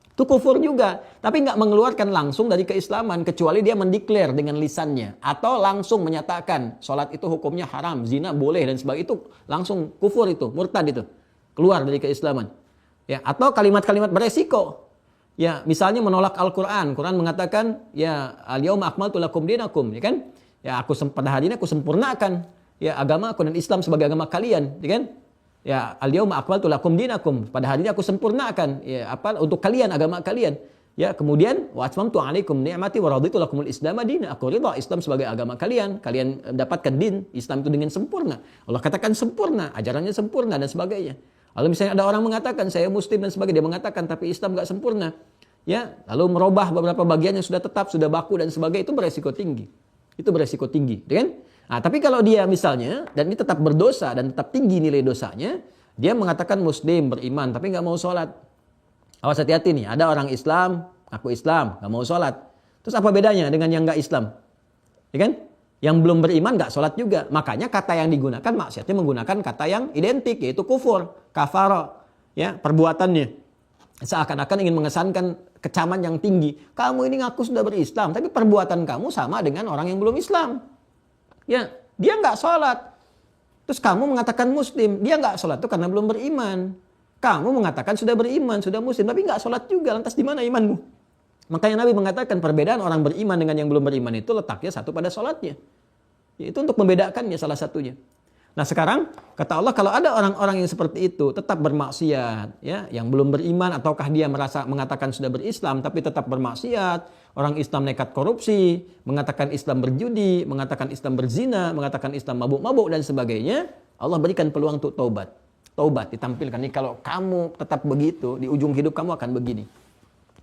Itu kufur juga, tapi nggak mengeluarkan langsung dari keislaman kecuali dia mendeklar dengan lisannya atau langsung menyatakan sholat itu hukumnya haram, zina boleh dan sebagainya, itu langsung kufur, itu murtad, itu keluar dari keislaman. Ya, atau kalimat-kalimat beresiko. Ya, misalnya menolak Al-Qur'an. Quran mengatakan ya al-yauma akmaltu lakum dinakum, ya kan? Ya pada hari ini aku sempurnakan ya agama aku dan Islam sebagai agama kalian, ya kan? Ya, al-yauma akmaltu lakum dinakum. Pada hari ini aku sempurnakan ya untuk kalian agama kalian. Ya, kemudian wa atmamtu 'alaikum ni'mati wa raditu lakumul Islam dinan. Aku ridha Islam sebagai agama kalian. Kalian dapatkan din Islam itu dengan sempurna. Allah katakan sempurna, ajarannya sempurna dan sebagainya. Lalu misalnya ada orang mengatakan saya muslim dan sebagainya, dia mengatakan tapi Islam enggak sempurna. Ya, lalu merubah beberapa bagian yang sudah tetap, sudah baku dan sebagainya, itu beresiko tinggi. Itu beresiko tinggi, kan? Nah, tapi kalau dia misalnya, dan ini tetap berdosa dan tetap tinggi nilai dosanya, dia mengatakan muslim, beriman, tapi nggak mau sholat. Awas hati-hati nih, ada orang Islam, aku Islam, nggak mau sholat. Terus apa bedanya dengan yang nggak Islam? Ya kan? Yang belum beriman nggak sholat juga. Makanya kata yang digunakan, maksiatnya menggunakan kata yang identik, yaitu kufur, kafara, ya, perbuatannya. seakan-akan ingin mengesankan kecaman yang tinggi. Kamu ini ngaku sudah berislam, tapi perbuatan kamu sama dengan orang yang belum Islam. Ya, dia nggak sholat. Terus kamu mengatakan muslim, dia nggak sholat itu karena belum beriman. Kamu mengatakan sudah beriman, sudah muslim, tapi nggak sholat juga. Lantas di mana imanmu? Makanya Nabi mengatakan perbedaan orang beriman dengan yang belum beriman itu letaknya satu pada sholatnya. Itu untuk membedakannya salah satunya. Nah sekarang kata Allah, kalau ada orang-orang yang seperti itu tetap bermaksiat, ya, yang belum beriman ataukah dia merasa mengatakan sudah berislam tapi tetap bermaksiat, orang Islam nekat korupsi, mengatakan Islam berjudi, mengatakan Islam berzina, mengatakan Islam mabuk-mabuk dan sebagainya, Allah berikan peluang untuk taubat. Taubat ditampilkan nih, kalau kamu tetap begitu di ujung hidup kamu akan begini.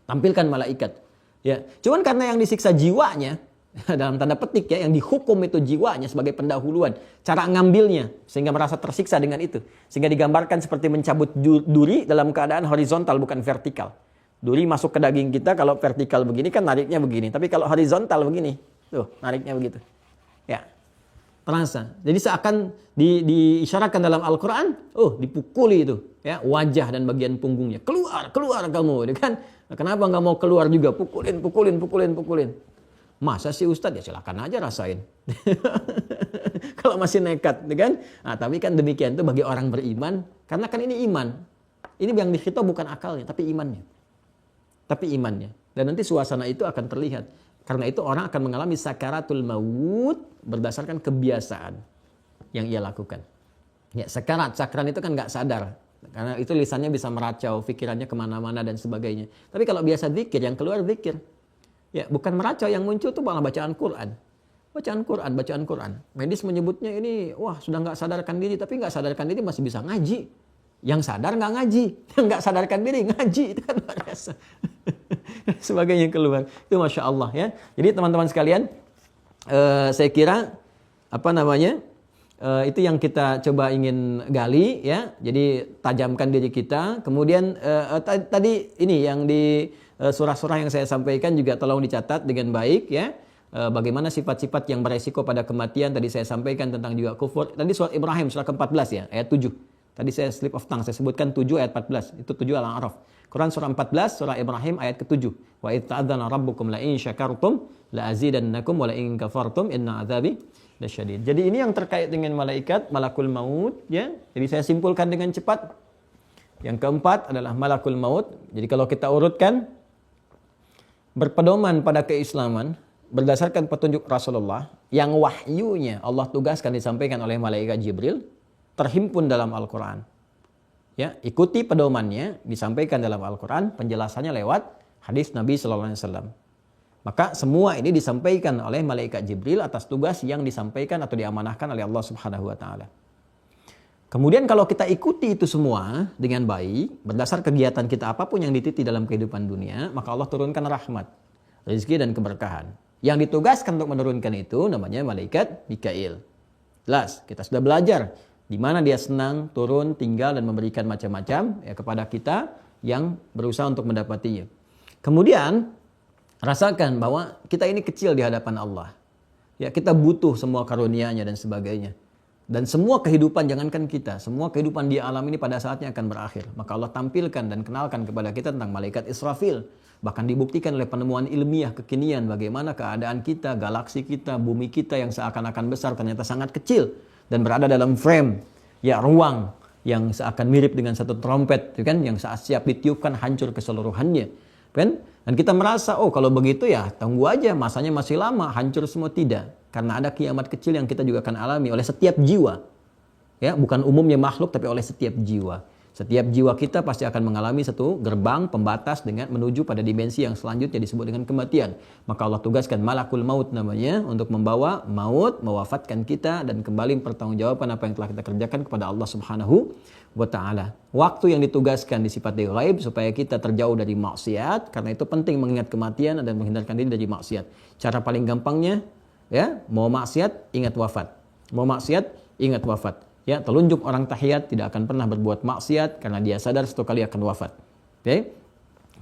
Tampilkan malaikat. Ya, cuman karena yang disiksa jiwanya, dalam tanda petik ya, yang dihukum itu jiwanya sebagai pendahuluan, cara ngambilnya sehingga merasa tersiksa dengan itu, sehingga digambarkan seperti mencabut duri dalam keadaan horizontal bukan vertikal. Duri masuk ke daging kita, kalau vertikal begini kan nariknya begini, tapi kalau horizontal begini, tuh nariknya begitu. Ya, terasa. Jadi seakan diisyaratkan dalam Al-Quran, dipukuli itu, ya, wajah dan bagian punggungnya, keluar kamu, kan? Kenapa nggak mau keluar juga? Pukulin. Masa sih Ustadz? Ya silakan aja rasain. Kalau masih nekat, kan? Nah, tapi kan demikian itu bagi orang beriman, karena kan ini iman. Ini yang dikhitab bukan akalnya, tapi imannya. Dan nanti suasana itu akan terlihat. Karena itu orang akan mengalami sakaratul maut berdasarkan kebiasaan yang ia lakukan. Ya, sakrat itu kan nggak sadar. Karena itu lisannya bisa meracau, pikirannya kemana-mana dan sebagainya. Tapi kalau biasa zikir, yang keluar zikir. Ya, bukan meracau, yang muncul itu malah bacaan Quran. Bacaan Quran. Medis menyebutnya ini, wah sudah nggak sadarkan diri, tapi nggak sadarkan diri masih bisa ngaji. Yang sadar nggak ngaji, yang nggak sadarkan diri ngaji, itu kan luar biasa. Sebagainya keluar. Itu Masya Allah ya. Jadi teman-teman sekalian, saya kira itu yang kita coba ingin gali ya. Jadi tajamkan diri kita. Kemudian tadi ini yang di surah-surah yang saya sampaikan juga tolong dicatat dengan baik ya. Bagaimana sifat-sifat yang beresiko pada kematian tadi saya sampaikan tentang juga kufur. Tadi surat Ibrahim surah ke-14 ya, ayat 7. Tadi saya slip of tongue, saya sebutkan 7 ayat 14. Itu 7 Al-A'raf. Quran surah 14, surah Ibrahim ayat ke-7. Wa idh ta'adzana rabbukum la in syakartum la azidannakum wa la in kafartum inna adzabi lasyadid. Jadi ini yang terkait dengan malaikat, malakul maut ya. Jadi saya simpulkan dengan cepat. Yang keempat adalah malakul maut. Jadi kalau kita urutkan, berpedoman pada keislaman berdasarkan petunjuk Rasulullah yang wahyunya Allah tugaskan disampaikan oleh malaikat Jibril, terhimpun dalam Al-Quran. Ya, ikuti pedomannya disampaikan dalam Al-Quran, penjelasannya lewat hadis Nabi SAW. Maka semua ini disampaikan oleh malaikat Jibril atas tugas yang disampaikan atau diamanahkan oleh Allah Subhanahu wa taala. Kemudian kalau kita ikuti itu semua dengan baik, berdasar kegiatan kita apapun yang dititi dalam kehidupan dunia, maka Allah turunkan rahmat, rezeki dan keberkahan. Yang ditugaskan untuk menurunkan itu namanya malaikat Mikail. Jelas, kita sudah belajar di mana dia senang turun, tinggal dan memberikan macam-macam ya kepada kita yang berusaha untuk mendapatinya. Kemudian rasakan bahwa kita ini kecil di hadapan Allah. Ya, kita butuh semua karunia-Nya dan sebagainya. Dan semua kehidupan, jangankan kita, semua kehidupan di alam ini pada saatnya akan berakhir. Maka Allah tampilkan dan kenalkan kepada kita tentang malaikat Israfil. Bahkan dibuktikan oleh penemuan ilmiah kekinian bagaimana keadaan kita, galaksi kita, bumi kita yang seakan-akan besar ternyata sangat kecil. Dan berada dalam frame, ya ruang yang seakan mirip dengan satu trompet, kan, yang saat siap ditiupkan hancur keseluruhannya. Kan? Dan kita merasa, kalau begitu ya tunggu aja, masanya masih lama, hancur semua. Tidak. Karena ada kiamat kecil yang kita juga akan alami oleh setiap jiwa. Ya, bukan umumnya makhluk, tapi oleh setiap jiwa. Setiap jiwa kita pasti akan mengalami satu gerbang pembatas dengan menuju pada dimensi yang selanjutnya disebut dengan kematian. Maka Allah tugaskan malakul maut namanya untuk membawa maut, mewafatkan kita dan kembali pertanggungjawaban apa yang telah kita kerjakan kepada Allah Subhanahu wa taala. Waktu yang ditugaskan disifati ghaib supaya kita terjauh dari maksiat, karena itu penting mengingat kematian dan menghindarkan diri dari maksiat. Cara paling gampangnya ya, mau maksiat ingat wafat. Mau maksiat ingat wafat. Ya, telunjuk orang tahiyat tidak akan pernah berbuat maksiat karena dia sadar satu kali akan wafat. Oke?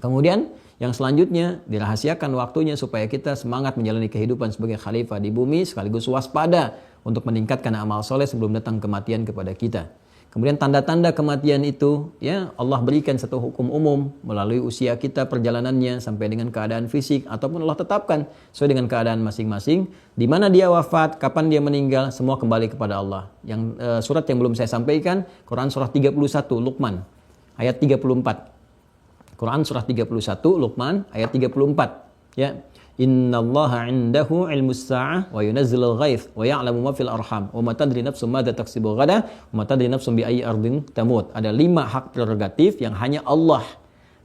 Kemudian yang selanjutnya dirahasiakan waktunya supaya kita semangat menjalani kehidupan sebagai khalifah di bumi sekaligus waspada untuk meningkatkan amal soleh sebelum datang kematian kepada kita. Kemudian tanda-tanda kematian itu, ya Allah berikan satu hukum umum melalui usia kita, perjalanannya sampai dengan keadaan fisik, ataupun Allah tetapkan sesuai dengan keadaan masing-masing. Di mana dia wafat, kapan dia meninggal, semua kembali kepada Allah. Yang surat yang belum saya sampaikan, Quran surah 31 Luqman ayat 34. Quran surah 31 Luqman ayat 34. Ya. Innallaha 'indahu 'ilmus sa'ah wa yunazzilul ghaits wa ya'lamu ma fil arham wa ma tadri nafsum madza taksibu ghadan wa ma tadri nafsum bi ayyi ardin tamut. Ada 5 hak prerogatif yang hanya Allah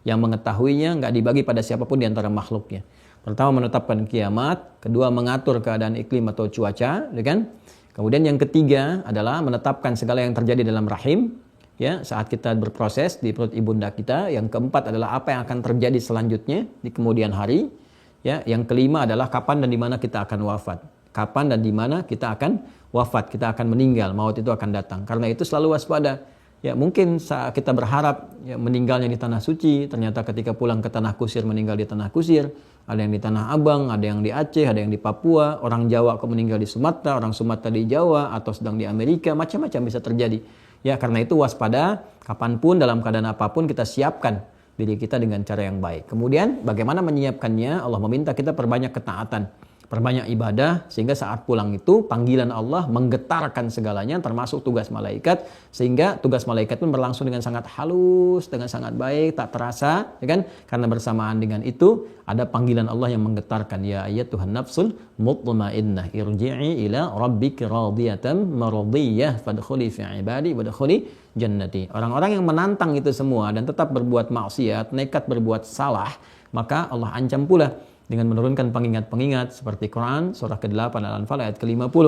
yang mengetahuinya, enggak dibagi pada siapapun di antara makhluknya. Pertama, menetapkan kiamat, kedua, mengatur keadaan iklim atau cuaca, ya kan? Kemudian yang ketiga adalah menetapkan segala yang terjadi dalam rahim, ya, saat kita berproses di perut ibunda kita. Yang keempat adalah apa yang akan terjadi selanjutnya di kemudian hari. Ya, yang kelima adalah kapan dan di mana kita akan wafat. Kapan dan di mana kita akan wafat, kita akan meninggal, maut itu akan datang. Karena itu selalu waspada. Ya, mungkin saat kita berharap ya, meninggalnya di tanah suci, ternyata ketika pulang ke tanah kusir meninggal di tanah kusir. Ada yang di Tanah Abang, ada yang di Aceh, ada yang di Papua. Orang Jawa kok meninggal di Sumatera, orang Sumatera di Jawa, atau sedang di Amerika, macam-macam bisa terjadi. Ya, karena itu waspada, kapanpun, dalam keadaan apapun kita siapkan diri kita dengan cara yang baik. Kemudian bagaimana menyiapkannya? Allah meminta kita perbanyak ketaatan, perbanyak ibadah, sehingga saat pulang itu panggilan Allah menggetarkan segalanya, termasuk tugas malaikat, sehingga tugas malaikat pun berlangsung dengan sangat halus, dengan sangat baik, tak terasa, ya kan? Karena bersamaan dengan itu ada panggilan Allah yang menggetarkan, ya ayyatuhan nafsul mutmainnah irji'i ila rabbiki radiyatan maradiyah fadkhuli fi ibadi wadkhuli jannati. Orang-orang yang menantang itu semua dan tetap berbuat maksiat, nekat berbuat salah, maka Allah ancam pula dengan menurunkan pengingat-pengingat seperti Quran surah ke-8 Al-Anfal ayat ke-50.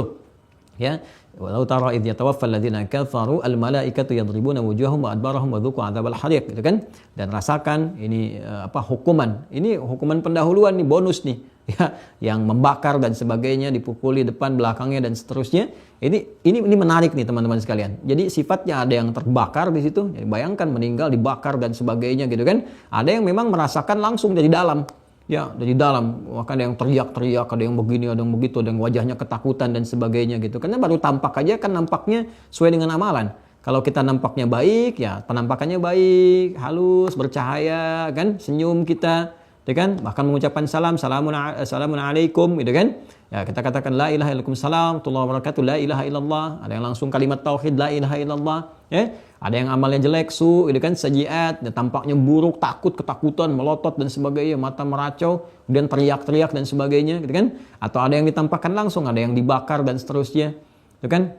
Ya, walau tara idh yatawaffal ladzina kafaru al-malaikatu yadribuna wujuhahum wa adbarahum wa dzuqu adzabal hariq, gitu kan? Dan rasakan ini hukuman. Ini hukuman pendahuluan nih, bonus nih. Ya, yang membakar dan sebagainya, dipukuli depan, belakangnya dan seterusnya. Ini menarik nih teman-teman sekalian. Jadi sifatnya ada yang terbakar di situ. Jadi bayangkan meninggal dibakar dan sebagainya, gitu kan? Ada yang memang merasakan langsung dari dalam. Ya, dari dalam, maka ada yang teriak-teriak, ada yang begini, ada yang begitu, ada yang wajahnya ketakutan dan sebagainya gitu. Karena baru tampak aja kan nampaknya sesuai dengan amalan. Kalau kita nampaknya baik, ya penampakannya baik, halus, bercahaya, kan, senyum kita, ya kan, bahkan mengucapkan salamun alaikum, gitu kan. Ya, kita katakan la ilaha illallah, warahmatullahi wabarakatuh, la ilaha illallah. Ada yang langsung kalimat tauhid, la ilaha illallah, ya. Ada yang amalnya jelek, gitu kan, sajiat, ya, tampaknya buruk, takut, ketakutan, melotot dan sebagainya, mata meracau, kemudian teriak-teriak dan sebagainya, gitu kan. Atau ada yang ditampakkan langsung, ada yang dibakar dan seterusnya, gitu kan.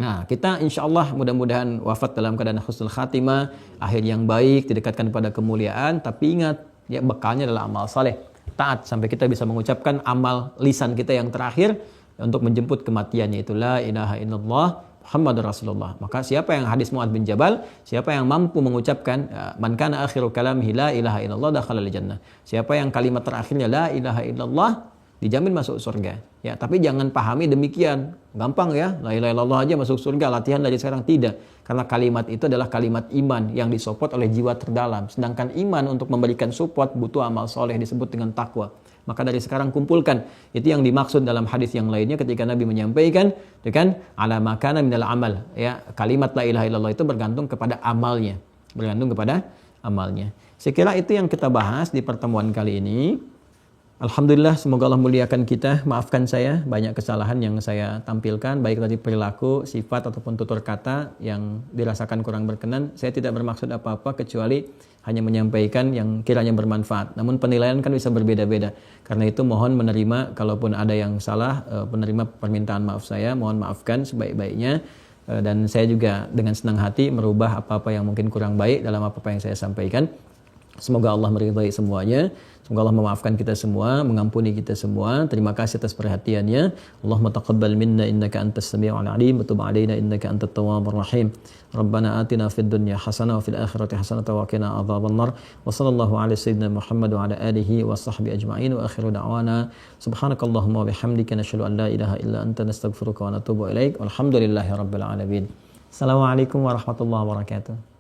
Nah, kita insya Allah mudah-mudahan wafat dalam keadaan husnul khatimah, akhir yang baik, didekatkan pada kemuliaan, tapi ingat, ya bekalnya adalah amal saleh, taat sampai kita bisa mengucapkan amal lisan kita yang terakhir untuk menjemput kematiannya, itu la ilaha illallah Muhammad Rasulullah. Maka siapa yang hadis Mu'adz bin Jabal, siapa yang mampu mengucapkan man kana akhiru kalamihi la ilaha illallah dakhala al-jannah. Siapa yang kalimat terakhirnya la ilaha illallah, dijamin masuk surga. Ya, tapi jangan pahami demikian. Gampang ya, la ilaha illallah aja masuk surga, latihan dari sekarang, tidak. Karena kalimat itu adalah kalimat iman yang disupport oleh jiwa terdalam. Sedangkan iman untuk memberikan support butuh amal soleh, disebut dengan takwa. Maka dari sekarang kumpulkan. Itu yang dimaksud dalam hadis yang lainnya ketika Nabi menyampaikan, kan, ala makana minal amal. Ya, kalimat la ilaha illallah itu bergantung kepada amalnya. Bergantung kepada amalnya. Saya kira itu yang kita bahas di pertemuan kali ini. Alhamdulillah, semoga Allah muliakan kita. Maafkan saya banyak kesalahan yang saya tampilkan, baik dari perilaku, sifat ataupun tutur kata yang dirasakan kurang berkenan. Saya tidak bermaksud apa-apa kecuali hanya menyampaikan yang kiranya bermanfaat. Namun penilaian kan bisa berbeda-beda. Karena itu mohon menerima, kalaupun ada yang salah, penerima permintaan maaf saya, mohon maafkan sebaik-baiknya. Dan saya juga dengan senang hati merubah apa-apa yang mungkin kurang baik dalam apa-apa yang saya sampaikan. Semoga Allah meridhai semuanya. Semoga Allah memaafkan kita semua, mengampuni kita semua. Terima kasih atas perhatiannya. Allahumma taqabbal minna innaka antas sami'ul 'alim wa tub 'alaina innaka antat tawwabur rahim. Rabbana atina fid dunya hasanah wa fil akhirati hasanah wa qina adzabannar. Wa sallallahu ala sayyidina Muhammad wa ala alihi wa sahbihi ajma'in wa akhiru da'wana subhanakallahumma wa bihamdika nasyhadu an la ilaha illa anta nastaghfiruka wa natubu ilaik. Walhamdulillahirabbil alamin. Assalamualaikum warahmatullahi wabarakatuh.